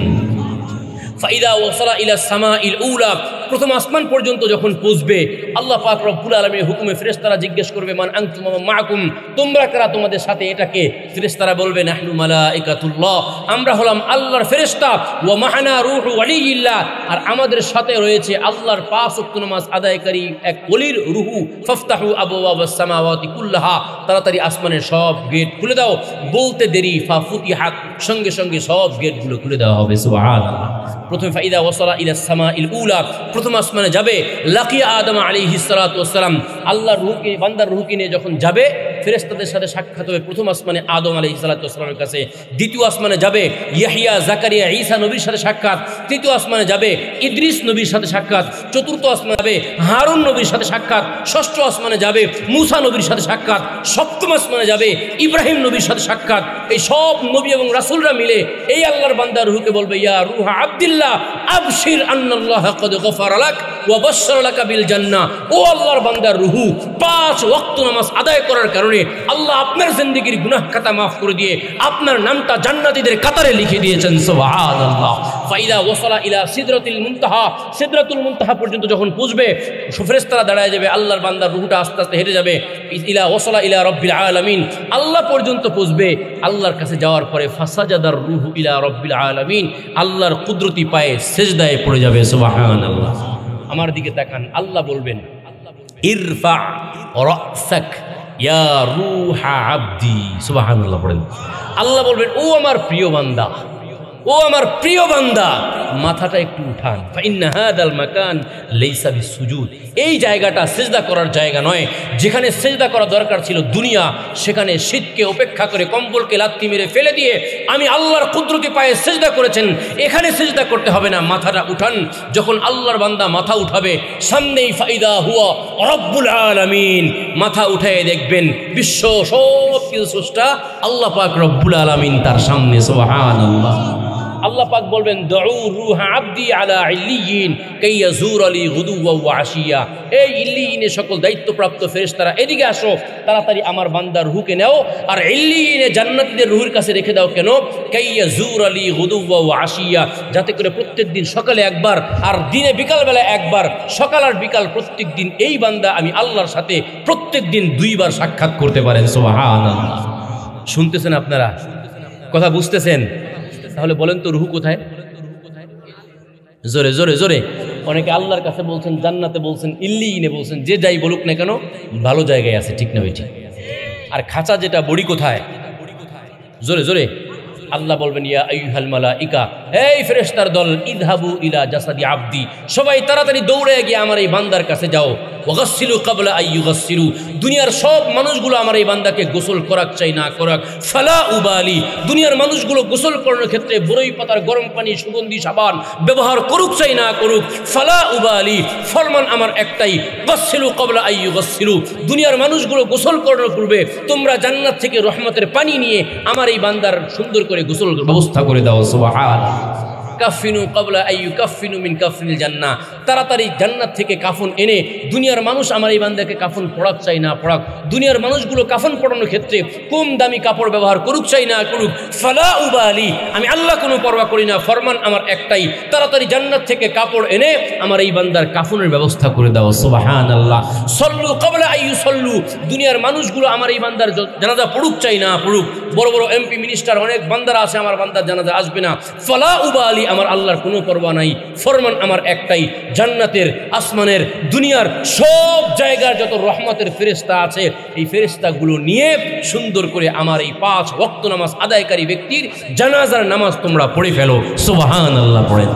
ফাইদা ওয়াসালা ইলা সামাইল উলা, প্রথম আসমান পর্যন্ত যখন পৌঁছবে, আল্লাহ পাক রব্বুল আলামিনের হুকুমে ফেরেশতারা জিজ্ঞেস করবে মান আনতুম ওয়া মাআকুম, তোমরা কারা, তোমাদের সাথে এটাকে? ফেরেশতারা বলবে নাহনু মালাইকাতুল্লাহ, আমরা হলাম আল্লাহর ফেরেশতা। ওয়া মা'ানা রূহু ওয়ালিয়্যিল্লাহ, আর আমাদের সাথে রয়েছে আল্লাহর 5 ওয়াক্ত নামাজ আদায়কারী এক ওলির রূহু। ফাফতাহু আবওয়াবাস সামাওয়াতি কুল্লাহা, তাড়াতাড়ি আসমানের সব গেট খুলে দাও। বলতে দেরি, ফাফুতিহাত, সঙ্গে সঙ্গে সব গেটগুলো খুলে দেওয়া হবে। সুবহানাল্লাহ। প্রথমে ফাইদা ওয়াসালা ইলা সামাইল উলা, প্রথম আসমানে যাবে। লাকিয়া আদম আলাইহিস সালাতু ওয়াস সালাম, আল্লাহর রূহকে, বান্দার রূহকে নিয়ে যখন যাবে, ফেরেশতাদের সাথে সাক্ষাৎ হবে প্রথম আসমানে আদম আলাইহিস সালাতু ওয়াস সালামের কাছে। দ্বিতীয় আসমানে যাবে ইয়াহইয়া, জাকারিয়া, ঈসা নবীর সাথে সাক্ষাৎ। তৃতীয় আসমানে যাবে ইদ্রিস নবীর সাথে সাক্ষাৎ। চতুর্থ আসমানে যাবে হারুন নবীর সাথে সাক্ষাৎ। ষষ্ঠ আসমানে যাবে মুসা নবীর সাথে সাক্ষাৎ। সপ্তম আসমানে যাবে ইব্রাহিম নবীর সাথে সাক্ষাৎ। এই সব নবী এবং রাসূলরা মিলে এই আল্লাহর বান্দার রূহকে বলবে ইয়া রূহা আবদিল্লাহ আবশির আন্নাল্লাহ ক্বাদ গফারা লাক ওয়া বাশশারা লাকা বিল জান্নাহ। ও আল্লাহর বান্দার রূহ, 5 ওয়াক্ত নামাজ আদায় করার কারণে আল্লাহ আপনার জিন্দেগীর গুনাহ খাতা মাফ করে দিয়ে আপনার নামটা জান্নাতীদের কাতারে লিখে দিয়েছেন। সুবহানাল্লাহ। ফাইদা ওয়াসালা ইলা সিদরাতুল মুনতাহা, সিদরাতুল মুনতাহা পর্যন্ত যখন পৌঁছবে, ফেরেশতারা দাঁড়ায় যাবে, আল্লাহর বান্দার রূহটা আস্তে আস্তে হেঁটে যাবে। ইলা ওয়াসালা ইলা রাব্বিল আলামিন, আল্লাহ পর্যন্ত পৌঁছবে। আল্লাহর কাছে যাওয়ার পরে ফাসাজাদার রূহু ইলা রাব্বিল আলামিন, আল্লাহর কুদরতি পায়ে সিজদায় পড়ে যাবে। সুবহানাল্লাহ। আমার দিকে তাকান, আল্লাহ বলবেন ইরফা রাসাক ইয়া রূহা আবদি। সুবহানাল্লাহ পড়েন। আল্লাহ বলবেন ও আমার প্রিয় বান্দা, ও আমার প্রিয় বান্দা, মাথাটা একটু উঠান, ফাইন্না হাদাল মাকান লাইসা বিসুজুদ, এই জায়গাটা সিজদা করার জায়গা নয়। যেখানে সিজদা করা দরকার ছিল দুনিয়া, সেখানে শীতকে উপেক্ষা করে কম্বলকে লাত্তি মেরে ফেলে দিয়ে আমি আল্লাহর কুদরতি পায়ে সিজদা করেছেন, এখানে সিজদা করতে হবে না, মাথাটা উঠান। যখন আল্লাহর বান্দা মাথা উঠাবে, সামনেই ফাইদা হুয়া রব্বুল আলামিন, মাথা উঠায় দেখবেন বিশ্ব সব কিছু স্রষ্টা আল্লাহ পাক রব্বুল আলামিন তার সামনে। সুবহানাল্লাহ। আল্লাহ পাক বলবেন দুউ রূহা আবদি আলা ইল্লিয়িন কাইয়াজুর আলী গুদুওয়া ওয়া আশিয়া, এই ইল্লিয়িনে সকল দায়িত্বপ্রাপ্ত ফেরেশতারা এদিকে আসো, তাড়াতাড়ি আমার বান্দার রূহকে নাও, আর ইল্লিয়িনে জান্নাতীদের রূহের কাছে রেখে দাও। কেন? কাইয়াজুর আলী গুদুওয়া ওয়া আশিয়া, যাতে করে প্রত্যেকদিন সকালে একবার আর দিনে বিকালবেলা একবার, সকাল আর বিকাল প্রত্যেক দিন এই বান্দা আমি আল্লাহর সাথে প্রত্যেক দিন 2 বার সাক্ষাৎ করতে পারেন। সুবহানাল্লাহ। শুনতেছেন আপনারা? কথা বুঝতেছেন? তাহলে বলেন তো রুহু কোথায়? জোরে জোরে জোরে। অনেকে আল্লাহর কাছে বলছেন, জান্নাতে বলছেন, ইল্লিয়িনে বলছেন, যে যাই বলুক না কেন ভালো জায়গায় আছে, ঠিক না বেঠিক? আর খাঁচা যেটা, বড়ি কোথায়? জোরে জোরে। আল্লাহ বলবেন ইয়া আইয়ুহাল মালাইকা, এই ফেরেশতার দল, ইযহাবু ইলা জাসাদি আবদি, সবাই তাড়াতাড়ি দৌড়ে গিয়ে আমার এই বান্দার কাছে যাও। ওয়াগাসসিলু ক্বাবলা আইয়ুগাসসিলু, দুনিয়ার সব মানুষগুলো আমার এই বান্দাকে গোসল করাক চাই না করাক, ফালা উবালি, দুনিয়ার মানুষগুলো গোসল করানোর ক্ষেত্রে বরই পাতার গরম পানি, সুগন্ধি সাবান ব্যবহার করুক চাই না করুক, ফালা উবালি, ফরমান আমার একটাই, গাসসিলু ক্বাবলা আইয়ুগাসসিলু, দুনিয়ার মানুষগুলো গোসল করানোর পূর্বে তোমরা জান্নাত থেকে রহমতের পানি নিয়ে আমার এই বান্দার সুন্দর করে গোসল ব্যবস্থা করে দাও। সুবহানাল্লাহ। কাফিনু ক্বাবলা আইয়ুকাফিনু মিন কাফনিল জান্নাহ, তাড়াতাড়ি জান্নাত থেকে কাফন এনে, দুনিয়ার মানুষ আমার এই বান্দাকে কাফন পড়াক চাই না পড়াক, দুনিয়ার মানুষগুলো কাফন পড়ানোর ক্ষেত্রে কম দামি কাপড় ব্যবহার করুক চাই না করুক, ফালা উবালি, আমি আল্লাহ কোনো পরোয়া করি না, ফরমান আমার একটাই, তাড়াতাড়ি জান্নাত থেকে কাপড় এনে আমার এই বান্দার কাফনের ব্যবস্থা করে দাও। সুবহানাল্লাহ। সল্লু ক্বাবলা আইয়ুসল্লু, দুনিয়ার মানুষগুলো আমার এই বান্দার জানাজা পড়ুক চাই না পড়ুক, বড় বড় এমপি মিনিস্টার অনেক বান্দারা আছে, আমার বান্দার জানাজা আসবে না, ফালা উবালি, আমার আল্লাহর কোনো পরোয়া নাই, ফরমান আমার একটাই, জান্নাতের, আসমানের, দুনিয়ার সব জায়গার যত রহমতের ফেরেশতা আছে, এই ফেরেশতাগুলো নিয়ে সুন্দর করে আমার এই 5 ওয়াক্ত নামাজ আদায়কারী ব্যক্তির জানাজার নামাজ তোমরা পড়ে ফেলো। সুবহানাল্লাহ। পড়ে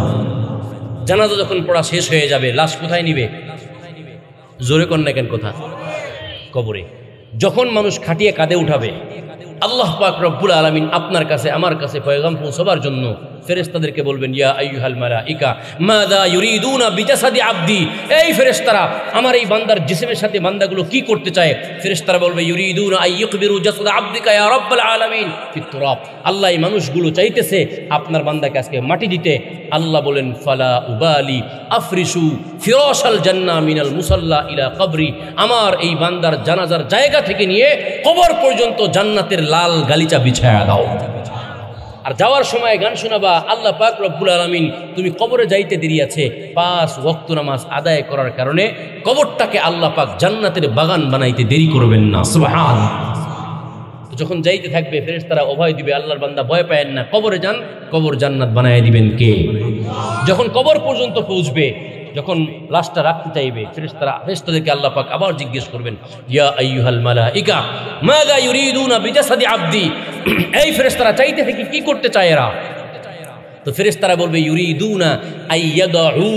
জানাজা যখন পড়া শেষ হয়ে যাবে, লাশ কোথায় নিবে? জোরে কর না কেন কথা? কবরে। যখন মানুষ খাটিয়ে কাঁধে উঠাবে, আল্লাহ পাক রব্বুল আলামিন আপনার কাছে আমার কাছে পয়গাম পৌঁছাবার জন্য ফেরেশতাদেরকে বলবেন ইয়া আইয়ুহাল মালাইকা মাযা ইউরিদুনা বিজাসাদি আবদি, এই ফেরেশতারা আমার এই বান্দার জিসমের সাথে বান্দাগুলো কি করতে চায়? ফেরেশতারা বলবে ইউরিদুনা আইয়ুকবিরু জাসাদ আবদিকা ইয়া রাব্বাল আলামিন ফিত তুরাব, আল্লাহ এই মানুষগুলো চাইতেছে আপনার বান্দাকে আজকে মাটি দিতে। আল্লাহ বলেন ফালা উবালি আফরিসু ফিরাশাল জান্নাহ মিনাল মুসাল্লা ইলা কবরি, আমার এই বান্দার জানাজার জায়গা থেকে নিয়ে কবর পর্যন্ত জান্নাতের লাল গালিচা বিছায়া দাও। আর যাওয়ার সময় গান শোনাবা, আল্লাহ পাক রব্বুল আলামিন তুমি কবরে যাইতে দেরি আছে, 5 ওয়াক্ত নামাজ আদায় করার কারণে কবরটাকে আল্লাহ পাক জান্নাতের বাগান বানাইতে দেরি করবেন না। সুবহানাল্লাহ। যখন যাইতে থাকবে ফেরেশতারা অভয় দিবে, আল্লাহর বান্দা ভয় পায়েন না, কবরে যান, কবর জান্নাত বানায় দিবেন কে? যখন কবর পর্যন্ত পৌঁছবে, যখন লাশটা রাখতে চাইবে, ফেরেশতাদেরকে আল্লাহ পাক আবার জিজ্ঞেস করবেন ইয়া আইয়ুহাল মালাইকা মাযা ইউরিদুনা বিজাসাদি আবদি, এই ফেরেশতারা চাইতে থেকে কি করতে চায় এরা? তো ফেরেশতারা বলবে ইউরিদুনা আইয়াদউ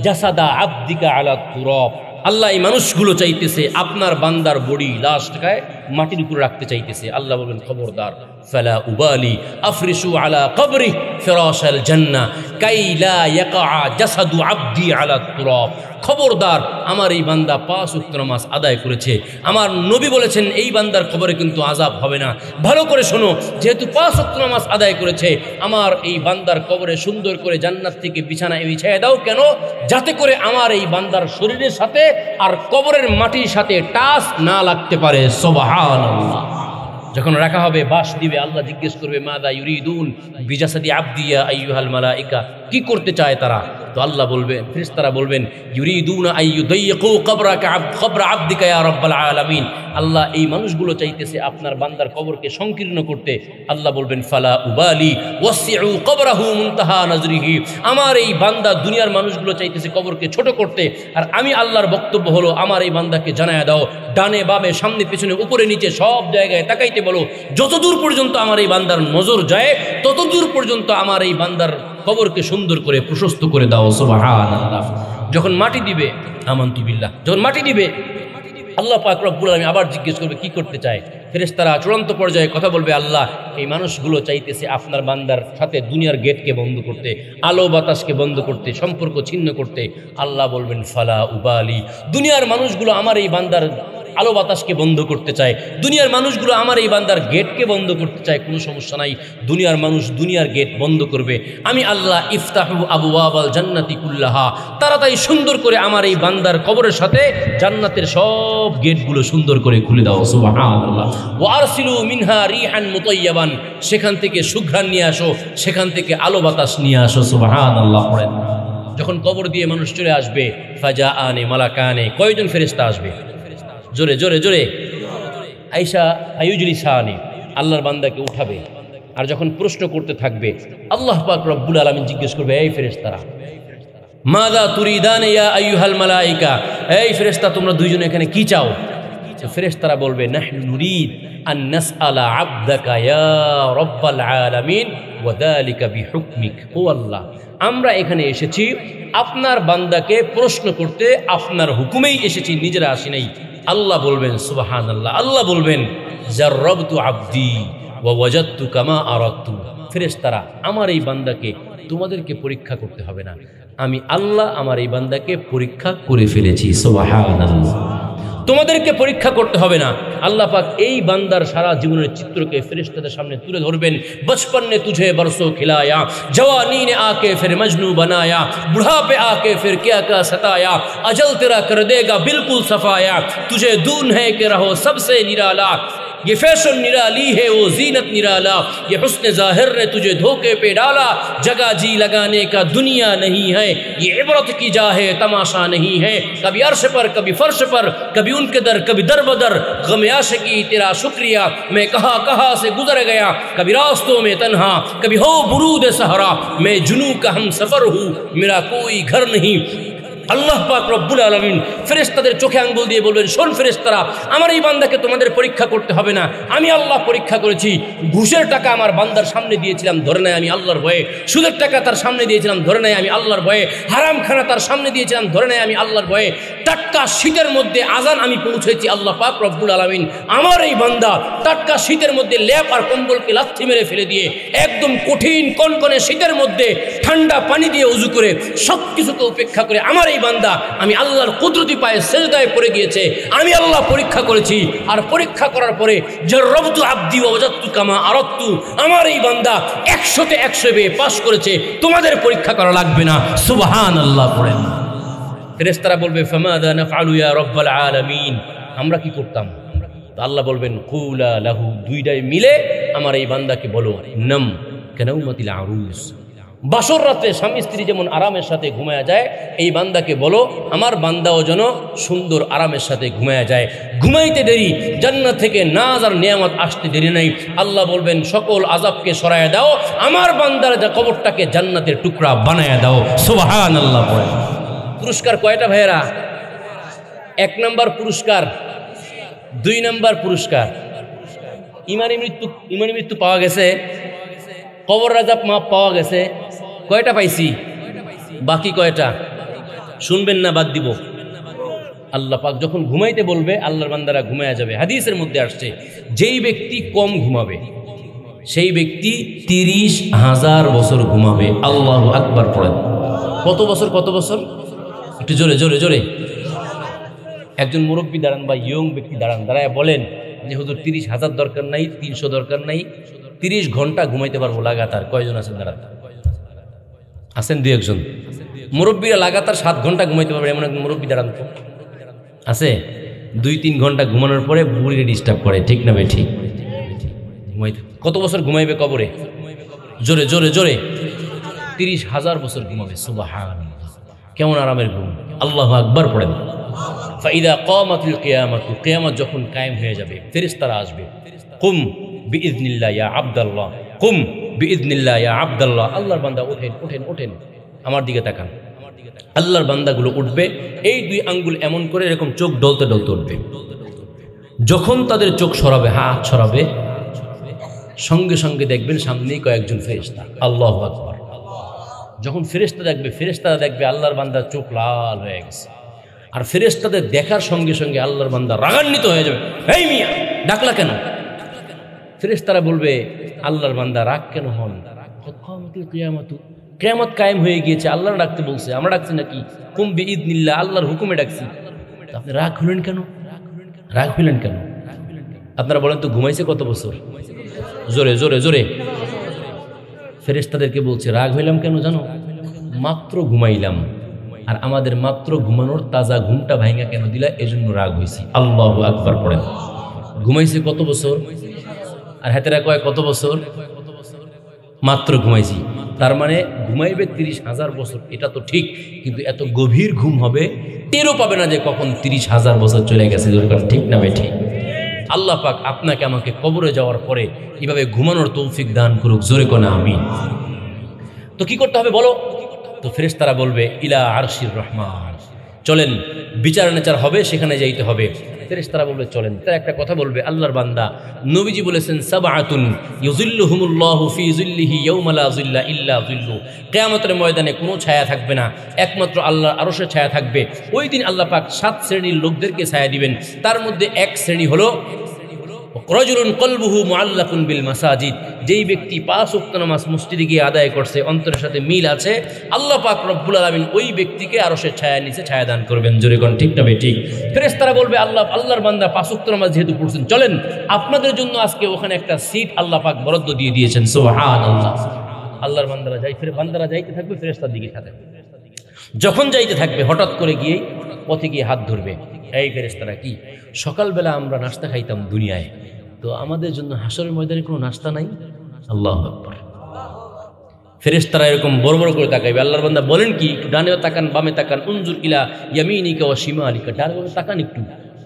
জাসাদা আবদিকা আলা তুরাব, আল্লাহ এই মানুষগুলো চাইতেছে আপনার বান্দার বডি, লাশটাকে মাটির উপর রাখতে চাইতেছে। আল্লাহ বলবেন খবরদার, ফালা উবালি আফরিসু আলা কবরি ফিরাশাল জান্নাহ কাই লা ইয়াকা জাসাদু আবদি আলা তুরাব, খবরদার আমার এই বান্দা 5 ওয়াক্ত নামাজ আদায় করেছে, আমার নবী বলেছেন এই বান্দার কবরে কিন্তু আযাব হবে না। ভালো করে শোনো, যেহেতু 5 ওয়াক্ত নামাজ আদায় করেছে, আমার এই বান্দার কবরে সুন্দর করে জান্নাত থেকে বিছানা বিছায় দাও। কেন? যাতে করে আমার এই বান্দার শরীরের সাথে আর কবরের মাটির সাথে টাচ না লাগতে পারে। সুবহানাল্লাহ। যখন রাখা হবে, বাস দিবে, আল্লাহ জিজ্ঞেস করবে মাযা ইউরিদুন বিজাসাদি আবদি ইয়া আইয়ুহাল মালাইকা, কি করতে চায় তারা? তো আল্লাহ বলবেন, ফেরেশতারা বলবেন ইউরিদুনা আইয়ুদাইয়িকু কবরা আবদিকা ইয়া রাব্বাল আলামিন, আল্লাহ এই মানুষগুলো চাইতেছে আপনার বান্দার কবরকে সংকীর্ণ করতে। আল্লাহ বলবেন ফালা উবালি ওয়াসিউ কবরাহু মুনতাহা নজরিহি, আমার এই বান্দা দুনিয়ার মানুষগুলো চাইতেছে কবরকে ছোট করতে, আর আমি আল্লাহর বক্তব্য হলো আমার এই বান্দাকে জানায়া দাও, ডানে বামে সামনে পিছনে উপরে নিচে সব জায়গায় তাকাইতে বলো, যতদূর পর্যন্ত আমার এই বান্দার নজর যায় ততদূর পর্যন্ত আমার এই বান্দার কবরকে সুন্দর করে প্রশস্ত করে দাও সুবহানাল্লাহ। যখন মাটি দিবে আমানতু বিল্লাহ, যখন মাটি দিবে আল্লাহ পাক রব্বুল আলামিন আবার জিজ্ঞেস করবে কি করতে চায়। ফেরেশতারা চূড়ান্ত পর্যায়ে কথা বলবে, আল্লাহ এই মানুষগুলো চাইতেছে আপনার বান্দার সাথে দুনিয়ার গেটকে বন্ধ করতে, আলো বাতাসকে বন্ধ করতে, সম্পর্ক ছিন্ন করতে। আল্লাহ বলবেন ফালা উবালি, দুনিয়ার মানুষগুলো আমার এই বান্দার আলো বাতাসকে বন্ধ করতে চায়, দুনিয়ার মানুষগুলো আমার এই বান্দার গেটকে বন্ধ করতে চায়, কোনো সমস্যা নাই, দুনিয়ার মানুষ দুনিয়ার গেট বন্ধ করবে। আমি আল্লাহ ইফতাহু আবওয়াবাল জান্নাতি কুল্লাহা, তাড়াতাড়ি সুন্দর করে আমার এই বান্দার কবরের সাথে জান্নাতের সব গেটগুলো সুন্দর করে খুলে দাও সুবহানাল্লাহ। ওয়া আরসিলু মিনহা রিহান মুতায়্যাবান, সেখান থেকে সুঘ্রাণ নিয়ে আসো, সেখান থেকে আলো বাতাস নিয়ে আসো সুবহানাল্লাহ। পড়েন যখন কবর দিয়ে মানুষ চলে আসবে, ফাজাআনে মালাকানে, কয়জন ফেরেশতা আসবে? জোরে জোরে জোরে। আয়েশা আইয়ুজলিসানি, আল্লাহর বান্দাকে উঠাবে, আর যখন প্রশ্ন করতে থাকবে আল্লাহ পাক রব্বুল আলামিন জিজ্ঞেস করবে, এই ফেরেশতারা মাযা তুরিদান ইয়া আইয়ুহাল মালায়েকা, এই ফেরেশতা তোমরা দুইজন এখানে কি চাও? ফেরেশতারা বলবে নাহনু নুরিদ আন নাসআলা আবদাকা ইয়া রাব্বাল আলামিন ওয়া যালিকা বিহুকমিক। ও আল্লাহ, আমরা এখানে এসেছি আপনার বান্দাকে প্রশ্ন করতে, আপনার হুকুমেই এসেছি, নিজেরা আসি নাই। আল্লাহ বলবেন সুবহানাল্লাহ, আল্লাহ বলবেন জাররাবতু আবদি ওয়া ওয়াজাদতু কামা আরাদতু। ফেরেশতারা আমার এই বান্দাকে তোমাদেরকে পরীক্ষা করতে হবে না, আমি আল্লাহ আমার এই বান্দাকে পরীক্ষা করে ফেলেছি সুবহানাল্লাহ। তোমাদেরকে পরীক্ষা করতে হবে না। আল্লাহ পাক এই বান্দার সারা জীবনের চিত্রকে ফেরেশতাদের সামনে তুলে ধরবেন। বচপন ने तुझे बरसों खिलाया, जवानी ने आके फिर मजनू बनाया, बुढ़ापे आके फिर क्या क्या सताया, अजल तेरा कर देगा बिल्कुल सफाया, तुझे दून है कि रहो सबसे निराला, ये फैशन निराली है वो जीनत निराला, ये हुस्न जाहिर ने तुझे धोखे पे डाला, जगह जी लगाने का दुनिया नहीं है, ये इबरत की जा है तमाशा नहीं है, कभी अर्श पर कभी फर्श पर, कभी उनके दर कभी दर बदर, गम आशिकी तेरा शुक्रिया मैं कहाँ कहाँ से गुजर गया, कभी रास्तों में तन्हा कभी हो बुरूद सहरा, मैं जुनू का हम सफ़र हूँ मेरा कोई घर नहीं। আল্লাহ পাক রব্বুল আলামিন ফেরেশতাদের চোখে আঙ্গুল দিয়ে বলবেন, শোন ফেরেশতারা, আমার এই বান্দাকে তোমাদের পরীক্ষা করতে হবে না, আমি আল্লাহ পরীক্ষা করেছি। ঘুষের টাকা আমার বান্দার সামনে দিয়েছিলাম, ধরে নেয় আমি আল্লাহর ভয়ে, সুদের টাকা তার সামনে দিয়েছিলাম, ধরে নেয় আমি আল্লাহর ভয়ে, হারাম খানা তার সামনে দিয়েছিলাম, ধরে নেয় আমি আল্লাহর ভয়ে, টাটকা শীতের মধ্যে আজান আমি পৌঁছেছি। আল্লাহ পাক রব্বুল আলামিন আমার এই বান্দা টাটকা শীতের মধ্যে লেপ আর কম্বলকে লাথি মেরে ফেলে দিয়ে একদম কঠিন কনকনে শীতের মধ্যে ঠান্ডা পানি দিয়ে উযু করে সব কিছুকে উপেক্ষা করে আমার এই বান্দা আমি আল্লাহর কুদরতি পায়ে সেজদায় পড়ে গিয়েছে, আমি আল্লাহ পরীক্ষা করেছি। আর পরীক্ষা করার পরে জাররাবতু আবদি ওয়া ওয়াজাদতু কামা আরাদতু, আমার এই বান্দা 100তে 100 পেয়ে পাস করেছে, তোমাদের পরীক্ষা করা লাগবে না সুবহানাল্লাহ। পড়েন ফেরেশতারা বলবে ফামাযা নাফআলু ইয়া রাব্বাল আলামিন, আমরা কি করতাম? তো আল্লাহ বলবেন কুলা লাহু, দুইটাই মিলে আমার এই বান্দাকে বলো নাম কানাউমাতিল আরুস, বাসর রাতে স্বামী স্ত্রী যেমন আরামের সাথে ঘুমায়া যায়, এই বান্দাকে বলো আমার বান্দাও যেন সুন্দর আরামের সাথে ঘুমায়া যায়। ঘুমাইতে দেরি, জান্নাত থেকে নাজ আর নিয়ামত আসতে দেরি নাই। আল্লাহ বলবেন সকল আযাবকে সরায়া দাও, আমার বান্দার কবরটাকে জান্নাতের টুকরা বানায়া দাও সুবহানাল্লাহ। বলেন পুরস্কার কয়টা ভাইয়েরা? 1 নম্বর পুরস্কার, 2 নম্বর পুরস্কার ইমানি মৃত্যু পাওয়া গেছে, কবর আযাব মাপ পাওয়া গেছে। কয়টা পাইছি? বাকি কয়টা শুনবেন না বাদ দিব? আল্লাহ পাক যখন ঘুমাইতে বলবে আল্লাহর বান্দারা ঘুমায়া যাবে। হাদিসের মধ্যে আসছে যেই ব্যক্তি কম ঘুমাবে সেই ব্যক্তি 30,000 বছর ঘুমাবে। আল্লাহু আকবার পড়েন। কত বছর? কত বছর? একটু জোরে জোরে জোরে। একজন মুরব্বী দাঁড়ান বা ইয়ং ব্যক্তি দাঁড়ান, দাঁড়ায় বলেন যে হুজুর 30,000 দরকার নাই, 300 দরকার নাই, 30 ঘন্টা ঘুমাইতে পারবো লাগাতার। কয়জন আছেন দাঁড়ান? আছেন 2-1 জন। মুরব্বীরা লাগাতার 7 ঘন্টা ঘুমাইতে পারবে এমন একজন মুরব্বী দাঁড়ান তো আছে? 2-3 ঘন্টা ঘুমানোর পরে বুড়িকে ডিস্টার্ব করে, ঠিক না ভাই? ঠিক ঘুমাইতে কত বছর ঘুমাইবে কবরে? জোরে জোরে জোরে। 30,000 বছর ঘুমাবে। সুবহানাল্লাহ, কেমন আরামের ঘুম! আল্লাহু আকবার পড়েন। ফাইদা কামাতিল কিয়ামাতু, কিয়ামত যখন কায়েম হয়ে যাবে ফেরেশতারা আসবে। কুম বিইذনিল্লাহ ইয়া আব্দুল্লাহ, কুম বিইذনিল্লাহ ইয়া আব্দুল্লাহ। আল্লাহর বান্দা ওঠেন ওঠেন ওঠেন, আমার দিকে তাকান। আল্লাহর বান্দাগুলো উঠবে, এই 2 আঙ্গুল এমন করে এরকম চোখ ডলতে ডলতে উঠবে। যখন তাদের চোখ সরাবে, হাত সরাবে, সঙ্গে সঙ্গে দেখবেন সামনেই কয়েকজন ফেরেশতা। আল্লাহু আকবার। যখন ফেরেশতারা দেখবে আল্লাহর বান্দার চোখ লাল হয়ে গেছে, আর ফেরেশতাদের দেখার সঙ্গে সঙ্গে আল্লাহর বান্দা রাগান্বিত হয়ে যাবে, এই মিয়া ডাকলা কেন? ফেরেশতারা বলবে আল্লাহর বান্দা রাগ কেন হন? কিয়ামত কায়েম হয়ে গিয়েছে, আল্লাহর ডাকতে বলছে, আমরা ডাকছি নাকি? কুম বিইذনিল্লাহ, আল্লাহর হুকুমে ডাকছি। আপনি রাগ হলেন কেন? রাগ হলেন কেন? আপনারা বলেন তো ঘুমাইছে কত বছর? জোরে জোরে জোরে। ফেরেশতাদেরকে বলছে রাগ হইলাম কেন জানো? মাত্র ঘুমাইলাম, আর আমাদের মাত্র ঘুমানোর তাজা ঘুমটা ভাঙা কেন দিলা, এজন্য রাগ হয়েছি। আল্লাহু আকবার পড়েন। ঘুমাইছে কত বছর? আর হাতেরা কয় কত বছর? মাত্র ঘুমাইছি। তার মানে ঘুমাইবে 30,000 বছর, এটা তো ঠিক, কিন্তু এত গভীর ঘুম হবে টেরও পাবে না যে কখন 30,000 বছর চলে গেছে। ঠিক না বে ঠিক? আল্লাহ পাক আপনাকে আমাকে কবরে যাওয়ার পরে এভাবে ঘুমানোর তৌফিক দান করুক, জোরে কোনা আমিন। তো কি করতে হবে বলো? তো ফেরেশতারা বলবে ইলা আরশির রহমান, চলেন বিচার নেচার হবে, সেখানে যাইতে হবে। ফেরেশতারা বলবে চলেন। তার একটা কথা বলবে আল্লাহর বান্দা, নবীজি বলেছেন সাবআতুন ইউযিল্লুহুমুল্লাহু ফি যিল্লিহি ইয়াওমা লা যিল্লা ইল্লা যিল্লু। কিয়ামতের ময়দানে কোনো ছায়া থাকবে না, একমাত্র আল্লাহর আরশের ছায়া থাকবে। ওই দিন আল্লাহ পাক 7 শ্রেণীর লোকদেরকে ছায়া দিবেন। তার মধ্যে এক শ্রেণী হলো রাজুলুন কলবুহু মুআল্লাকুন বিল মাসাজিদ, যেই ব্যক্তি 5 ওয়াক্ত নামাজ মসজিদে গিয়ে আদায় করছে, অন্তরের সাথে মিল আছে, আল্লাহ পাক রব্বুল আলামিন ওই ব্যক্তিকে আরশের ছায়া নিচে ছায়া দান করবেন। জোরে কোন ঠিক না ঠিক? ফেরেশতারা বলবে আল্লাহর বান্দা 5 ওয়াক্ত নামাজ যেহেতু পড়ছেন, চলেন আপনাদের জন্য আজকে ওখানে একটা সিট আল্লাহ পাক বরাদ্দ দিয়ে দিয়েছেন। সুবহানাল্লাহ। আল্লাহর বান্দারা যাইতে থাকবে ফেরেশতার দিকে সাথে। যখন যাইতে থাকবে হঠাৎ করে গিয়ে পথে গিয়ে হাত ধরবে, এই ফেরেশতারা কি সকালবেলা আমরা নাস্তা খাইতাম দুনিয়ায়, তো আমাদের জন্য হাসরের ময়দানে কোনো নাস্তা নাই? আল্লাহু আকবার। ফেরেশতারা এরকম বড় বড় করে তাকাইবে। আল্লাহর বান্দা বলেন কি? একটু ডানেও তাকান, বামে তাকান। উনজুর ইলা ইয়ামিনিকা ওয়া শিমালিকা, ডানে বামে তাকান একটু।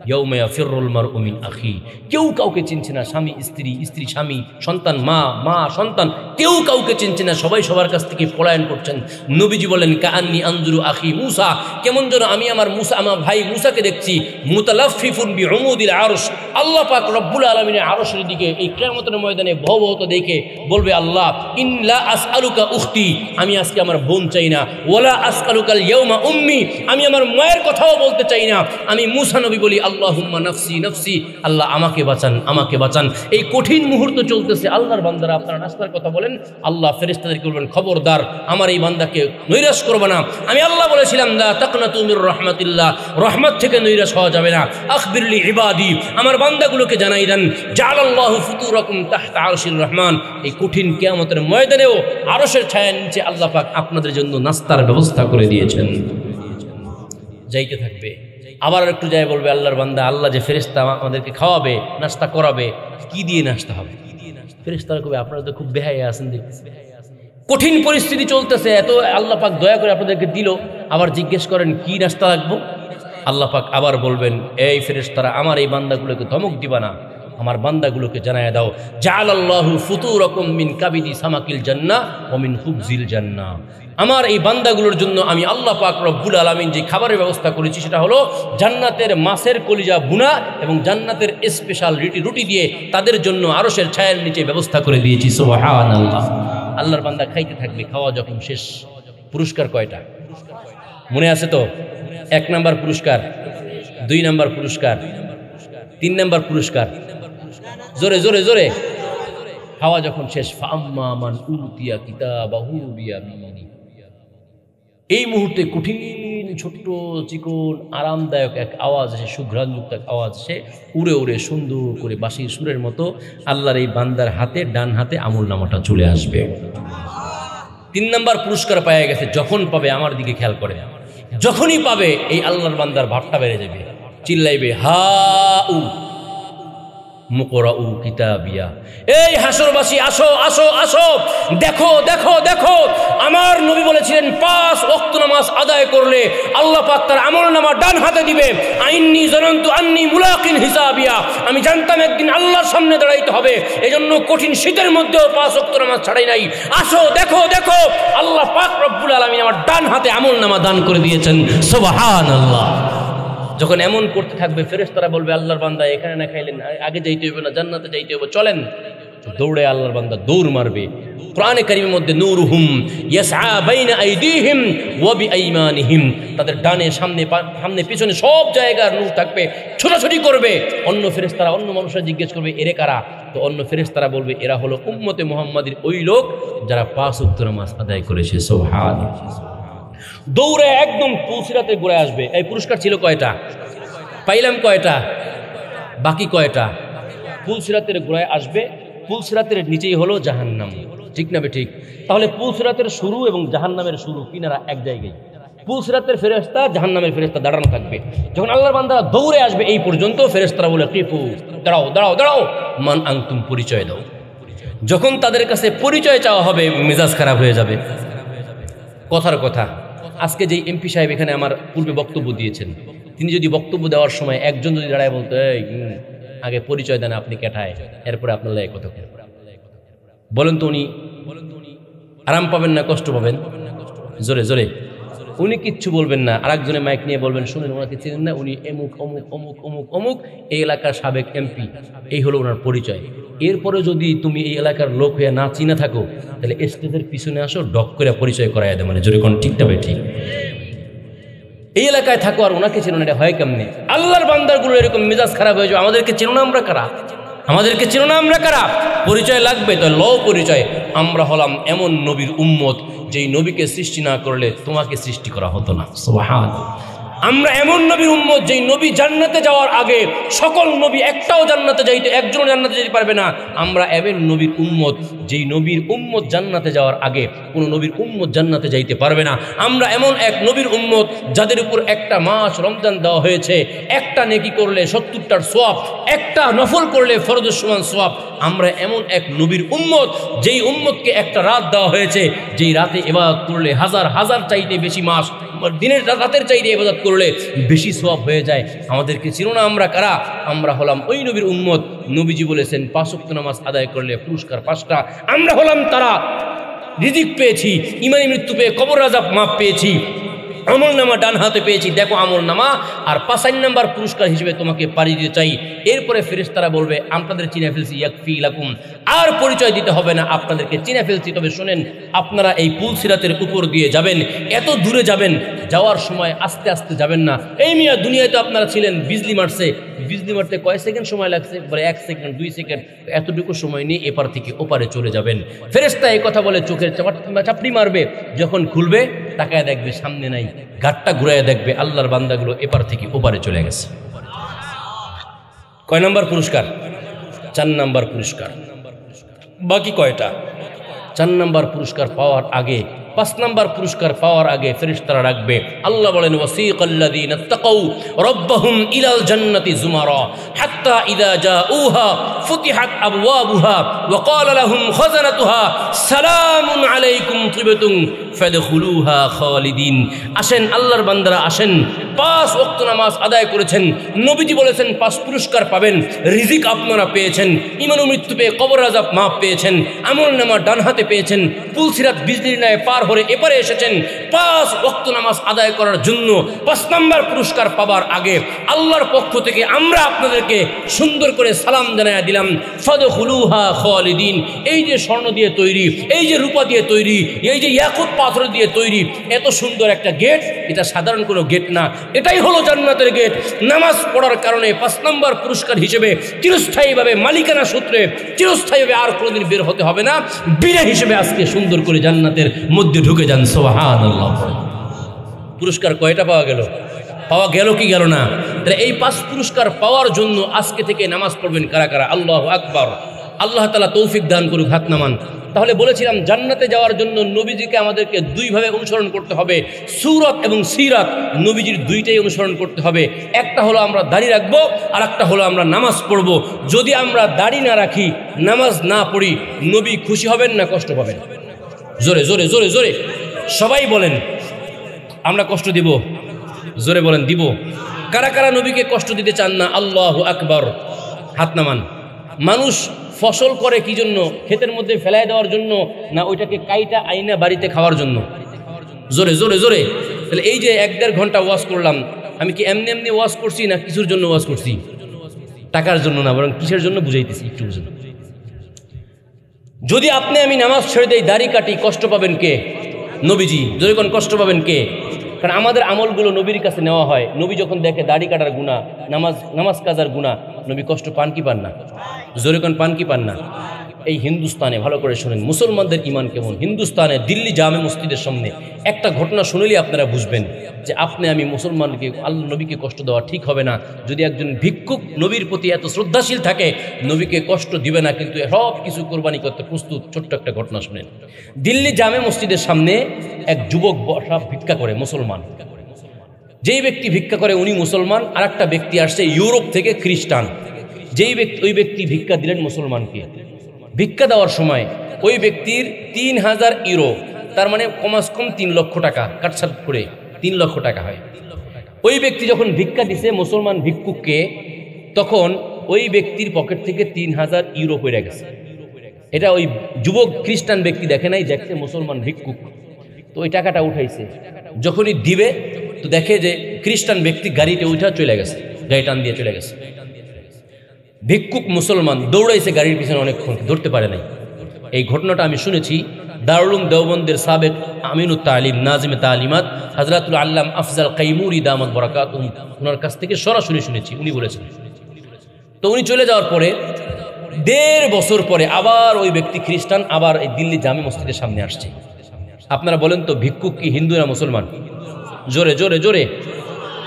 ইয়াউমা ইয়াফিরুল মারউ মিন আখি, কেউ কাউকে চিনছে না। স্বামী স্ত্রী, স্ত্রী স্বামী, সন্তান মা, মা সন্তান, কেউ কাউকে চিনছে না। সবাই সবার কাছ থেকে পলায়ন করছেন। নবীজি বলেন কাআন্নী আনজুরু আখি মূসা, কেমন যেন আমি আমার ভাই মূসাকে দেখছি। মুতালাফফিফুন বিউমুদিল আরশ, আল্লাহ পাক রব্বুল আলামিনের আরশের দিকে এই কিয়ামতের ময়দানে ভবভূত দেখে বলবে আল্লাহ ইন্লা আসআলুকা উখতি, আমি আজকে আমার বোন চাই না। ওয়ালা আসআলুকাল ইয়াউমা উম্মি, আমি আমার মায়ের কথাও বলতে চাই না। আমি মূসা নবী বলি আল্লাহুম্মা নাফসি নাফসি, আল্লাহ আমাকে বাঁচান, আমাকে বাঁচান। এই কঠিন মুহূর্ত চলতেছে। আল্লাহর বান্দারা আপনারা নাস্তার কথা বলেন, আল্লাহ ফেরেশতাদেরকে বলবেন খবরদার আমার এই বান্দাকে নৈরাশ করবে না। আমি আল্লাহ বলেছিলাম লা তাকনাতু মির রাহমাতিল্লাহ, রহমত থেকে নৈরাশ হওয়া যাবে না। আখবিরলি ইবাদি, আমার বান্দাগুলোকে জানাই দেন জাআলাল্লাহু ফুতুরাকুম তাহতা আরশির রহমান, এই কঠিন কিয়ামতের ময়দানেও আরশের ছায়ার নিচে আল্লাহ পাক আপনাদের জন্য নাস্তার ব্যবস্থা করে দিয়েছেন। যাইতে থাকবে। আবার একটু যায় বলবে আল্লাহর বান্দা, আল্লাহ যে ফেরেশতা আমাদেরকে খাওয়াবে, নাস্তা করাবে, কি দিয়ে নাস্তা হবে? ফেরেশতারা কবে আপনারা তো খুব বেহায়া আছেন, দেখতেছি কঠিন পরিস্থিতি চলতেছে, এত আল্লাহ পাক দয়া করে আপনাদেরকে দিল, আবার জিজ্ঞেস করেন কি নাস্তা লাগবো? আল্লাহ পাক আবার বলবেন এই ফেরেশতারা আমার এই বান্দাগুলোকে ধমক দিবা না, আমার বান্দাগুলোকে জানায় দাও জাআলাল্লাহু ফুতুরাকুম মিন কাবিদি সামাকিল জান্নাহ ওয়া মিন খুবজিল জান্নাহ, আমার এই বান্দাগুলোর জন্য আমি আল্লাহ পাক রব্বুল আলামিন যে খাবারের ব্যবস্থা করেছি সেটা হলো জান্নাতের মাছের কলিজা ভুনা এবং জান্নাতের স্পেশাল রুটি দিয়ে তাদের জন্য আরশের ছায়ার নিচে ব্যবস্থা করে দিয়েছি। সুবহানাল্লাহ। আল্লাহর বান্দা খাইতে থাকবে। খাওয়া যখন শেষ, পুরস্কার কয়টা মনে আছে তো? 1 নাম্বার পুরস্কার, 2 নাম্বার পুরস্কার, 3 নাম্বার পুরস্কার। জোরে জোরে জোরে। খাওয়া যখন শেষ, ফাআম্মা মান উতিয়া কিতাবাহু বিয়ামিনি, এই মুহূর্তে কঠিন ছোট্ট চিকন আরামদায়ক এক আওয়াজ আসে, সুঘ্রাণযুক্ত এক আওয়াজ আসে, উড়ে উড়ে সুন্দর করে বাঁশির সুরের মতো আল্লাহর এই বান্দার হাতে, ডান হাতে আমলনামাটা চলে আসবে। 3 নাম্বার পুরস্কার পাওয়া গেছে। যখন পাবে, আমার দিকে খেয়াল করে, যখনই পাবে এই আল্লাহর বান্দার ভাবটা বেড়ে যাবে, চিল্লাইবে হাউ মুকরাউ কিতাবিয়া, এই হাসরবাসী আসো আসো আসো, দেখো দেখো দেখো, আমার নবী বলেছিলেন 5 ওয়াক্ত নামাজ আদায় করলে আল্লাহ পাক তার আমলনামা ডান হাতে দিবে। আইন্নী জানান্তু আন্নী মুলাকিন হিসাবিয়া, আমি জানতাম একদিন আল্লাহর সামনে দাঁড়াইতে হবে, এজন্য কঠিন শীতের মধ্যেও 5 ওয়াক্ত নামাজ ছাড়াই নাই। আসো দেখো দেখো, আল্লাহ পাক রব্বুল আলামিন আমার ডান হাতে আমলনামা দান করে দিয়েছেন। সুবহানাল্লাহ। যখন এমন করতে থাকবে, ফেরেশতারা বলবে আল্লাহর বান্দা এখানে না খাইলেন, আগে যাইতে হবে না, জান্নাতে যাইতে হবে, চলেন দৌড়ে আল্লাহর বান্দা দৌড় মারবে। কোরআনে কারীমের মধ্যে নূরুহুম ইয়াসআ বাইনা আইদিহিম ওয়া বিআইমানিহিম, তাদের ডানে সামনে পিছনে সব জায়গার নূর থাকবে, ছোটাছুটি করবে। অন্য ফেরেশতারা অন্য মানুষরা জিজ্ঞেস করবে এরে কারা, তো অন্য ফেরেশতারা বলবে এরা হলো উম্মতে মুহাম্মাদের ওই লোক যারা 5 ওয়াক্ত নামাজ আদায় করেছে। সুবহানাল্লাহ। দৌড়ে একদম পুলসিরাতে ঘুরে আসবে। এই পুরস্কার ছিল কয়টা? পাইলাম কয়টা? বাকি কয়টা? পুলসিরাতের ঘোড়ায় আসবে, পুলসিরাতের নিচেই হলো জাহান্নাম। ঠিক না ঠিক? তাহলে পুলসিরাতের শুরু এবং জাহান্নামের শুরু কিনারা এক জায়গায়। পুলসিরাতের ফেরেশতা জাহান্নামের ফেরেশতা দাঁড়ানো থাকবে। যখন আল্লাহর বান্দারা দৌড়ে আসবে এই পর্যন্ত, ফেরেশতারা বলে কিফু, দাঁড়াও দাঁড়াও দাঁড়াও, মান আনতুম, পরিচয় দাও। যখন তাদের কাছে পরিচয় চাওয়া হবে মেজাজ খারাপ হয়ে যাবে। কথার কথা, আজকে যেই এমপি সাহেব এখানে আমার পূর্বে বক্তব্য দিয়েছেন, তিনি যদি বক্তব্য দেওয়ার সময় একজন যদি দাঁড়ায় বলতো এই আগে পরিচয় দেন আপনি কেঠায়, এরপরে আপনার লাগে কথা বলেন তো, উনি আরাম পাবেন না কষ্ট পাবেন? জোরে জোরে। উনি কিচ্ছু বলবেন না, আরেকজনে মাইক নিয়ে বলবেন শুনেন ওনাকে চিনেন না, উনি অমুক অমুক অমুক অমুক অমুক এই এলাকার সাবেক এমপি, এই হলো ওনার পরিচয়। এরপরে যদি তুমি এই এলাকার লোক হয়ে না চিনে থাকো তাহলে স্টেজের পিছনে আসো, ডক করে পরিচয় করাই দেয়, মানে জোরে কোন ঠিক তবে ঠিক। এই এলাকায় থাকো আর ওনাকে চেনো না, এটা হয় কেমনে? আল্লাহর বান্দারগুলো এরকম মেজাজ খারাপ হয়ে যাবে, আমাদেরকে চেনো না আমরা কারা, আমাদেরকে চেনো না আমরা কারা, পরিচয় লাগবে। তো ল পরিচয়, আমরা হলাম এমন নবীর উম্মত যেই নবীকে সৃষ্টি না করলে তোমাকে সৃষ্টি করা হতো না। সুবহানাল্লাহ। আমরা এমন নবীর উম্মত যেই নবী জান্নাতে যাওয়ার আগে সকল নবী একটাও জান্নাতে যাইতে, একজনও জান্নাতে যেতে পারবে না। আমরা এমন নবীর উম্মত যেই নবীর উম্মত জান্নাতে যাওয়ার আগে কোনো নবীর উম্মত জান্নাতে যাইতে পারবে না। আমরা এমন এক নবীর উম্মত যাদের উপর একটা মাস রমজান দেওয়া হয়েছে, একটা নেকি করলে 70টার সওয়াব, একটা নফল করলে ফরজের সমান সওয়াব। আমরা এমন এক নবীর উম্মত যেই উম্মতকে একটা রাত দেওয়া হয়েছে, যেই রাতে ইবাদত করলে হাজার হাজার চাইতে বেশি মাস, দিনের রাতের চাইতে ইবাদত করলে বেশি সওয়াব হয়ে যায়। আমাদেরকে চিনো না আমরা কারা? আমরা হলাম ওই নবীর উম্মত। নবীজি বলেছেন 5 ওয়াক্ত নামাজ আদায় করলে পুরস্কার 5টা। আমরা হলাম তারা, রিজিক পেয়েছি, ইমানি মৃত্যু পেয়ে কবর আযাব মাপ পেয়েছি, আমল নামা ডান হাতে পেয়েছি, দেখো আমল নামা। আর 5 নাম্বার পুরস্কার হিসেবে তোমাকে পাড়ি দিতে চাই। এরপরে ফেরেশতারা বলবে আপনাদের চিনে ফেলছি, ইয়াকফি লাকুম, আর পরিচয় দিতে হবে না, আপনাদেরকে চিনে ফেলছি। তবে শোনেন, আপনারা এই পুলসিরাতের উপর দিয়ে যাবেন, এত দূরে যাবেন, যাওয়ার সময় আস্তে আস্তে যাবেন না। এই মিয়া দুনিয়ায় তো আপনারা ছিলেন, বিজলি মারছে, বিজলি মারতে কয় সেকেন্ড সময় লাগছে? বলে 1 সেকেন্ড 2 সেকেন্ড, এতটুকু সময় নিয়ে এপার থেকে ওপারে চলে যাবেন। ফেরেশতা এই কথা বলে চোখের চাপড়ি মারবে, যখন খুলবে তাকায় দেখবে সামনে নাই, ঘাটটা ঘুরায় দেখবে আল্লাহর বান্দাগুলো এপার থেকে ওপারে চলে গেছে। কয় নাম্বার পুরস্কার? 4 নাম্বার পুরস্কার। বাকি কয়টা? 4 নাম্বার পুরস্কার পাওয়ার আগে, 5 নাম্বার পুরস্কার পাওয়ার আগে ফেরেশতারা রাখবে। আল্লাহ বলেন ওয়াসিকাল্লাযীনা তাকাউ রাব্বাহুম ইলাল জান্নাতি যুমারা হাত্তা ইযা জাউহা ফুতিহাত আবওয়াবুহা ওয়া ক্বালা লাহুম খাযানাতুহা সালামুন আলাইকুম তিবতুম ফাদখুলুহা খালিদিন। আসেন আল্লাহর বান্দারা আসেন, 5 ওয়াক্ত নামাজ আদায় করেছেন, নবীজি বলেছেন 5 পুরস্কার পাবেন। রিজিক আপনারা পেয়েছেন, ঈমান ও মৃত্যু পেয়ে কবর আযাব মাফ পেয়েছেন, আমল নামা ডান হাতে পেয়েছেন, পুলসিরাত বিজলির ন্যায় পার হয়ে এপারে এসেছেন। 5 ওয়াক্ত নামাজ আদায় করার জন্য 5 নাম্বার পুরস্কার পাবার আগে আল্লাহর পক্ষ থেকে আমরা আপনাদেরকে সুন্দর করে সালাম জানাইয়া দিলাম, ফাদখুলুহা খালিদিন। এই যে স্বর্ণ দিয়ে তৈরি, এই যে রূপা দিয়ে তৈরি, এই যে ইয়াকুত পাথর দিয়ে তৈরি এত সুন্দর একটা গেট, এটা সাধারণ কোনো গেট না, এটাই হলো জান্নাতের গেট। নামাজ পড়ার কারণে 5 নাম্বার পুরস্কার হিসেবে চিরস্থায়ীভাবে, মালিকানা সূত্রে চিরস্থায়ীভাবে আর কোনোদিন বের হতে হবে না, বিনা হিসেবে আজকে সুন্দর করে জান্নাতের মধ্যে ঢুকে যান। সুবহানাল্লাহ। পুরস্কার কয়টা পাওয়া গেল? পাওয়া গেল কি গেল না? তাহলে এই 5 পুরস্কার পাওয়ার জন্য আজকে থেকে নামাজ পড়বেন কারা কারা? আল্লাহু আকবার। আল্লাহ তাআলা তৌফিক দান করুক, হাত নামান। তাহলে বলেছিলাম জান্নাতে যাওয়ার জন্য নবীজিকে আমাদেরকে 2 ভাবে অনুসরণ করতে হবে, সূরত এবং সিরাত। নবীজির 2টাই অনুসরণ করতে হবে। একটা হলো আমরা দাড়ি রাখবো, আর একটা হলো আমরা নামাজ পড়ব। যদি আমরা দাড়ি না রাখি, নামাজ না পড়ি, নবী খুশি হবেন না কষ্ট পাবেন? জোরে জোরে জোরে জোরে সবাই বলেন, আমরা কষ্ট দিব? জোরে বলেন, দিব। কারা কারা নবীকে কষ্ট দিতে চান না? আল্লাহু আকবার, হাত নামান। মানুষ ফসল করে কি জন্য? ক্ষেতের মধ্যে ফেলায় দেওয়ার জন্য, না ওইটাকে কাইটা আইনা বাড়িতে খাওয়ার জন্য? জোরে জোরে জোরে। তাহলে এই যে 1-1.5 ঘন্টা ওয়াজ করলাম, আমি কি এমনি এমনি ওয়াজ করছি না কিছুর জন্য ওয়াজ করছি? টাকার জন্য না, বরং কিসের জন্য বুঝাইতেছি, একটু বুঝুন। যদি আপনি আমি নামাজ ছেড়ে দেই, দাড়ি কাটি, কষ্ট পাবেন কে? নবীজি। জোরে কোন কষ্ট পাবেন কে? কারণ আমাদের আমলগুলো নবীর কাছে নেওয়া হয়। নবী যখন দেখে দাড়ি কাটার গুনাহ, নামাজ কাজার গুনাহ, নবী কষ্ট পান কি পান না? জোরে কোন পান কি পান না? এই হিন্দুস্তানে ভালো করে শুনেন মুসলমানদের ইমান কেমন। হিন্দুস্তানে দিল্লি জামে মসজিদের সামনে একটা ঘটনা শুনলেই আপনারা বুঝবেন যে আপনি আমি মুসলমানকে, আল্লাহ নবীকে কষ্ট দেওয়া ঠিক হবে না। যদি একজন ভিক্ষুক নবীর প্রতি এত শ্রদ্ধাশীল থাকে, নবীকে কষ্ট দিবে না, কিন্তু সব কিছু কোরবানি করতে প্রস্তুত। ছোট্ট একটা ঘটনা শুনেন। দিল্লি জামে মসজিদের সামনে এক যুবক বসা ভিক্ষা করে, মুসলমান। যেই ব্যক্তি ভিক্ষা করে উনি মুসলমান, আর একটা ব্যক্তি আসছে ইউরোপ থেকে, খ্রিস্টান। ওই ব্যক্তি ভিক্ষা দিলেন মুসলমানকে। ভিক্ষা দেওয়ার সময় ওই ব্যক্তির 3000 ইউরো, তার মানে কমাস কম 3 লক্ষ টাকা, কাটছাট করে 3 লক্ষ টাকা হয়। ওই ব্যক্তি যখন ভিক্ষা দিছে মুসলমান ভিক্ষুককে, তখন ওই ব্যক্তির পকেট থেকে 3000 ইউরো পড়ে গেছে। এটা ওই যুবক খ্রিস্টান ব্যক্তি দেখে নাই, দেখছে মুসলমান ভিক্ষুক, তো ওই টাকাটা উঠাইছে। যখনই দিবে তো দেখে যে খ্রিস্টান ব্যক্তি গাড়িতে উঠা চলে গেছে, গাড়ি টান দিয়ে চলে গেছে। ভিক্ষুক মুসলমান দৌড়াইছে গাড়ির পিছনে অনেকক্ষণ, ধরতে পারে নাই। এই ঘটনাটা আমি শুনেছি দারুল উলুম দেওবন্দের সাবেক আমিনুত তালিম, নাজিমে তালিমাত হযরতুল আল্লাম আফজাল কাইমুরি দামাত বারাকাতুহু, ওনার কাছ থেকে সরাসরি শুনেছি। উনি বলেছেন। তো উনি চলে যাওয়ার পরে 1.5 বছর পরে আবার ওই ব্যক্তি খ্রিস্টান আবার এই দিল্লি জামে মসজিদের সামনে আসছে। আপনারা বলেন তো ভিক্ষুক কি হিন্দু না মুসলমান? জোরে জোরে জোরে।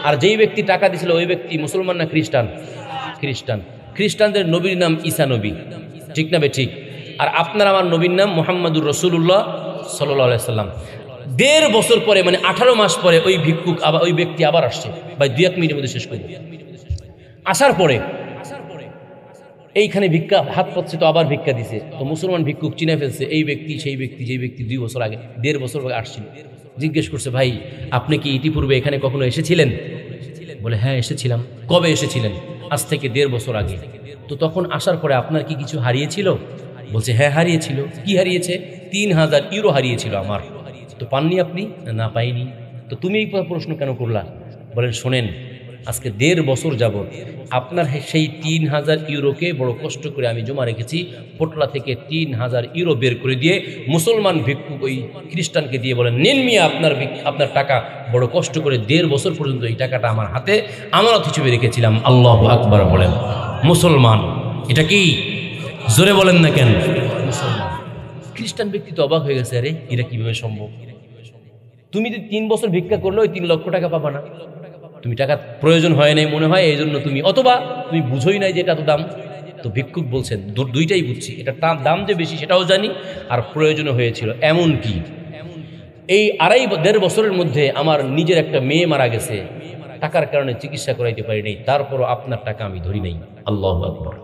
আর যেই ব্যক্তি টাকা দিছিল ওই ব্যক্তি মুসলমান না খ্রিস্টান? খ্রিস্টান। খ্রিস্টানদের নবীর নাম ঈসা নবী, ঠিক না ঠিক? আর আপনার আমার নবীর নাম মুহাম্মাদুর রাসূলুল্লাহ সাল্লাল্লাহু আলাইহি সাল্লাম। 1.5 বছর পরে, মানে 18 মাস পরে ওই ভিক্ষুক আবার, ওই ব্যক্তি আবার আসছে। ভাই 2-1 মিনিটের মধ্যে শেষ করব। আসার পরে এইখানে ভিক্ষা হাত পাচ্ছে, তো আবার ভিক্ষা দিছে। তো মুসলমান ভিক্ষুক চিনে ফেলছে এই ব্যক্তি সেই ব্যক্তি, যেই ব্যক্তি 2 বছর আগে, 1.5 বছর আগে আসছিল। জিজ্ঞেস করছে, ভাই আপনি কি ইতিপূর্বে এখানে কখনো এসেছিলেন? বলে হ্যাঁ এসেছিলাম। কবে এসেছিলেন? আজ থেকে 1.5 বছর আগে। তো তখন আসার পরে আপনার কি কিছু হারিয়েছিল? বলছে হ্যাঁ হারিয়েছিল। কি হারিয়েছে? 3000 ইউরো হারিয়েছিল আমার। তো পাননি আপনি? না পাইনি। তো তুমি এই প্রশ্ন কেন করলা? বলেন শোনেন, আজকে 1.5 বছর যাবত আপনার সেই 3000 ইউরোকে বড় কষ্ট করে আমি জমা রেখেছি। পোটলা থেকে 3000 ইউরো বের করে দিয়ে মুসলমান ভিক্ষুক ওই খ্রিস্টানকে দিয়ে বলেন, নেন মিয়া আপনার টাকা, বড় কষ্ট করে 1.5 বছর পর্যন্ত এই টাকাটা আমার হাতে আমানত হিসেবে রেখেছিলাম। আল্লাহু আকবার বলেন। মুসলমান। এটা কি? জোরে বলেন না কেন? মুসলমান। খ্রিস্টান ব্যক্তি তো অবাক হয়ে গেছে, আরে এটা কিভাবে সম্ভব? তুমি যদি 3 বছর ভিক্ষা করলে ওই 3 লক্ষ টাকা পাবা না? তুমি টাকা প্রয়োজন হয় নাই মনে হয়, এই জন্য তুমি, অথবা তুমি বুঝোই নাই যে এটা তো দাম। তো ভিক্ষুক বলছেন দুইটাই বুঝছি, এটা দাম যে বেশি সেটাও জানি, আর প্রয়োজনও হয়েছিল। এমন কি এই 2.5 বছরের মধ্যে আমার নিজের একটা মেয়ে মারা গেছে, টাকার কারণে চিকিৎসা করাইতে পারি নাই, তারপরও আপনার টাকা আমি ধরি নাই। আল্লাহু আকবার।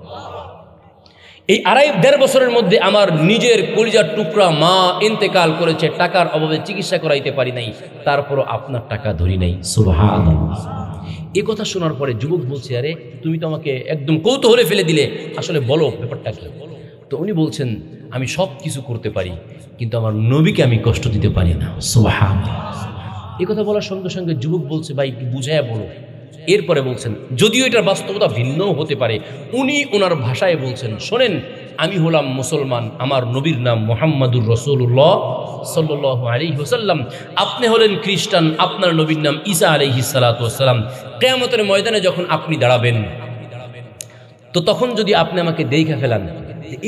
এই 2.5 বছরের মধ্যে আমার নিজের কলিজার টুকরা মা ইন্তেকাল করেছে, টাকার অভাবে চিকিৎসা করাইতে পারি নাই, তারপরও আপনার টাকা ধরি নাই। সুবহানাল্লাহ। এই কথা শোনার পরে যুবক বলছে, আরে তুমি তো আমাকে একদম কৌতূহলে ফেলে দিলে, আসলে বলো ব্যাপারটা কি? তো উনি বলছেন, আমি সব কিছু করতে পারি, কিন্তু আমার নবীকে আমি কষ্ট দিতে পারি না। সুবহানাল্লাহ। এই কথা বলার সঙ্গে সঙ্গে যুবক বলছে, ভাই একটু বুঝাইয়া বলো। এরপরে বলছেন, যদিও এটার বাস্তবতা ভিন্নও হতে পারে, উনি ওনার ভাষায় বলছেন, শোনেন আমি হলাম মুসলমান, আমার নবীর নাম মুহাম্মাদুর রাসূলুল্লাহ সাল্লাল্লাহু আলাইহি ওয়াসাল্লাম। আপনি হলেন খ্রিস্টান, আপনার নবীর নাম ঈসা আলাইহিস সালাতু ওয়াসসালাম। কিয়ামতের ময়দানে যখন আপনি দাঁড়াবেন, তো তখন যদি আপনি আমাকে দেখে ফেলান,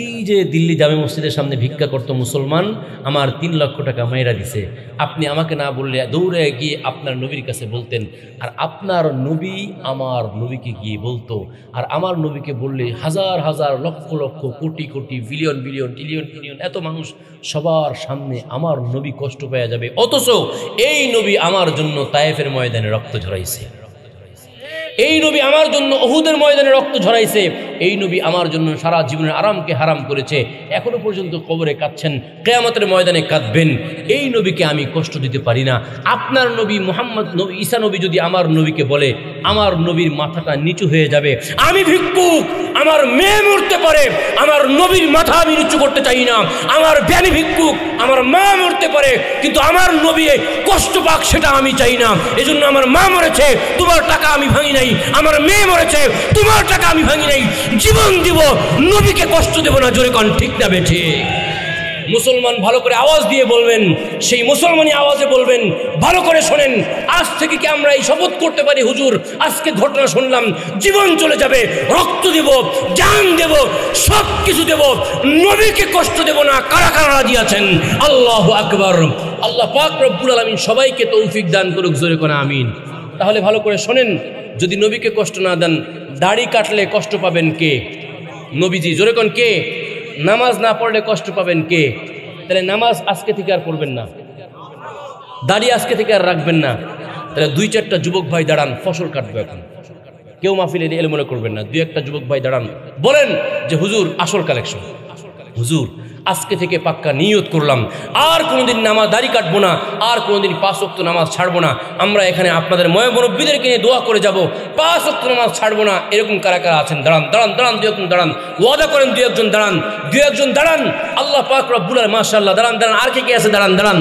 এই যে দিল্লি জামে মসজিদের সামনে ভিক্ষা করতো মুসলমান, আমার 3 লক্ষ টাকা মাইরা দিছে, আপনি আমাকে না বললে দৌড়ে গিয়ে আপনার নবীর কাছে বলতেন, আর আপনার নবী আমার নবীকে গিয়ে বলতো, আর আমার নবীকে বললে হাজার হাজার lakh lakh crore crore billion billion trillion trillion এত মানুষ সবার সামনে আমার নবী কষ্ট পেয়ে যাবে। অথচ এই নবী আমার জন্য তায়েফের ময়দানে রক্ত ঝরাইছে, এই নবী আমার জন্য উহুদের ময়দানে রক্ত ঝরাইছে, এই নবী আমার জন্য সারা জীবনের আরামকে হারাম করেছে, এখনো পর্যন্ত কবরে কাঁদছেন, কিয়ামতের ময়দানে কাঁদবেন। এই নবীকে আমি কষ্ট দিতে পারি না। আপনার নবী মুহাম্মদ নবী ঈসা নবী যদি আমার নবীকে বলে, আমার নবীর মাথাটা নিচু হয়ে যাবে। আমি ভিক্ষুক, আমার মেয়ে মরতে পারে, আমার নবীর মাথা আমি নিচু করতে চাই না। আমার জ্ঞানী ভিক্ষুক, আমার মা মরতে পারে, কিন্তু আমার নবী কষ্ট পাক সেটা আমি চাই না। এজন্য আমার মা মরেছে, তোমার টাকা আমি ভাঙি নাই, আমার মেয়ে মরেছে, তোমার টাকা আমি ভাঙি নাই, জীবন দিব, নবীকে কষ্ট দেব না। জোরে কোন ঠিক না বেঠিক? মুসলমান ভালো করে আওয়াজ দিয়ে বলবেন, সেই মুসলমানি আওয়াজে বলবেন, ভালো করে শোনেন, আজ থেকে কি আমরা এই শপথ করতে পারি হুজুর আজকে ঘটনা শুনলাম, জীবন চলে যাবে, রক্ত দেব, জান দেব, সব কিছু দেব, নবীকে কষ্ট দেব না। কারা কারা রাজি আছেন? আল্লাহু আকবার। আল্লাহ পাক রব্বুল আলামিন সবাইকে তৌফিক দান করুক, জোরে করে আমিন। তাহলে ভালো করে শোনেন, যদি নবীকে কষ্ট না দেন, দাড়ি কাটলে কষ্ট পাবেন কে? নবীজি। জোরে কোন কে? নামাজ না পড়লে কষ্ট পাবেন কে? তাহলে নামাজ আজকে থেকে আর পড়বেন না, দাড়ি আজকে থেকে আর রাখবেন না। তাহলে 2-4টা যুবক ভাই দাঁড়ান, ফসল কাটবো এখন। কেউ মাহফিলে এলোমেলো করবেন না, 2-1টা যুবক ভাই দাঁড়ান, বলেন যে হুজুর আসল কালেকশন, হুজুর আজকে থেকে পাক্কা নিয়ত করলাম আর কোনোদিন নামাজ দাড়ি কাটবো না, আর কোনোদিন 5 ওয়াক্ত নামাজ ছাড়বো না। আমরা এখানে আপনাদের মুরব্বীদেরকে নিয়ে দোয়া করে যাব, 5 ওয়াক্ত নামাজ ছাড়বো না। এরকম কারা কারা আছেন? দাঁড়ান দাঁড়ান দাঁড়ান, 2-1জন দাঁড়ান, ওয়াদা করেন, 2-1জন দাঁড়ান, 2-1জন দাঁড়ান। আল্লাহ পাক রব্বুল আলামিন, মাশাআল্লাহ, দাঁড়ান দাঁড়ান। আর কে আছে? দাঁড়ান দাঁড়ান,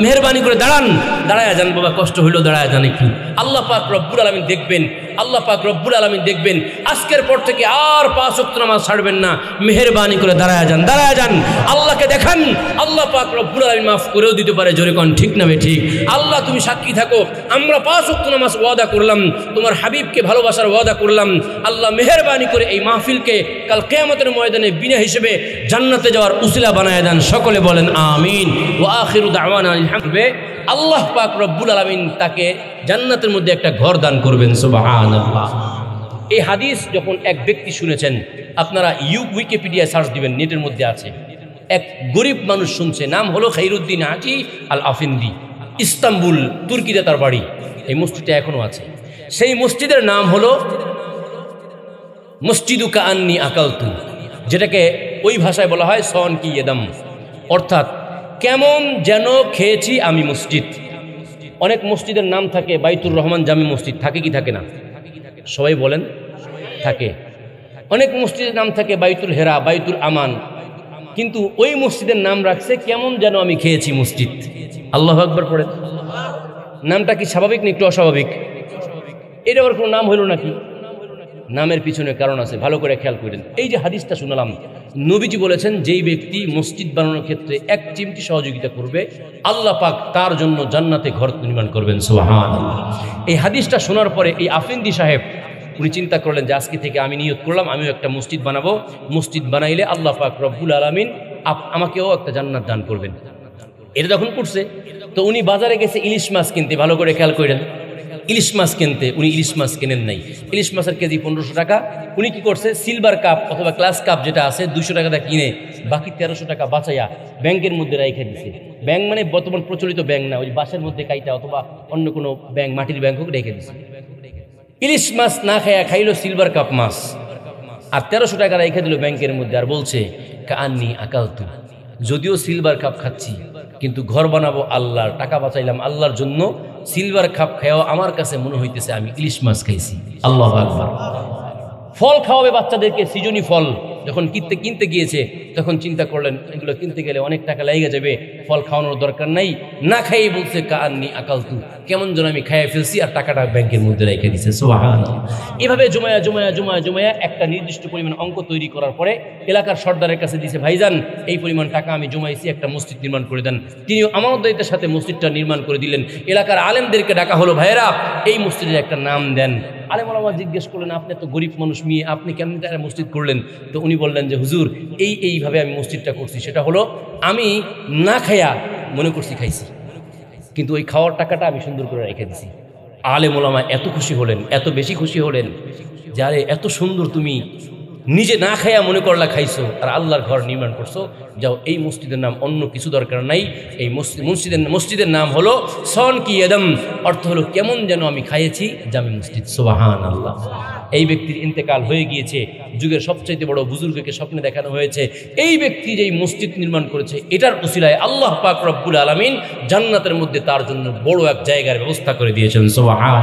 মেহরবানি করে দাঁড়ান, দাঁড়ায় যান বাবা, কষ্ট হইলো দাঁড়ায় যান একটু। আল্লাহ পাক রব্বুল আলামিন দেখবেন, আল্লাহ পাক রব্বুল আলামিন দেখবেন। আজকের পর থেকে আর 5 ওয়াক্ত নামাজ ছাড়বেন না, মেহরবানি করে দাঁড়ায় যান, দাঁড়ায় যান, আল্লাহকে দেখান। আল্লাহ পাক রব্বুল আলামিন মাফ করেও দিতে পারে, জোরে কোন ঠিক না ঠিক? আল্লাহ তুমি সাক্ষী থাকো, আমরা 5 ওয়াক্ত নামাজ ওয়াদা করলাম, তোমার হাবিবকে ভালোবাসার ওয়াদা করলাম। আল্লাহ মেহরবানি করে এই মাহফিলকে কাল কিয়ামতের ময়দানে বিনা হিসেবে জান্নাতে যাওয়ার উসিলা বানায় দেন। সকলে বলেন আমিন। ওয়া আখিরু দাওয়ানা আলহামদুলিল্লাহ। আল্লাহ পাক রব্বুল আলামিন তাকে জান্নাতের মধ্যে একটা ঘর দান করবেন, সুবহানাল্লাহ। এই হাদিস যখন এক ব্যক্তি শুনেছেন, আপনারা উইকিপিডিয়া সার্চ দিবেন, নেটের মধ্যে আছে। এক গরিব মানুষ শুনছে, নাম হলো খাইরুদ্দিন হাজি আল আফিন্দি, ইস্তাম্বুল, তুর্কিতে তার বাড়ি। এই মসজিদটা এখনো আছে। সেই মসজিদের নাম হলো মসজিদু কাআন্নী আকালতু, যেটাকে ওই ভাষায় বলা হয় সন কি ইয়েদাম, অর্থাৎ কেমন যেন খেয়েছি আমি মসজিদ। অনেক মসজিদের নাম থাকে, বাইতুর রহমান জামি মসজিদ, থাকে কি থাকে না? সবাই বলেন, থাকে। অনেক মসজিদের নাম থাকে বাইতুল হেরা, বাইতুল আমান, কিন্তু ওই মসজিদের নাম রাখছে কেমন যেন আমি খেয়েছি মসজিদ। আল্লাহু আকবার পড়েন। নামটা কি স্বাভাবিক না একটু অস্বাভাবিক? এটা আবার কোনো নাম হইল নাকি? নামের পিছনে কারণ আছে, ভালো করে খেয়াল করেন। এই যে হাদিসটা শুনলাম, নবীজি বলেছেন যেই ব্যক্তি মসজিদ বানানোর ক্ষেত্রে 1 চিমটি সহযোগিতা করবে, আল্লাহ পাক তার জন্য জান্নাতে ঘর নির্মাণ করবেন, সুবহানাল্লাহ। এই হাদিসটা শোনার পরে এই আফিন্দি সাহেব উনি চিন্তা করলেন যে আজকে থেকে আমি নিয়ত করলাম আমিও একটা মসজিদ বানাবো, মসজিদ বানাইলে আল্লাহ পাক রব্বুল আলামিন আমাকেও একটা জান্নাত দান করবেন। এটা যখন করছে, তো উনি বাজারে গেছে ইলিশ মাছ কিনতে, ভালো করে খেয়াল করেন, ইলিশ মাছ কিনতে। উনি ইলিশ মাছ কেনেন নাই, ইলিশ মাছের কেজি 1500 টাকা। উনি কি করছে, সিলভার কাপ অথবা গ্লাস কাপ যেটা আছে 200 টাকা কিনে বাকি 1300 টাকা বাঁচাইয়া ব্যাংকের মধ্যে রেখে দিছে। ব্যাংক মানে বর্তমান প্রচলিত ব্যাংক না, ওই বাসের মধ্যে কাইটা অথবা অন্য কোনো ব্যাংক, মাটির ব্যাংক হোক, রেখে দিছে। ইলিশ মাছ না খাইলো সিলভার কাপ মাছ, আর 1300 টাকা রেখে দিল ব্যাংকের মধ্যে, আর বলছে কাআন্নী আকালতু, যদিও সিলভার কাপ খাচ্ছি কিন্তু ঘর বানাবো আল্লাহর, টাকা বাঁচাইলাম আল্লাহর জন্য, সিলভার কাপ খাওয়া আমার কাছে মনে হইতেছে আমি ইলিশ মাছ খাইছি। আল্লাহু আকবার। ফল খাওয়াবে বাচ্চাদেরকে, সিজনি ফল যখন কিনতে গিয়েছে তখন চিন্তা করলেন এগুলো কিনতে গেলে অনেক টাকা লেগে যাবে, ফল খাওয়ানোর দরকার নাই, না খাইয়ে বলছে কাআন্নী আকালতু, কেমন যেন আমি খাইয়ে ফেলছি, আর টাকাটা ব্যাংকের মধ্যে রেখে দিছে, সুবহানাল্লাহ। এভাবে জমায়া একটা নির্দিষ্ট পরিমাণ অঙ্ক তৈরি করার পরে এলাকার সর্দারের কাছে দিয়েছে, ভাইজান এই পরিমাণ টাকা আমি জমাইছি, একটা মসজিদ নির্মাণ করে দেন। তিনি আমানতদারিতার সাথে মসজিদটা নির্মাণ করে দিলেন। এলাকার আলেমদেরকে ডাকা হলো, ভাইয়েরা এই মসজিদের একটা নাম দেন। আলেম ওলামা জিজ্ঞেস করলেন, আপনি তো গরিব মানুষ মেয়ে, আপনি কেমন একটা মসজিদ করলেন? তো উনি বললেন যে হুজুর এইভাবে আমি মসজিদটা করছি, সেটা হলো আমি না খাইয়া মনে করছি খাইছি, কিন্তু ওই খাওয়ার টাকাটা আমি সুন্দর করে রেখে দিছি। আলেম ওলামা এত খুশি হলেন, এত বেশি খুশি হলেন যে আরে এত সুন্দর, তুমি নিজে না খাইয়া মনে করলা খাইছো আর আল্লাহর ঘর নির্মাণ করছো, যাও এই মসজিদের নাম অন্য কিছু দরকার নাই, এই মসজিদের নাম হলো সন কি এদম, অর্থ হলো কেমন যেন আমি খাইয়েছি জামি মসজিদ, সুবহানাল্লাহ। এই ব্যক্তির ইন্তেকাল হয়ে গিয়েছে, যুগের সবচাইতে বড় বুজুর্গকে স্বপ্নে দেখানো হয়েছে। এই ব্যক্তি যেই মসজিদ নির্মাণ করেছে, এটার উসিলায় আল্লাহ পাক রব্বুল আলামিন জান্নাতের মধ্যে তার জন্য বড় এক জায়গার ব্যবস্থা করে দিয়েছেন, সুবহানাল্লাহ।